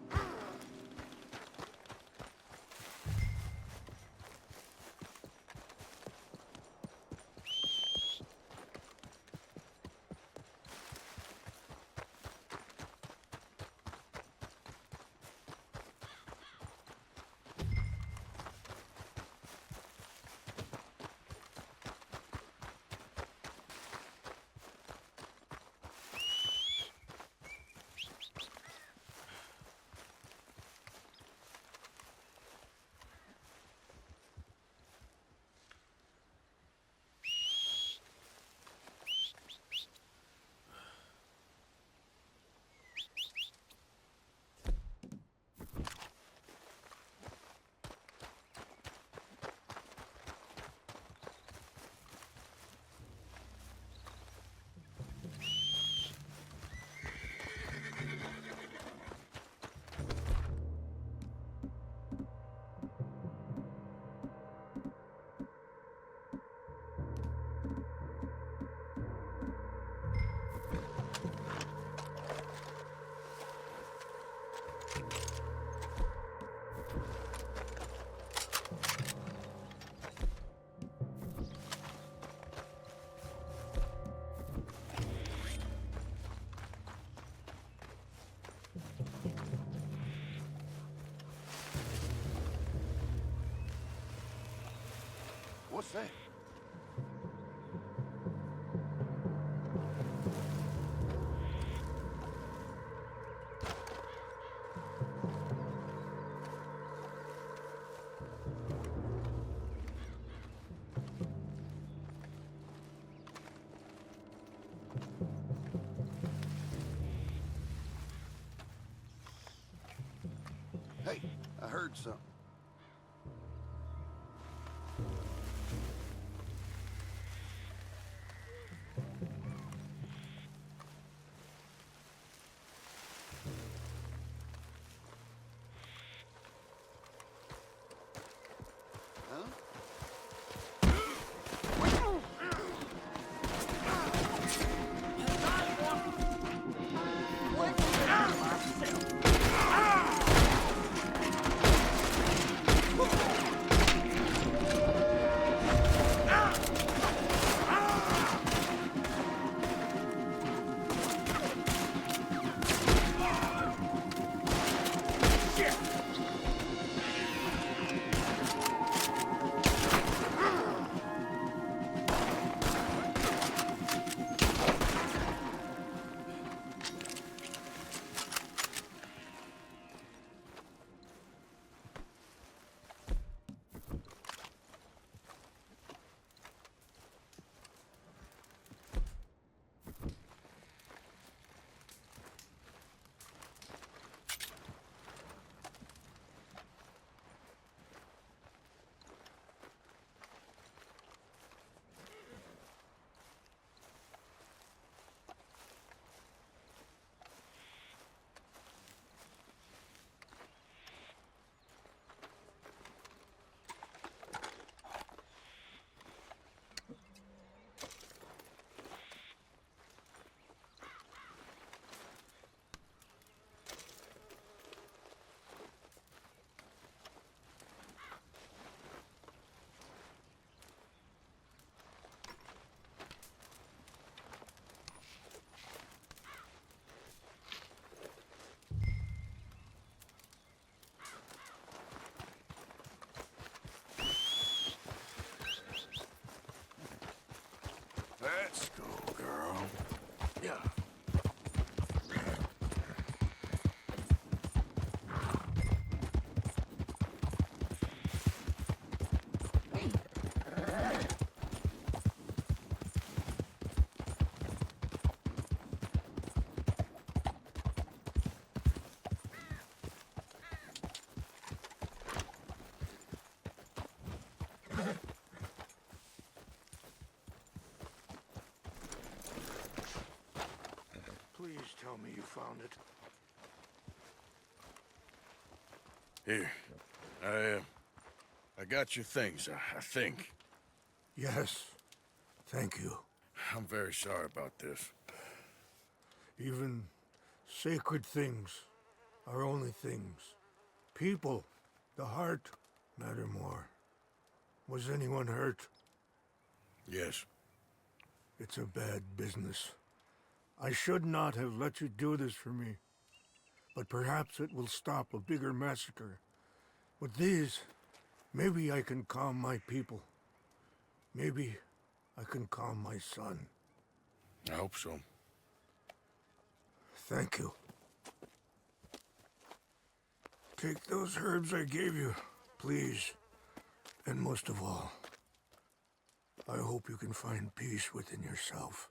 What's that? Hey, I heard something. found it. Here. I got your things, I think. Yes. Thank you. I'm very sorry about this. Even sacred things are only things. People, the heart, matter more. Was anyone hurt? Yes. It's a bad business. I should not have let you do this for me. But perhaps it will stop a bigger massacre. With these, maybe I can calm my people. Maybe I can calm my son. I hope so. Thank you. Take those herbs I gave you, please. And most of all, I hope you can find peace within yourself.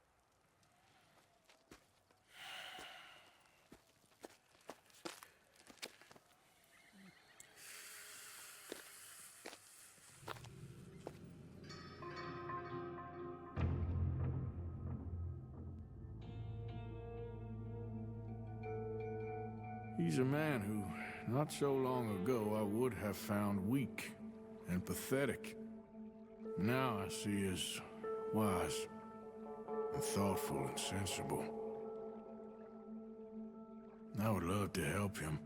He's a man who, not so long ago, I would have found weak and pathetic. Now I see as wise and thoughtful and sensible. I would love to help him,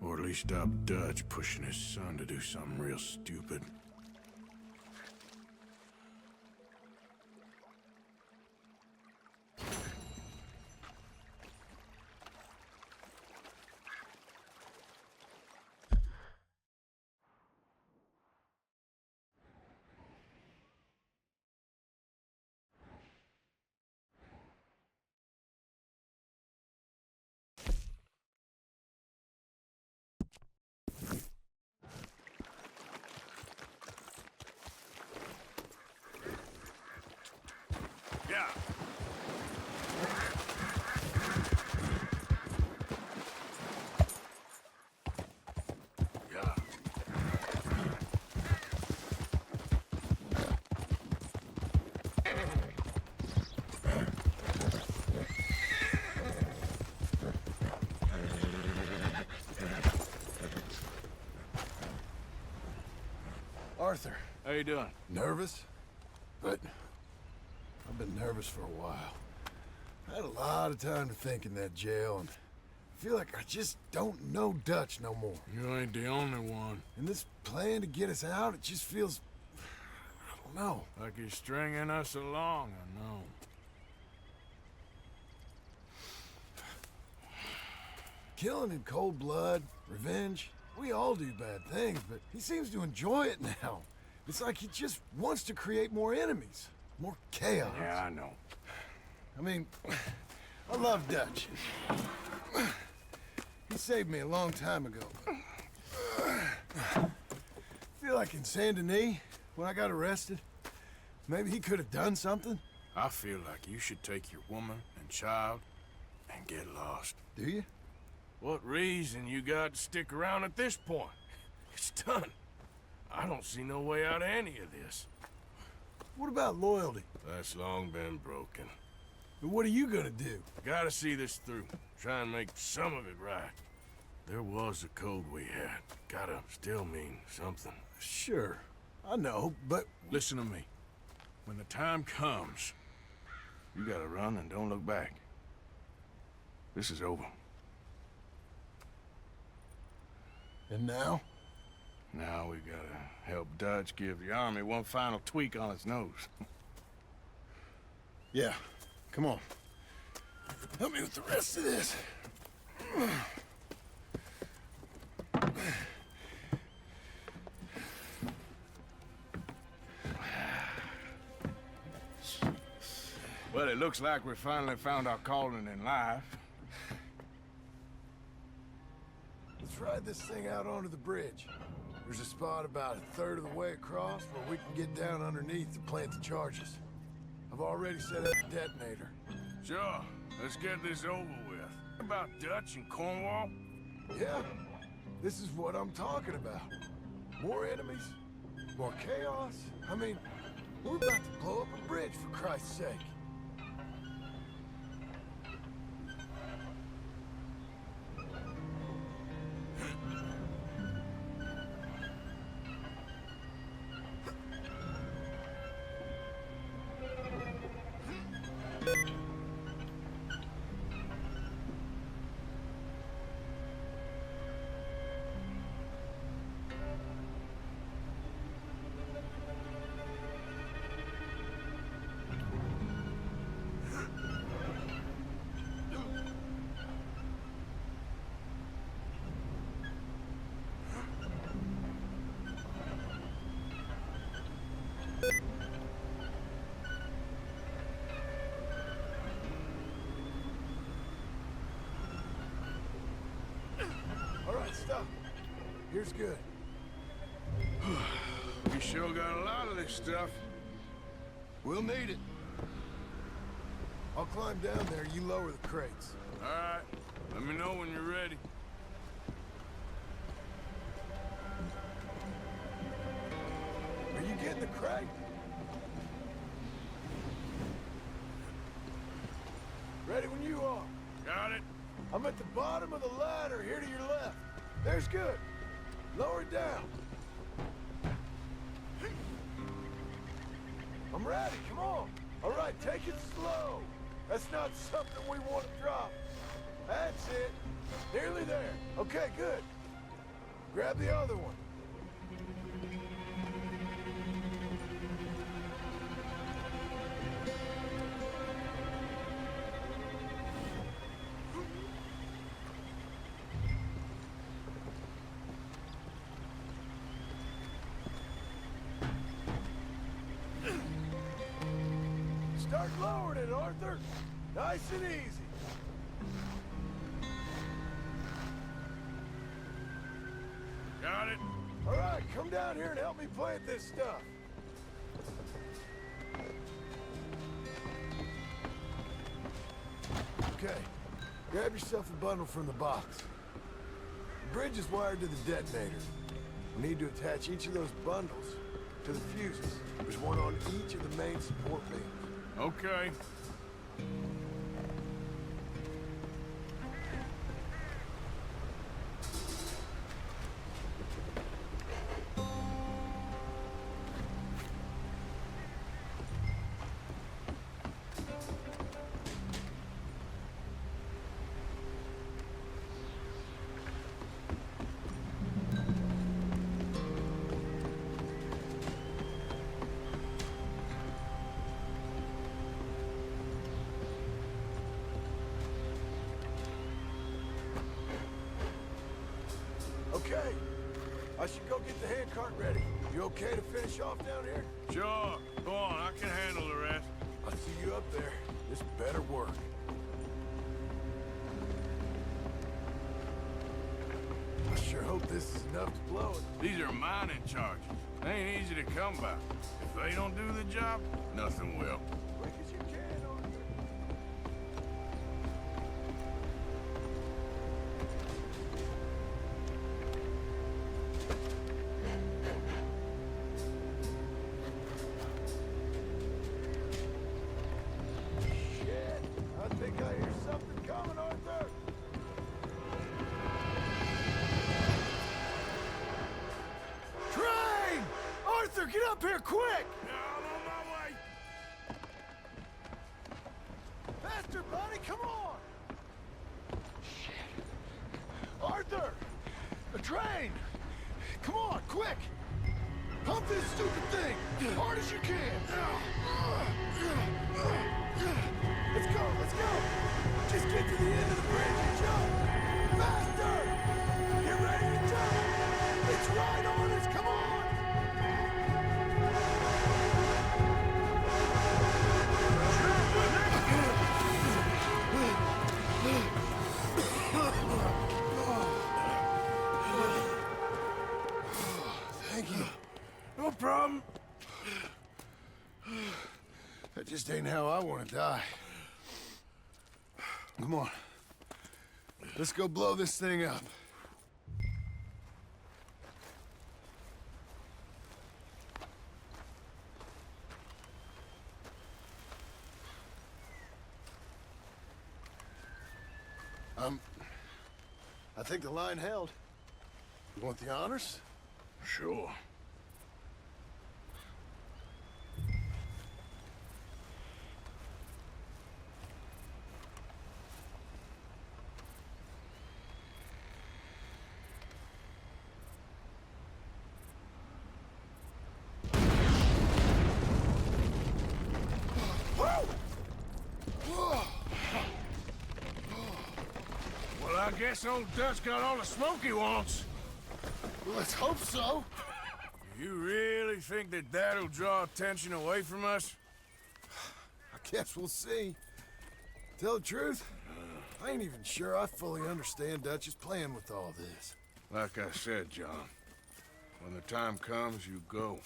or at least stop Dutch pushing his son to do something real stupid. Yeah. Arthur. How you doing? Nervous? But I've been nervous for a while. I had a lot of time to think in that jail, and I feel like I just don't know Dutch no more. You ain't the only one. And this plan to get us out, it just feels... I don't know. Like he's stringing us along, I know. Killing in cold blood, revenge, we all do bad things, but he seems to enjoy it now. It's like he just wants to create more enemies, more chaos. Yeah, I know. I mean, I love Dutch. He saved me a long time ago. I feel like in Saint Denis, when I got arrested, maybe he could have done something. I feel like you should take your woman and child and get lost. Do you? What reason you got to stick around at this point? It's done. I don't see no way out of any of this. What about loyalty? That's long been broken. But what are you gonna do? Gotta see this through. Try and make some of it right. There was a code we had. Gotta still mean something. Sure, I know, but... Listen to me. When the time comes, you gotta run and don't look back. This is over. And now? Now we gotta help Dutch give the army one final tweak on its nose. Yeah, come on. Help me with the rest of this. Well, it looks like we finally found our calling in life. Let's ride this thing out onto the bridge. There's a spot about a third of the way across where we can get down underneath to plant the charges. I've already set up the detonator. Sure, let's get this over with. About Dutch and Cornwall? Yeah, this is what I'm talking about. More enemies, more chaos. I mean, we're about to blow up a bridge, for Christ's sake. Here's good. We sure got a lot of this stuff. We'll need it. I'll climb down there, you lower the crates. All right. Let me know when you're ready. Are you getting the crate? Ready when you are. Got it. I'm at the bottom of the ladder, here to your left. There's good. Lower it down. I'm ready, come on. All right, take it slow. That's not something we want to drop. That's it. Nearly there. Okay, good. Grab the other one. Start lowering it, Arthur. Nice and easy. Got it. All right, come down here and help me plant this stuff. Okay, grab yourself a bundle from the box. The bridge is wired to the detonator. We need to attach each of those bundles to the fuses. There's one on each of the main support beams. Okay. Okay, I should go get the handcart ready. You okay to finish off down here? Sure. Go on, I can handle the rest. I'll see you up there. This better work. I sure hope this is enough to blow it. These are mining charges. They ain't easy to come by. If they don't do the job, nothing will. Quick as you can, Arthur. Shit! I think I hear something coming, Arthur! Train! Arthur, get up here quick! I'm on my way. Faster, buddy, come on! Shit. Arthur! A train! Come on, quick! Pump this stupid thing! As hard as you can! Let's go, let's go! Just get to the end of the bridge and jump! Faster! Get ready to jump! It's right on us, come on! Thank you. No problem. That just ain't how I want to die. Come on. Let's go blow this thing up. I think the line held. You want the honors? Sure. Well, I guess old Dutch got all the smoke he wants. Let's hope so. You really think that that'll draw attention away from us? I guess we'll see. Tell the truth, I ain't even sure I fully understand Dutch's plan with all this. Like I said, John, when the time comes, you go.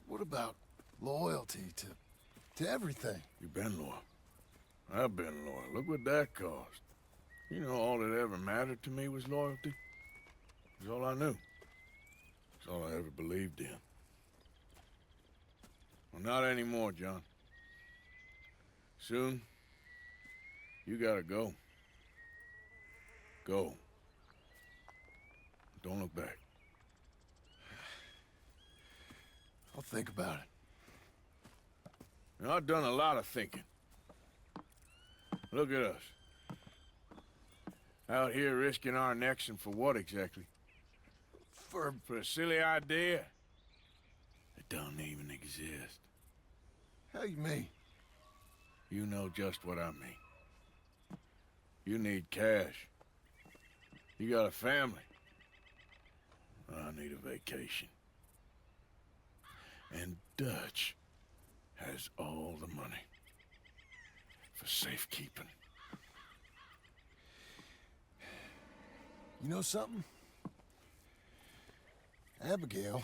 What about loyalty to everything? You've been loyal. I've been loyal. Look what that cost. You know, all that ever mattered to me was loyalty. It was all I knew. It's all I ever believed in. Well, not anymore, John. Soon, you gotta go. Go. Don't look back. I'll think about it. Now, I've done a lot of thinking. Look at us. Out here risking our necks, and for what exactly? For a silly idea that don't even exist. How you mean? You know just what I mean. You need cash. You got a family. I need a vacation. And Dutch has all the money for safekeeping. You know something? Abigail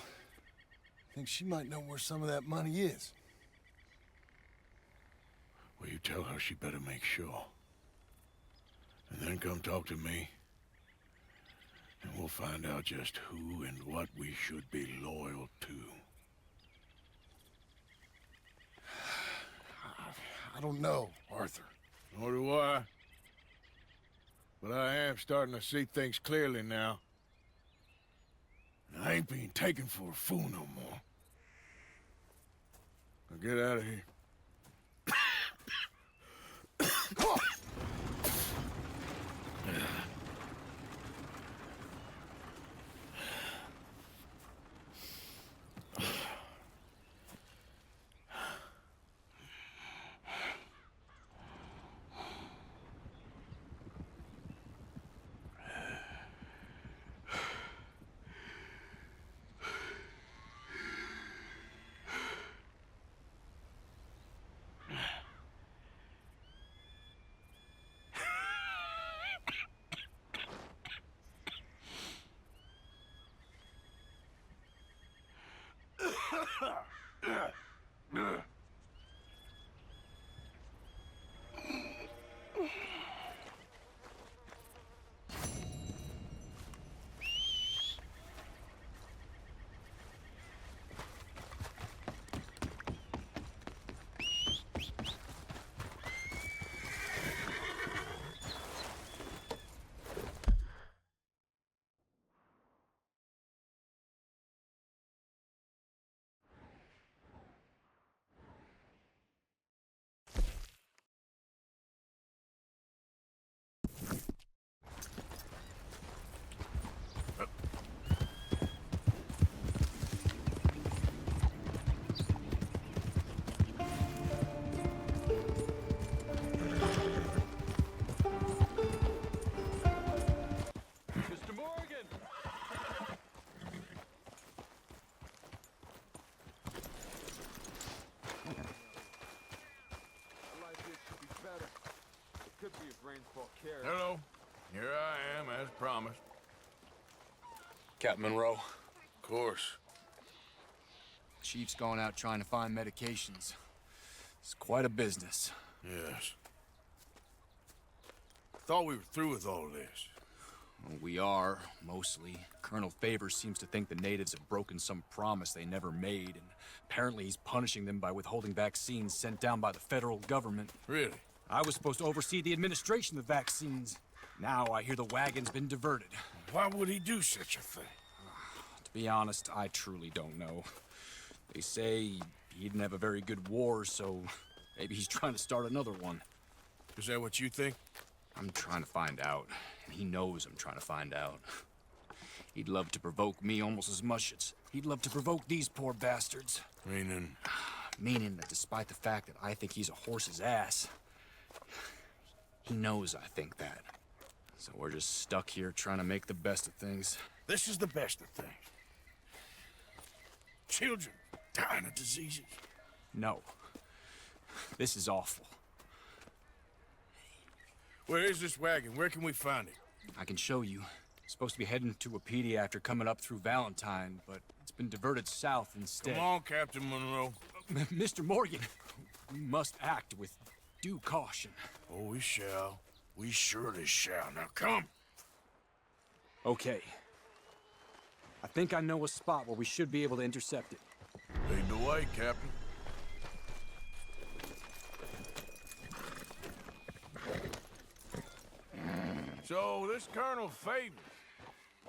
thinks she might know where some of that money is. Well, you tell her she better make sure. And then come talk to me. And we'll find out just who and what we should be loyal to. I don't know, Arthur. Nor do I. But I am starting to see things clearly now. And I ain't being taken for a fool no more. Now get out of here. Come on! Hello. Here I am, as promised. Captain Monroe. Of course. Chief's gone out trying to find medications. It's quite a business. Yes. Thought we were through with all this. Well, we are, mostly. Colonel Favors seems to think the natives have broken some promise they never made, and apparently he's punishing them by withholding vaccines sent down by the federal government. Really? I was supposed to oversee the administration of the vaccines. Now I hear the wagon's been diverted. Why would he do such a thing? To be honest, I truly don't know. They say he didn't have a very good war, so maybe he's trying to start another one. Is that what you think? I'm trying to find out, and he knows I'm trying to find out. He'd love to provoke me almost as much as he'd love to provoke these poor bastards. Meaning? Meaning that despite the fact that I think he's a horse's ass, he knows I think that. So we're just stuck here trying to make the best of things. This is the best of things. Children dying of diseases. No. This is awful. Where is this wagon? Where can we find it? I can show you. Supposed to be heading to Wapiti after coming up through Valentine, but it's been diverted south instead. Come on, Captain Monroe. Mr. Morgan, we must act with due caution. Oh, we shall. We surely shall. Now come. Okay. I think I know a spot where we should be able to intercept it. Lead the way, Captain. So, this Colonel Favors,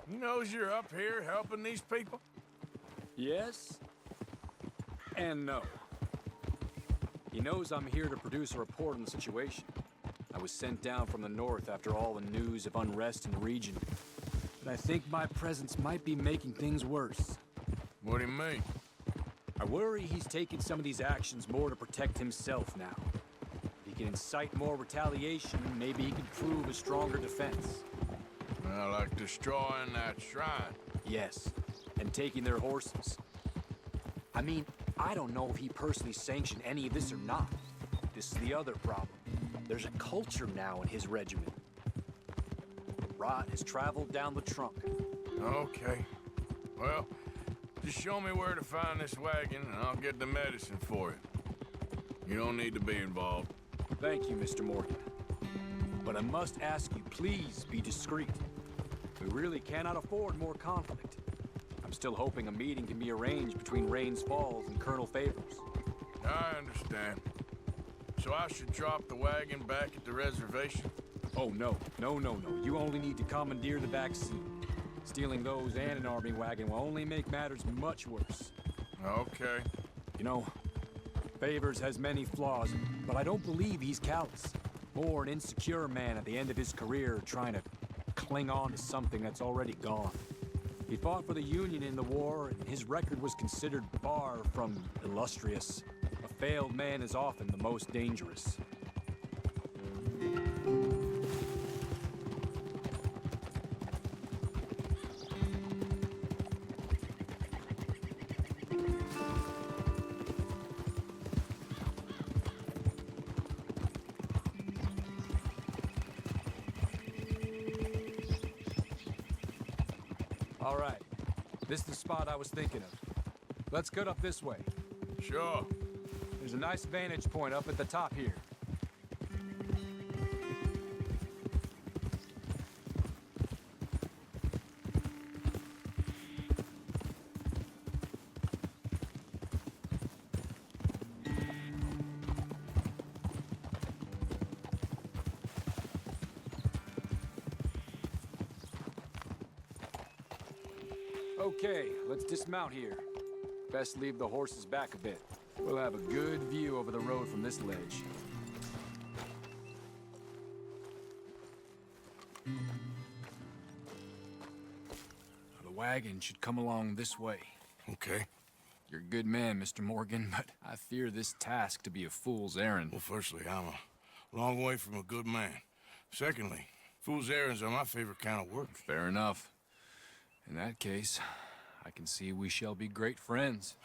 he knows you're up here helping these people? Yes and no. He knows I'm here to produce a report on the situation. I was sent down from the north after all the news of unrest in the region. But I think my presence might be making things worse. What do you mean? I worry he's taking some of these actions more to protect himself now. If he can incite more retaliation, maybe he can prove a stronger defense. Well, like destroying that shrine. Yes, and taking their horses. I mean, I don't know if he personally sanctioned any of this or not. This is the other problem. There's a culture now in his regiment. Rot has traveled down the trunk. Okay. Well, just show me where to find this wagon, and I'll get the medicine for it. You don't need to be involved. Thank you, Mr. Morgan. But I must ask you, please be discreet. We really cannot afford more conflict. I'm still hoping a meeting can be arranged between Rains Falls and Colonel Favors. I understand. So I should drop the wagon back at the reservation? Oh, no. No. You only need to commandeer the back seat. Stealing those and an army wagon will only make matters much worse. Okay. You know, Favors has many flaws, but I don't believe he's callous. More an insecure man at the end of his career trying to cling on to something that's already gone. He fought for the Union in the war, and his record was considered far from illustrious. A failed man is often the most dangerous. All right. This is the spot I was thinking of. Let's get up this way. Sure. There's a nice vantage point up at the top here. Okay, let's dismount here. Best leave the horses back a bit. We'll have a good view over the road from this ledge. The wagon should come along this way. Okay. You're a good man, Mr. Morgan, but I fear this task to be a fool's errand. Well, firstly, I'm a long way from a good man. Secondly, fool's errands are my favorite kind of work. Fair enough. In that case, I can see we shall be great friends.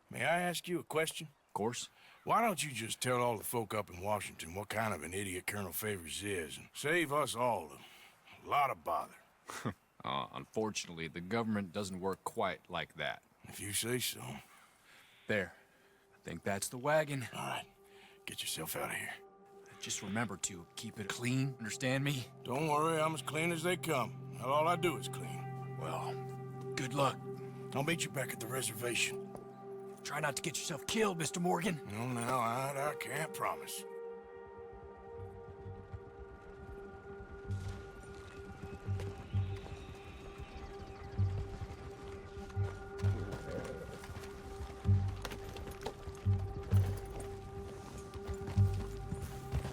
May I ask you a question? Of course. Why don't you just tell all the folk up in Washington what kind of an idiot Colonel Favors is, and save us all a lot of bother? Unfortunately, the government doesn't work quite like that. If you say so. There. I think that's the wagon. All right. Get yourself out of here. Just remember to keep it clean, understand me? Don't worry, I'm as clean as they come. Not all I do is clean. Well, good luck. I'll meet you back at the reservation. Try not to get yourself killed, Mr. Morgan. No, now, I can't promise.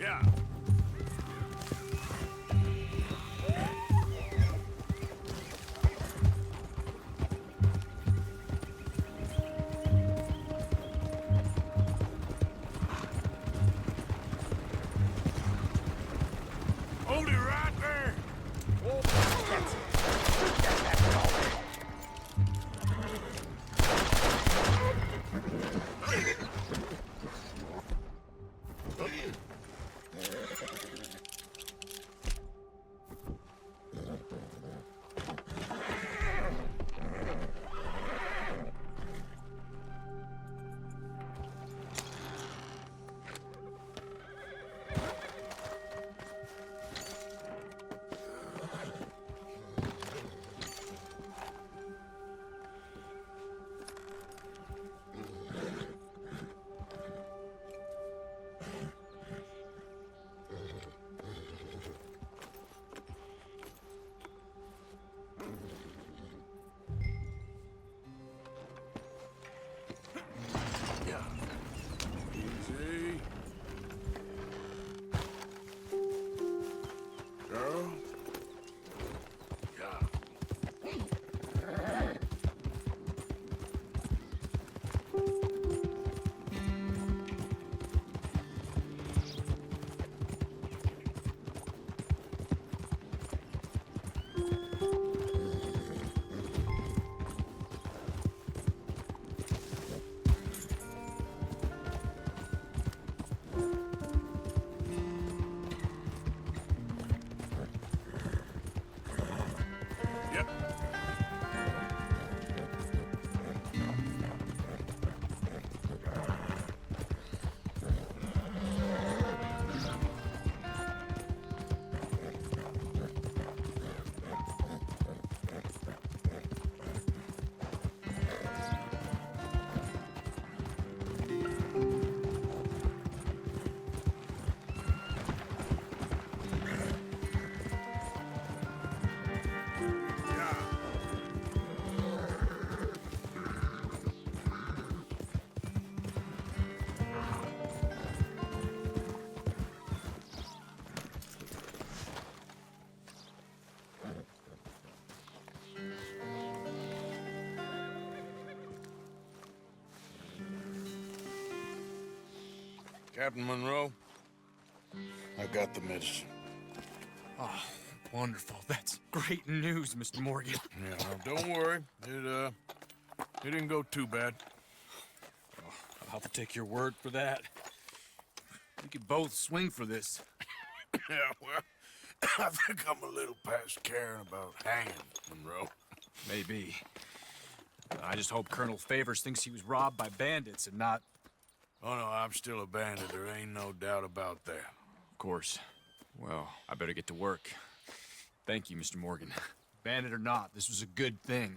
Yeah. Captain Monroe, I got the medicine. Oh, wonderful. That's great news, Mr. Morgan. Yeah, well, don't worry. It didn't go too bad. Oh, I'll have to take your word for that. We could both swing for this. Yeah, well, I think I'm a little past caring about hanging, Monroe. Maybe. I just hope Colonel Favors thinks he was robbed by bandits and not... Oh, no, I'm still a bandit. There ain't no doubt about that. Of course. Well, I better get to work. Thank you, Mr. Morgan. Bandit or not, this was a good thing.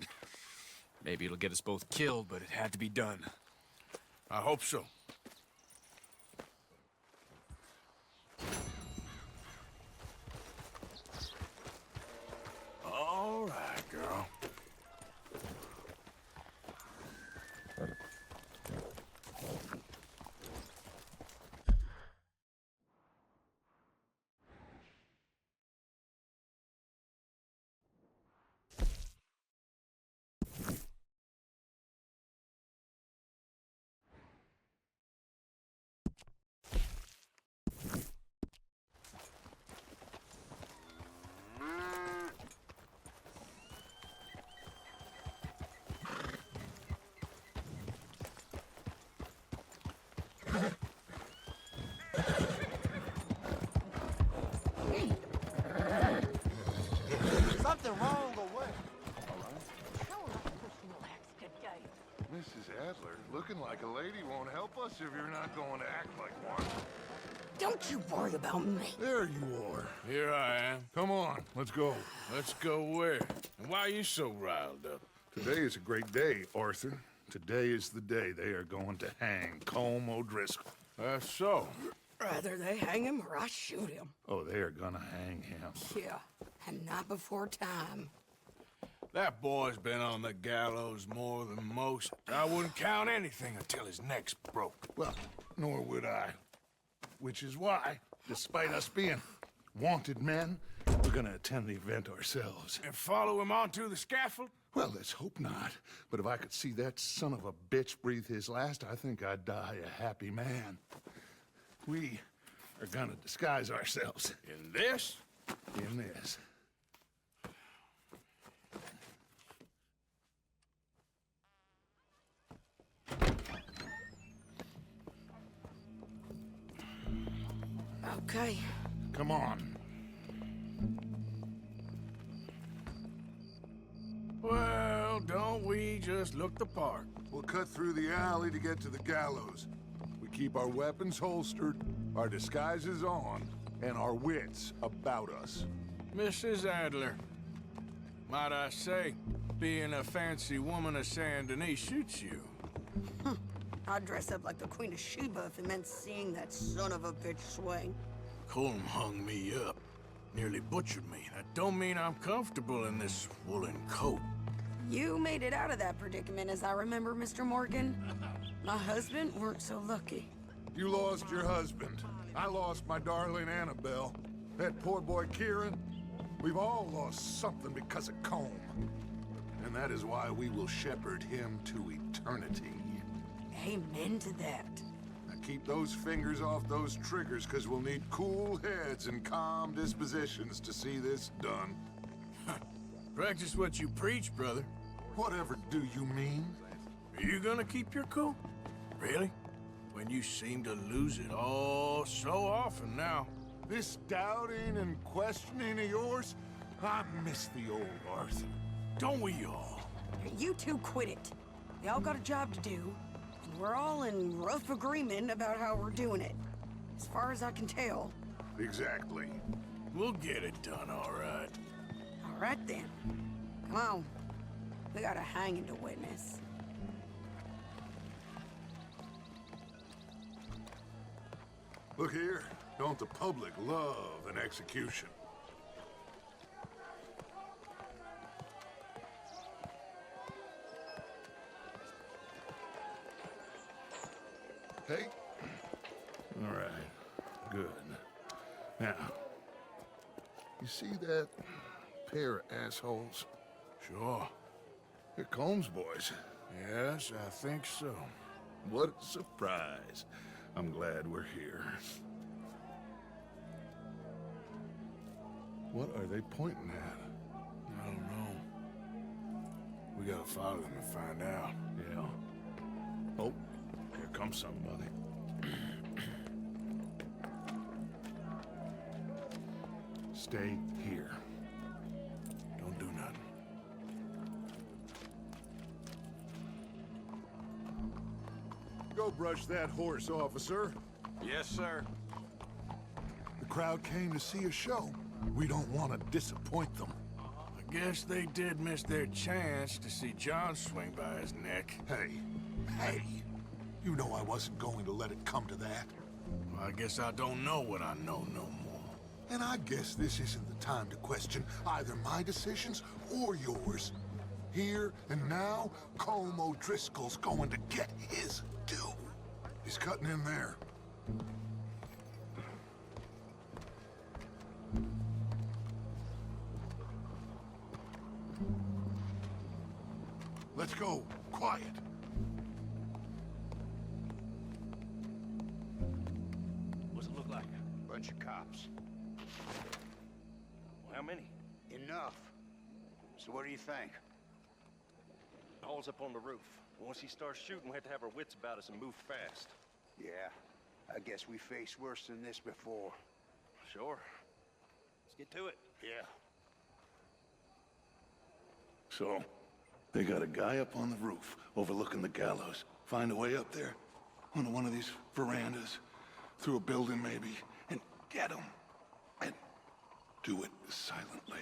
Maybe it'll get us both killed, but it had to be done. I hope so. All right, girl. Something wrong away. Mrs. Adler, looking like a lady won't help us if you're not going to act like one. Don't you worry about me. There you are. Here I am. Come on, let's go. Let's go where? And why are you so riled up? Today is a great day, Arthur. Today is the day they are going to hang Colm O'Driscoll. That's so. Rather they hang him or I shoot him. Oh, they are gonna hang him. Yeah, and not before time. That boy's been on the gallows more than most. I wouldn't count anything until his neck's broke. Well, nor would I. Which is why, despite us being wanted men, we're gonna attend the event ourselves. And follow him onto the scaffold? Well, let's hope not. But if I could see that son of a bitch breathe his last, I think I'd die a happy man. We are gonna disguise ourselves. In this? In this. Okay. Come on. Well, don't we just look the part? We'll cut through the alley to get to the gallows. We keep our weapons holstered, our disguises on, and our wits about us. Mrs. Adler, might I say, being a fancy woman of Saint Denis shoots you. I'd dress up like the Queen of Sheba if it meant seeing that son of a bitch swing. Colm hung me up. Nearly butchered me. That don't mean I'm comfortable in this woolen coat. You made it out of that predicament, as I remember, Mr. Morgan. My husband weren't so lucky. You lost your husband. I lost my darling Annabelle. That poor boy Kieran. We've all lost something because of Colm. And that is why we will shepherd him to eternity. Amen to that. Now keep those fingers off those triggers, because we'll need cool heads and calm dispositions to see this done. Practice what you preach, brother. Whatever do you mean? Are you gonna keep your cool? Really? When you seem to lose it all so often now. This doubting and questioning of yours, I miss the old Arthur. Don't we all? You two quit it. We all got a job to do, and we're all in rough agreement about how we're doing it. As far as I can tell. Exactly. We'll get it done, all right. All right, then. Come on. We got a hanging to witness. Look here. Don't the public love an execution? Hey. All right. Good. Now, you see that pair of assholes? Sure. They're Colm's boys. Yes, I think so. What a surprise. I'm glad we're here. What are they pointing at? I don't know. We gotta follow them and find out. Yeah. Oh, here comes somebody. Stay here. Don't do nothing. Go brush that horse, officer. Yes, sir. The crowd came to see a show. We don't want to disappoint them. I guess they did miss their chance to see John swing by his neck. Hey, you know I wasn't going to let it come to that. Well, I guess I don't know what I know no more. And I guess this isn't the time to question either my decisions or yours. Here and now, Colm O'Driscoll's going to get his due. He's cutting in there. Let's go. Quiet. What's it look like? Bunch of cops. How many? Enough. So what do you think? Paul's up on the roof. Once he starts shooting, we have to have our wits about us and move fast. Yeah, I guess we faced worse than this before. Sure. Let's get to it. Yeah. So, they got a guy up on the roof overlooking the gallows. Find a way up there, onto one of these verandas, through a building maybe, and get him. And do it silently.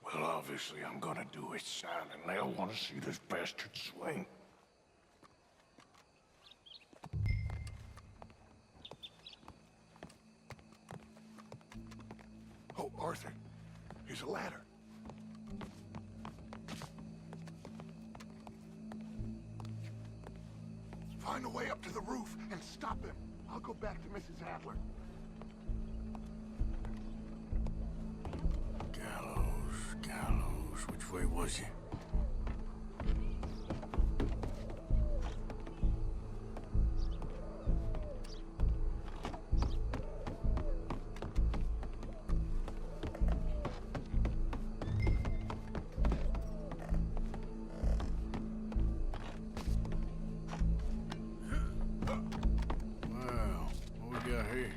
Well, obviously I'm gonna do it silently. I want to see this bastard swing. Oh, Arthur, here's a ladder. Find a way up to the roof and stop him. I'll go back to Mrs. Adler. Gallows, which way was he? Well, what we got here?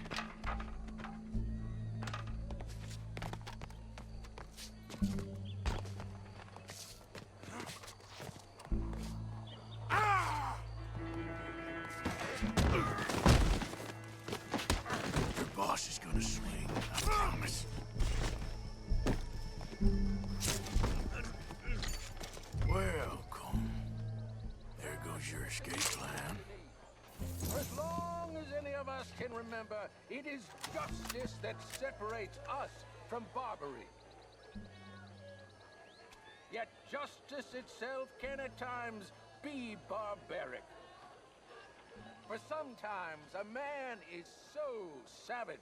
Your boss is gonna swing, I promise. Welcome. There goes your escape plan. For as long as any of us can remember, it is justice that separates us from barbary. Yet justice itself can at times be barbaric. For sometimes a man is so savage,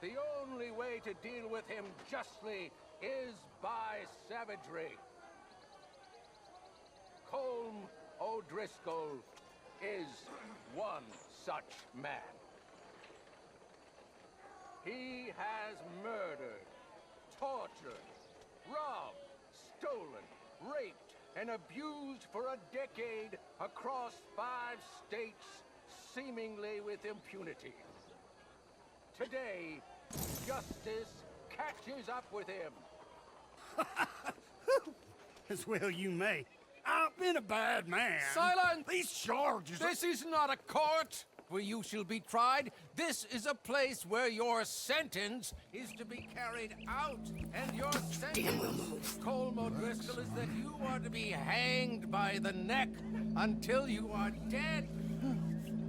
the only way to deal with him justly is by savagery. Colm O'Driscoll is one such man. He has murdered, tortured, robbed, stolen, raped, and abused for a decade across 5 states, seemingly with impunity. Today, justice catches up with him. As well you may. I've been a bad man. Silence! These charges... This is not a court where you shall be tried. This is a place where your sentence is to be carried out. And your sentence, Colm O'Driscoll, is that you are to be hanged by the neck until you are dead.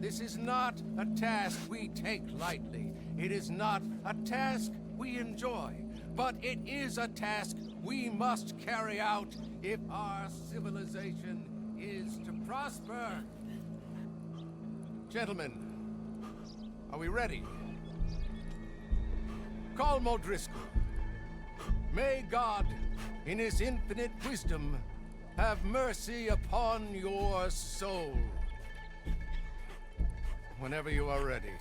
This is not a task we take lightly. It is not a task we enjoy. But it is a task we must carry out if our civilization is to prosper. Gentlemen, are we ready? Colm O'Driscoll, may God, in his infinite wisdom, have mercy upon your soul. whenever you are ready.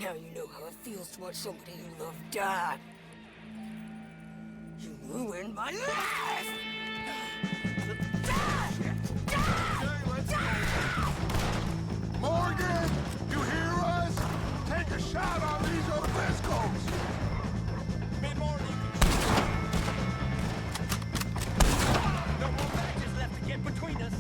Now you know how it feels to watch somebody you love die. You ruined my life! Morgan, you hear us? Take a shot on these O'Driscolls! Mid-morning. No more matches left to get between us.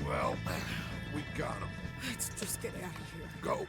Well, we got him. Let's just get out of here. Go.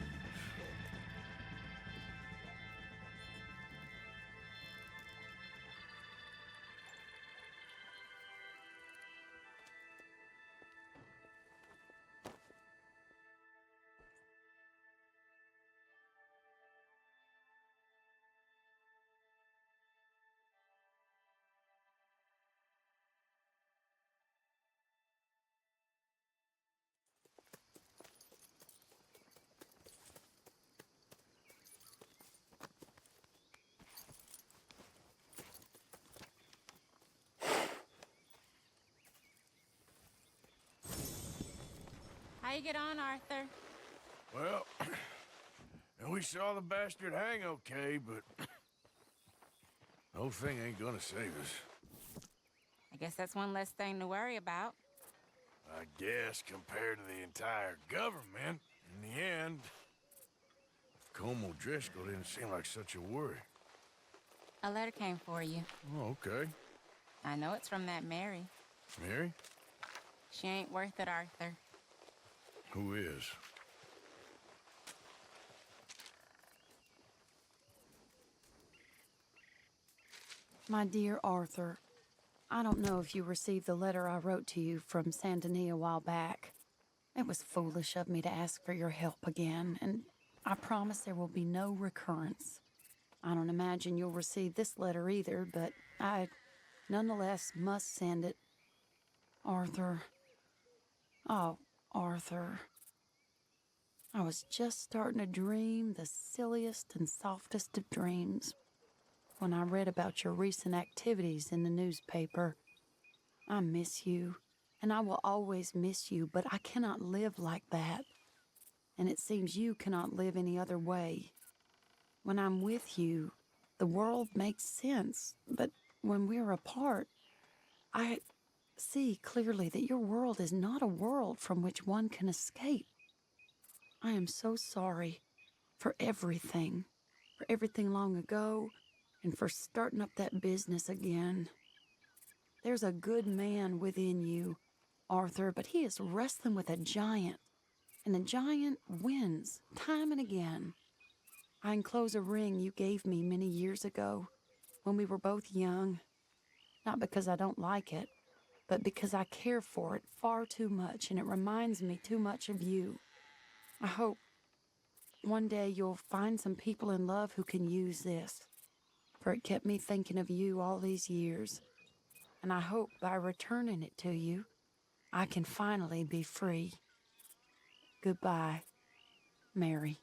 How you get on, Arthur? Well, and we saw the bastard hang okay, but the whole thing ain't gonna save us. I guess that's one less thing to worry about. I guess compared to the entire government, in the end, Colm O'Driscoll didn't seem like such a worry. A letter came for you. Oh, okay. I know it's from that Mary. Mary? She ain't worth it, Arthur. Who is? My dear Arthur, I don't know if you received the letter I wrote to you from Saint Denis a while back. It was foolish of me to ask for your help again, and I promise there will be no recurrence. I don't imagine you'll receive this letter either, but I nonetheless must send it. Arthur. Oh, Arthur. I was just starting to dream the silliest and softest of dreams when I read about your recent activities in the newspaper. I miss you, and I will always miss you, but I cannot live like that. And it seems you cannot live any other way. When I'm with you, the world makes sense, but when we're apart, I see clearly that your world is not a world from which one can escape. I am so sorry for everything long ago, and for starting up that business again. There's a good man within you, Arthur, but he is wrestling with a giant, and the giant wins time and again. I enclose a ring you gave me many years ago when we were both young, not because I don't like it, but because I care for it far too much, and it reminds me too much of you. I hope one day you'll find some people in love who can use this, for it kept me thinking of you all these years, and I hope by returning it to you, I can finally be free. Goodbye, Mary.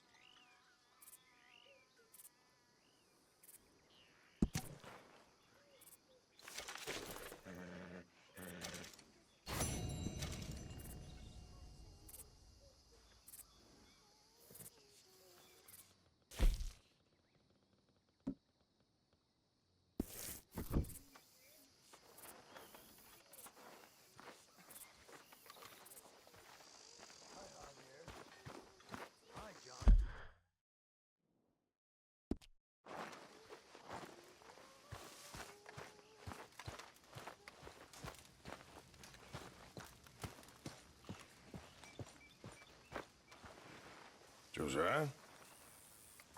Josiah?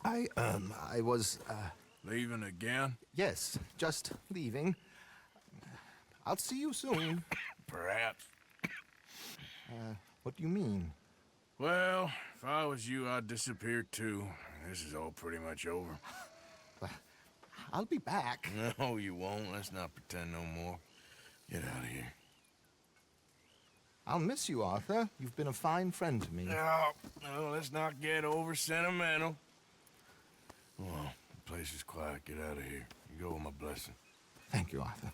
I was, Leaving again? Yes, just leaving. I'll see you soon. Perhaps. What do you mean? Well, if I was you, I'd disappear too. This is all pretty much over. I'll be back. No, you won't. Let's not pretend no more. Get out of here. I'll miss you, Arthur. You've been a fine friend to me. No, let's not get over sentimental. Well, the place is quiet. Get out of here. You go with my blessing. Thank you, Arthur.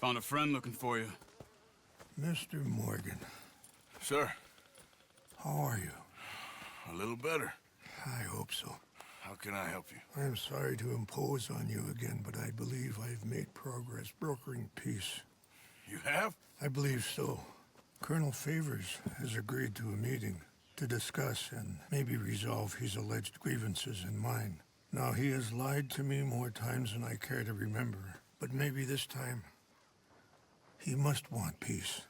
Found a friend looking for you. Mr. Morgan. Sir. How are you? A little better. I hope so. How can I help you? I am sorry to impose on you again, but I believe I've made progress brokering peace. You have? I believe so. Colonel Favors has agreed to a meeting to discuss and maybe resolve his alleged grievances and mine. Now, he has lied to me more times than I care to remember, but maybe this time he must want peace.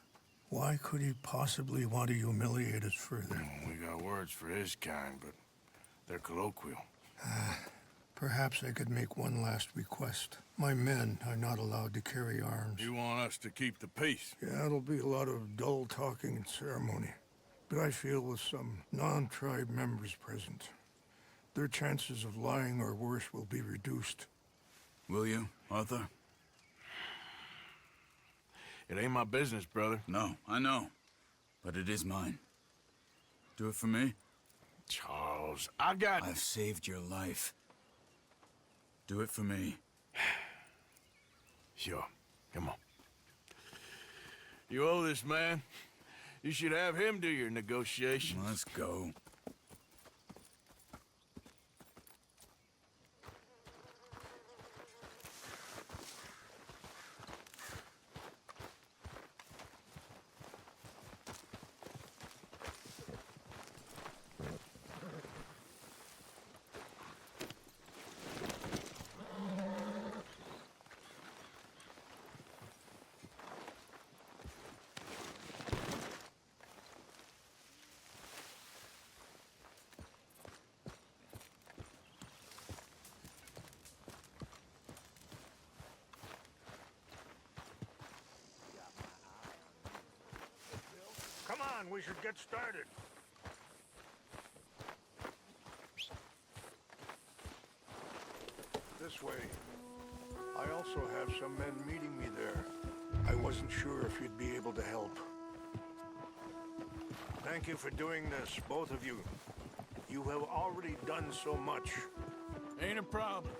Why could he possibly want to humiliate us further? We got words for his kind, but they're colloquial. Perhaps I could make one last request. My men are not allowed to carry arms. You want us to keep the peace? Yeah, it'll be a lot of dull talking and ceremony. But I feel with some non-tribe members present, their chances of lying or worse will be reduced. Will you, Arthur? It ain't my business, brother. No, I know. But it is mine. Do it for me? Charles, I've saved your life. Do it for me. Sure. Come on. You owe this man. You should have him do your negotiations. Let's go. Come on, we should get started. This way. I also have some men meeting me there. I wasn't sure if you'd be able to help. Thank you for doing this, both of you. You have already done so much. Ain't a problem.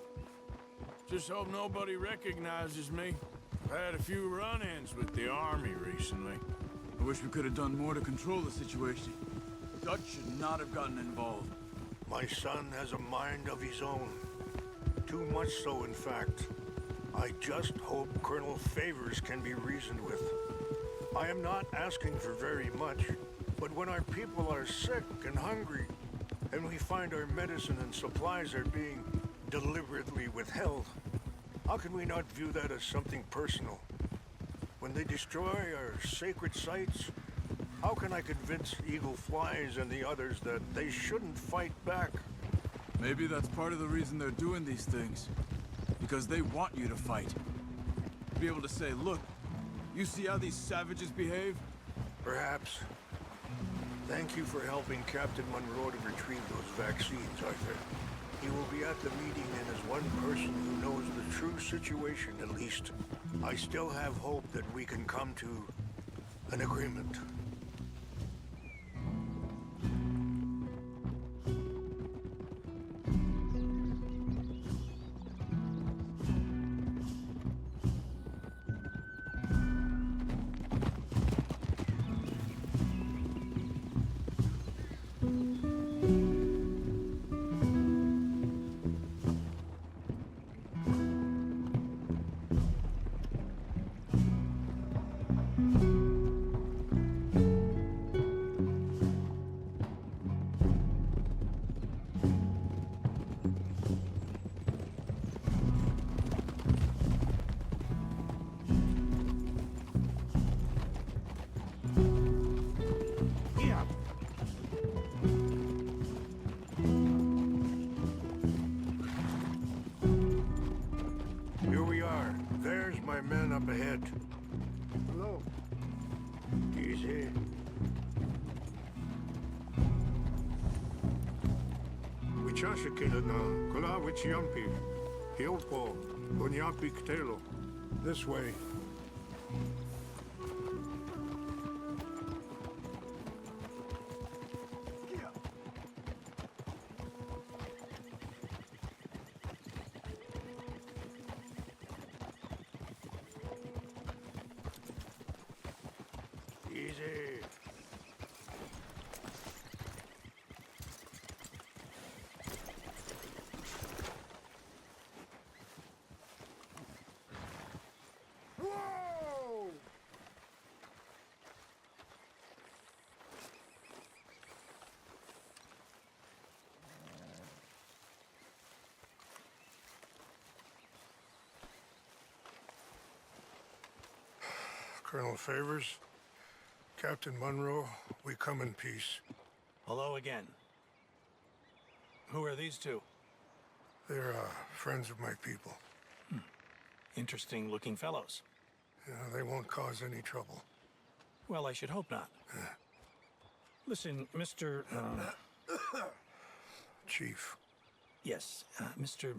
Just hope nobody recognizes me. I've had a few run-ins with the army recently. I wish we could have done more to control the situation. Dutch should not have gotten involved. My son has a mind of his own. Too much so, in fact. I just hope Colonel Favors can be reasoned with. I am not asking for very much, but when our people are sick and hungry, and we find our medicine and supplies are being deliberately withheld, how can we not view that as something personal? When they destroy our sacred sites, how can I convince Eagle Flies and the others that they shouldn't fight back? Maybe that's part of the reason they're doing these things. Because they want you to fight. Be able to say, look, you see how these savages behave? Perhaps. Thank you for helping Captain Monroe to retrieve those vaccines, Arthur. He will be at the meeting and is one person who knows the true situation, at least. I still have hope that we can come to an agreement. my men up ahead. Hello. Easy. Wichashikila na kula wichiampi. Hilpo. Bunyapi ktelo. This way. Easy. Whoa! Colonel Favors, Captain Monroe, we come in peace. Hello again. Who are these two? They're friends of my people. Interesting looking fellows. Yeah, they won't cause any trouble. Well, I should hope not. Listen, Mr. Chief. Yes, Mr.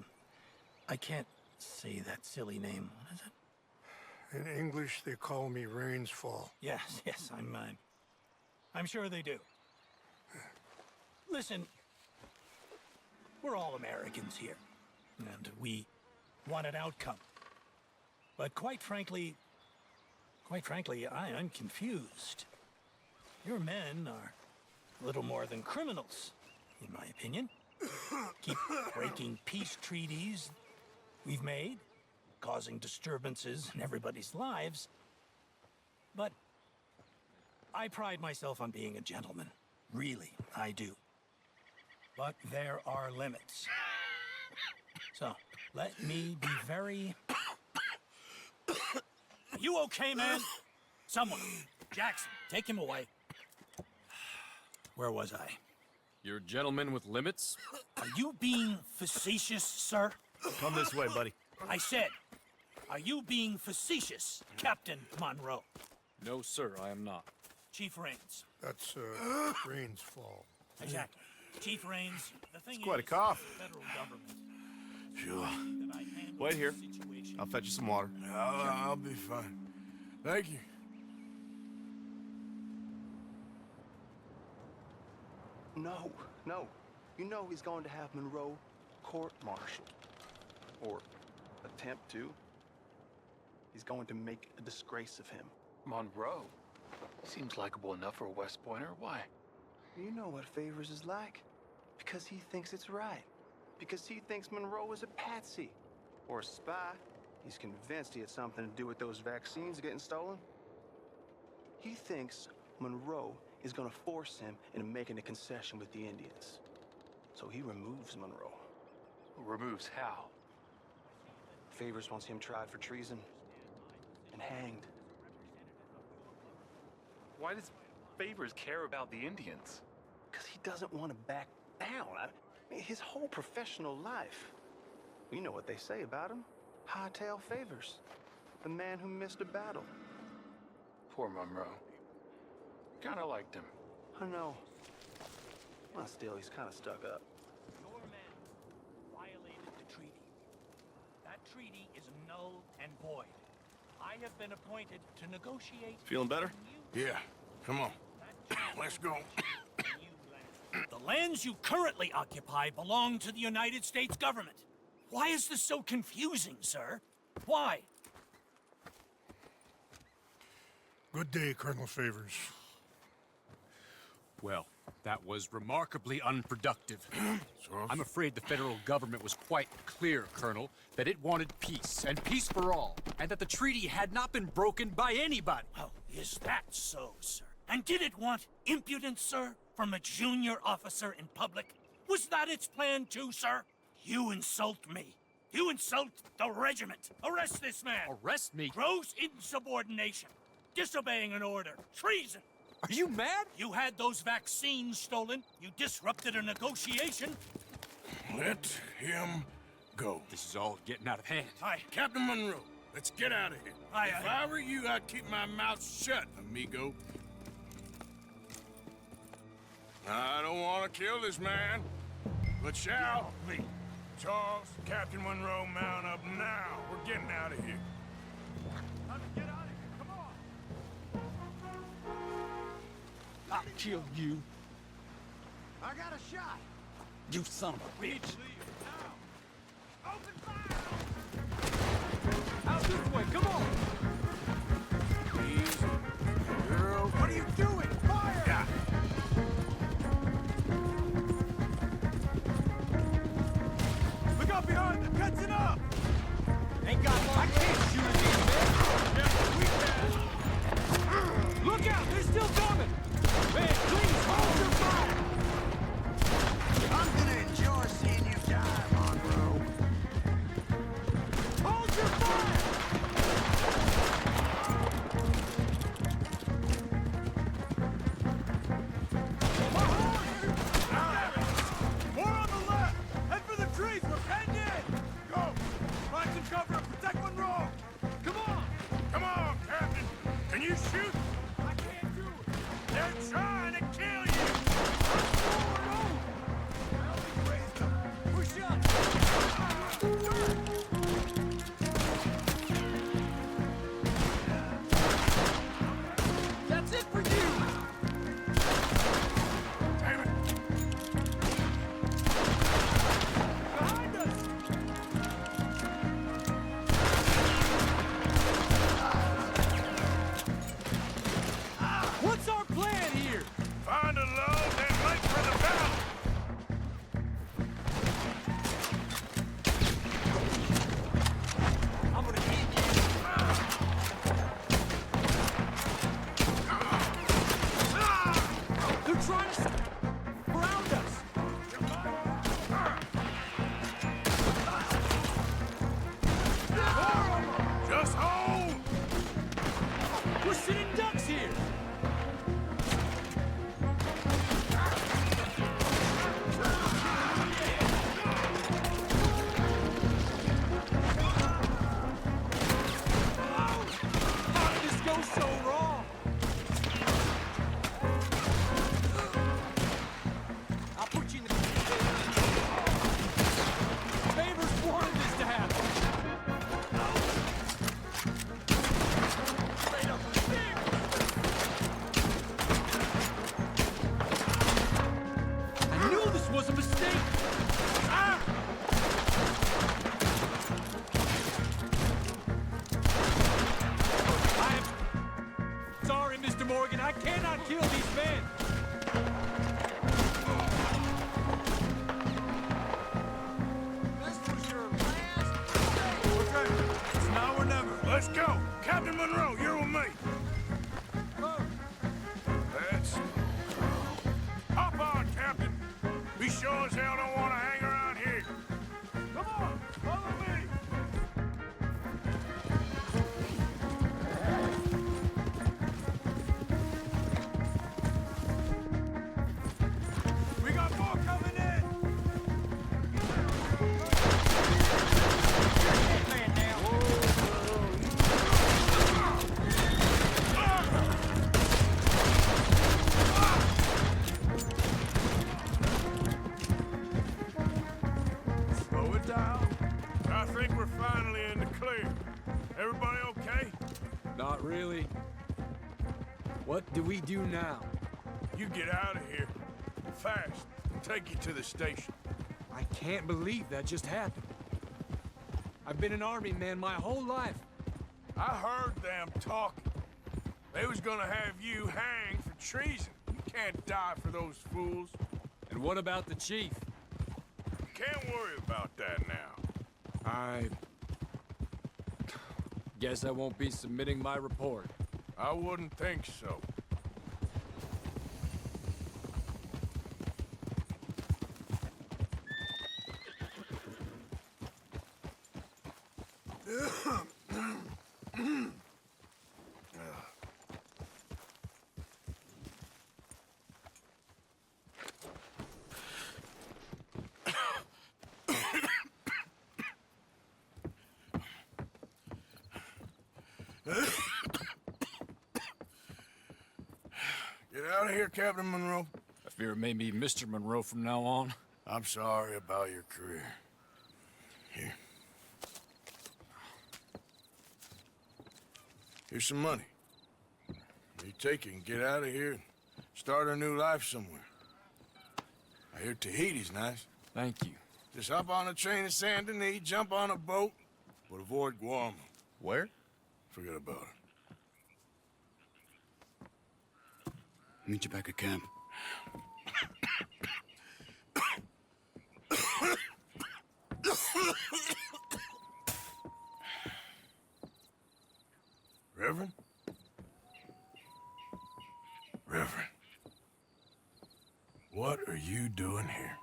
I can't say that silly name. What is it? In English, they call me Rains Fall. Yes, I'm sure they do. Listen, we're all Americans here, and we want an outcome. But quite frankly, I'm confused. Your men are a little more than criminals, in my opinion. Keep breaking peace treaties we've made, causing disturbances in everybody's lives. But I pride myself on being a gentleman. Really, I do. But there are limits. So, let me be very... You okay, man? Someone. Jackson, take him away. Where was I? You're a gentleman with limits? Are you being facetious, sir? Come this way, buddy. I said, are you being facetious, Captain Monroe? No, sir, I am not. Chief Rains. That's, Rains Fall. Exactly. Chief Rains, the thing It's quite a is, cough. the federal government. Sure. That I handle Wait here. the situation. I'll fetch you some water. I'll be fine. Thank you. No. You know he's going to have Monroe court-martialed. Or attempt to. He's going to make a disgrace of him. Monroe? Seems likable enough for a West Pointer. Why? You know what Favors is like. Because he thinks it's right. Because he thinks Monroe is a patsy. Or a spy. He's convinced he had something to do with those vaccines getting stolen. He thinks Monroe is gonna force him into making a concession with the Indians. So he removes Monroe. Removes how? Favors wants him tried for treason and hanged. Why does Favors care about the Indians? Because he doesn't want to back down. I mean, his whole professional life. You know what they say about him. Hightail Favors. The man who missed a battle. Poor Monroe. Kinda liked him. I know. Well, still, he's kind of stuck up. Your men violated the treaty. That treaty is null and void. I have been appointed to negotiate... Feeling better? Yeah. Come on. Let's go. The lands you currently occupy belong to the United States government. Why is this so confusing, sir? Why? Good day, Colonel Favors. Well, that was remarkably unproductive. I'm afraid the federal government was quite clear, Colonel, that it wanted peace, and peace for all, and that the treaty had not been broken by anybody. Oh, is that so, sir? And did it want impudence, sir, from a junior officer in public? Was that its plan too, sir? You insult me. You insult the regiment. Arrest this man. Arrest me? Gross insubordination. Disobeying an order. Treason. Are you mad? You had those vaccines stolen. You disrupted a negotiation. Let him go. This is all getting out of hand. Hi. Captain Monroe, Let's get out of here. If I were you, I'd keep my mouth shut, amigo. I don't want to kill this man, but shall. Charles, Captain Monroe, mount up now. We're getting out of here. Time to get out of here. Come on. I'll kill you. I got a shot. You son of a bitch. Open fire! Out this way, come on! Easy. Girl. What are you doing? Fire! Yeah. Look out behind them! Catching up! Ain't got long. I can't shoot again, man. Yeah, we can. Look out, they're still coming! Man, please, hold your fire! I'm gonna enjoy seeing you die, Monroe. Hold your fire! More on the left! Head for the trees! We're penned in! Go! Find some cover and protect Monroe! Come on! Come on, Captain! Can you shoot? I can't do it! They're trying to kill you! Push up! That's it for you. Damn it! Behind us! What's our plan here? Find a load, then make for the battle! I'm gonna hit you. They're trying to surround us! Just hold! We're sitting ducks here! How did this go so wrong? I'll put you in the... Favors wanted this to happen! Straight up stick! I knew this was a mistake! Ah! I'm sorry, Mr. Morgan. I cannot kill these men! This was your last mistake! Okay, it's now or never. Let's go! Captain Monroe, you're with me! Let's... Hop on, Captain! We sure as hell don't want to hang around here! Come on, follow me! We got more coming in! Man down. Slow it down. I think we're finally in the clear. Everybody okay? Not really. What do we do now? You get out of here. Fast. Take you to the station. I can't believe that just happened. I've been an army man my whole life. I heard them talking. They was gonna have you hanged for treason. You can't die for those fools. And what about the chief? Can't worry about that now. I guess I won't be submitting my report. I wouldn't think so. Get out of here, Captain Monroe. I fear it may be Mr. Monroe from now on. I'm sorry about your career. Here. Here's some money. You take it and get out of here and start a new life somewhere. I hear Tahiti's nice. Thank you. Just hop on a train to Saint Denis, jump on a boat, but avoid Guam. Where? Forget about it. Meet you back at camp. Reverend? Reverend. What are you doing here?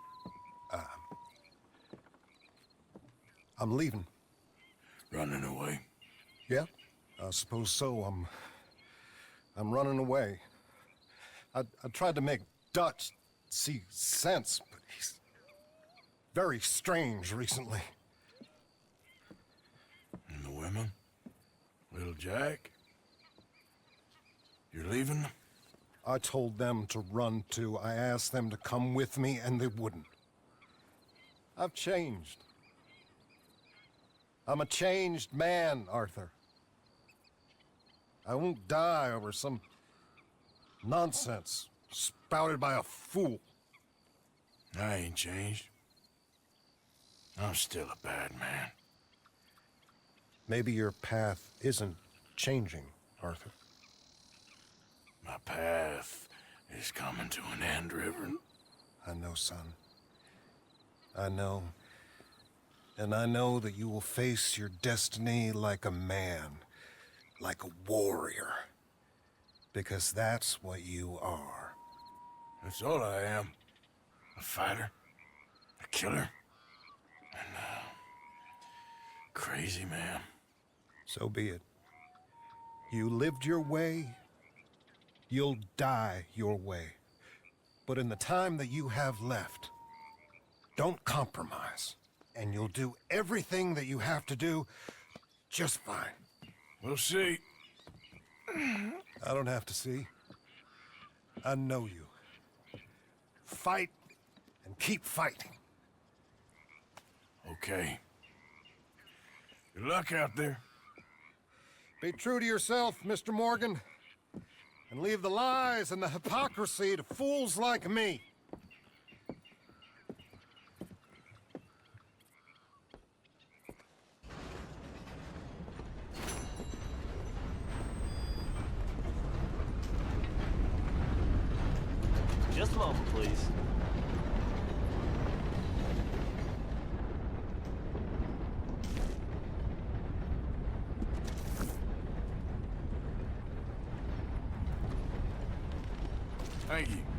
I'm leaving. Running away? Yeah, I suppose so. I'm running away. I tried to make Dutch see sense, but he's very strange recently. And the women? Little Jack? You're leaving? I told them to run too. I asked them to come with me, and they wouldn't. I've changed. I'm a changed man, Arthur. I won't die over some nonsense spouted by a fool. I ain't changed. I'm still a bad man. Maybe your path isn't changing, Arthur. My path is coming to an end, Reverend. I know, son. I know. And I know that you will face your destiny like a man, like a warrior. Because that's what you are. That's all I am. A fighter, a killer, and a crazy man. So be it. You lived your way, you'll die your way. But in the time that you have left, don't compromise. And you'll do everything that you have to do just fine. We'll see. I don't have to see. I know you. Fight and keep fighting. Okay. Good luck out there. Be true to yourself, Mr. Morgan. And leave the lies and the hypocrisy to fools like me. Just a moment, please. Thank you.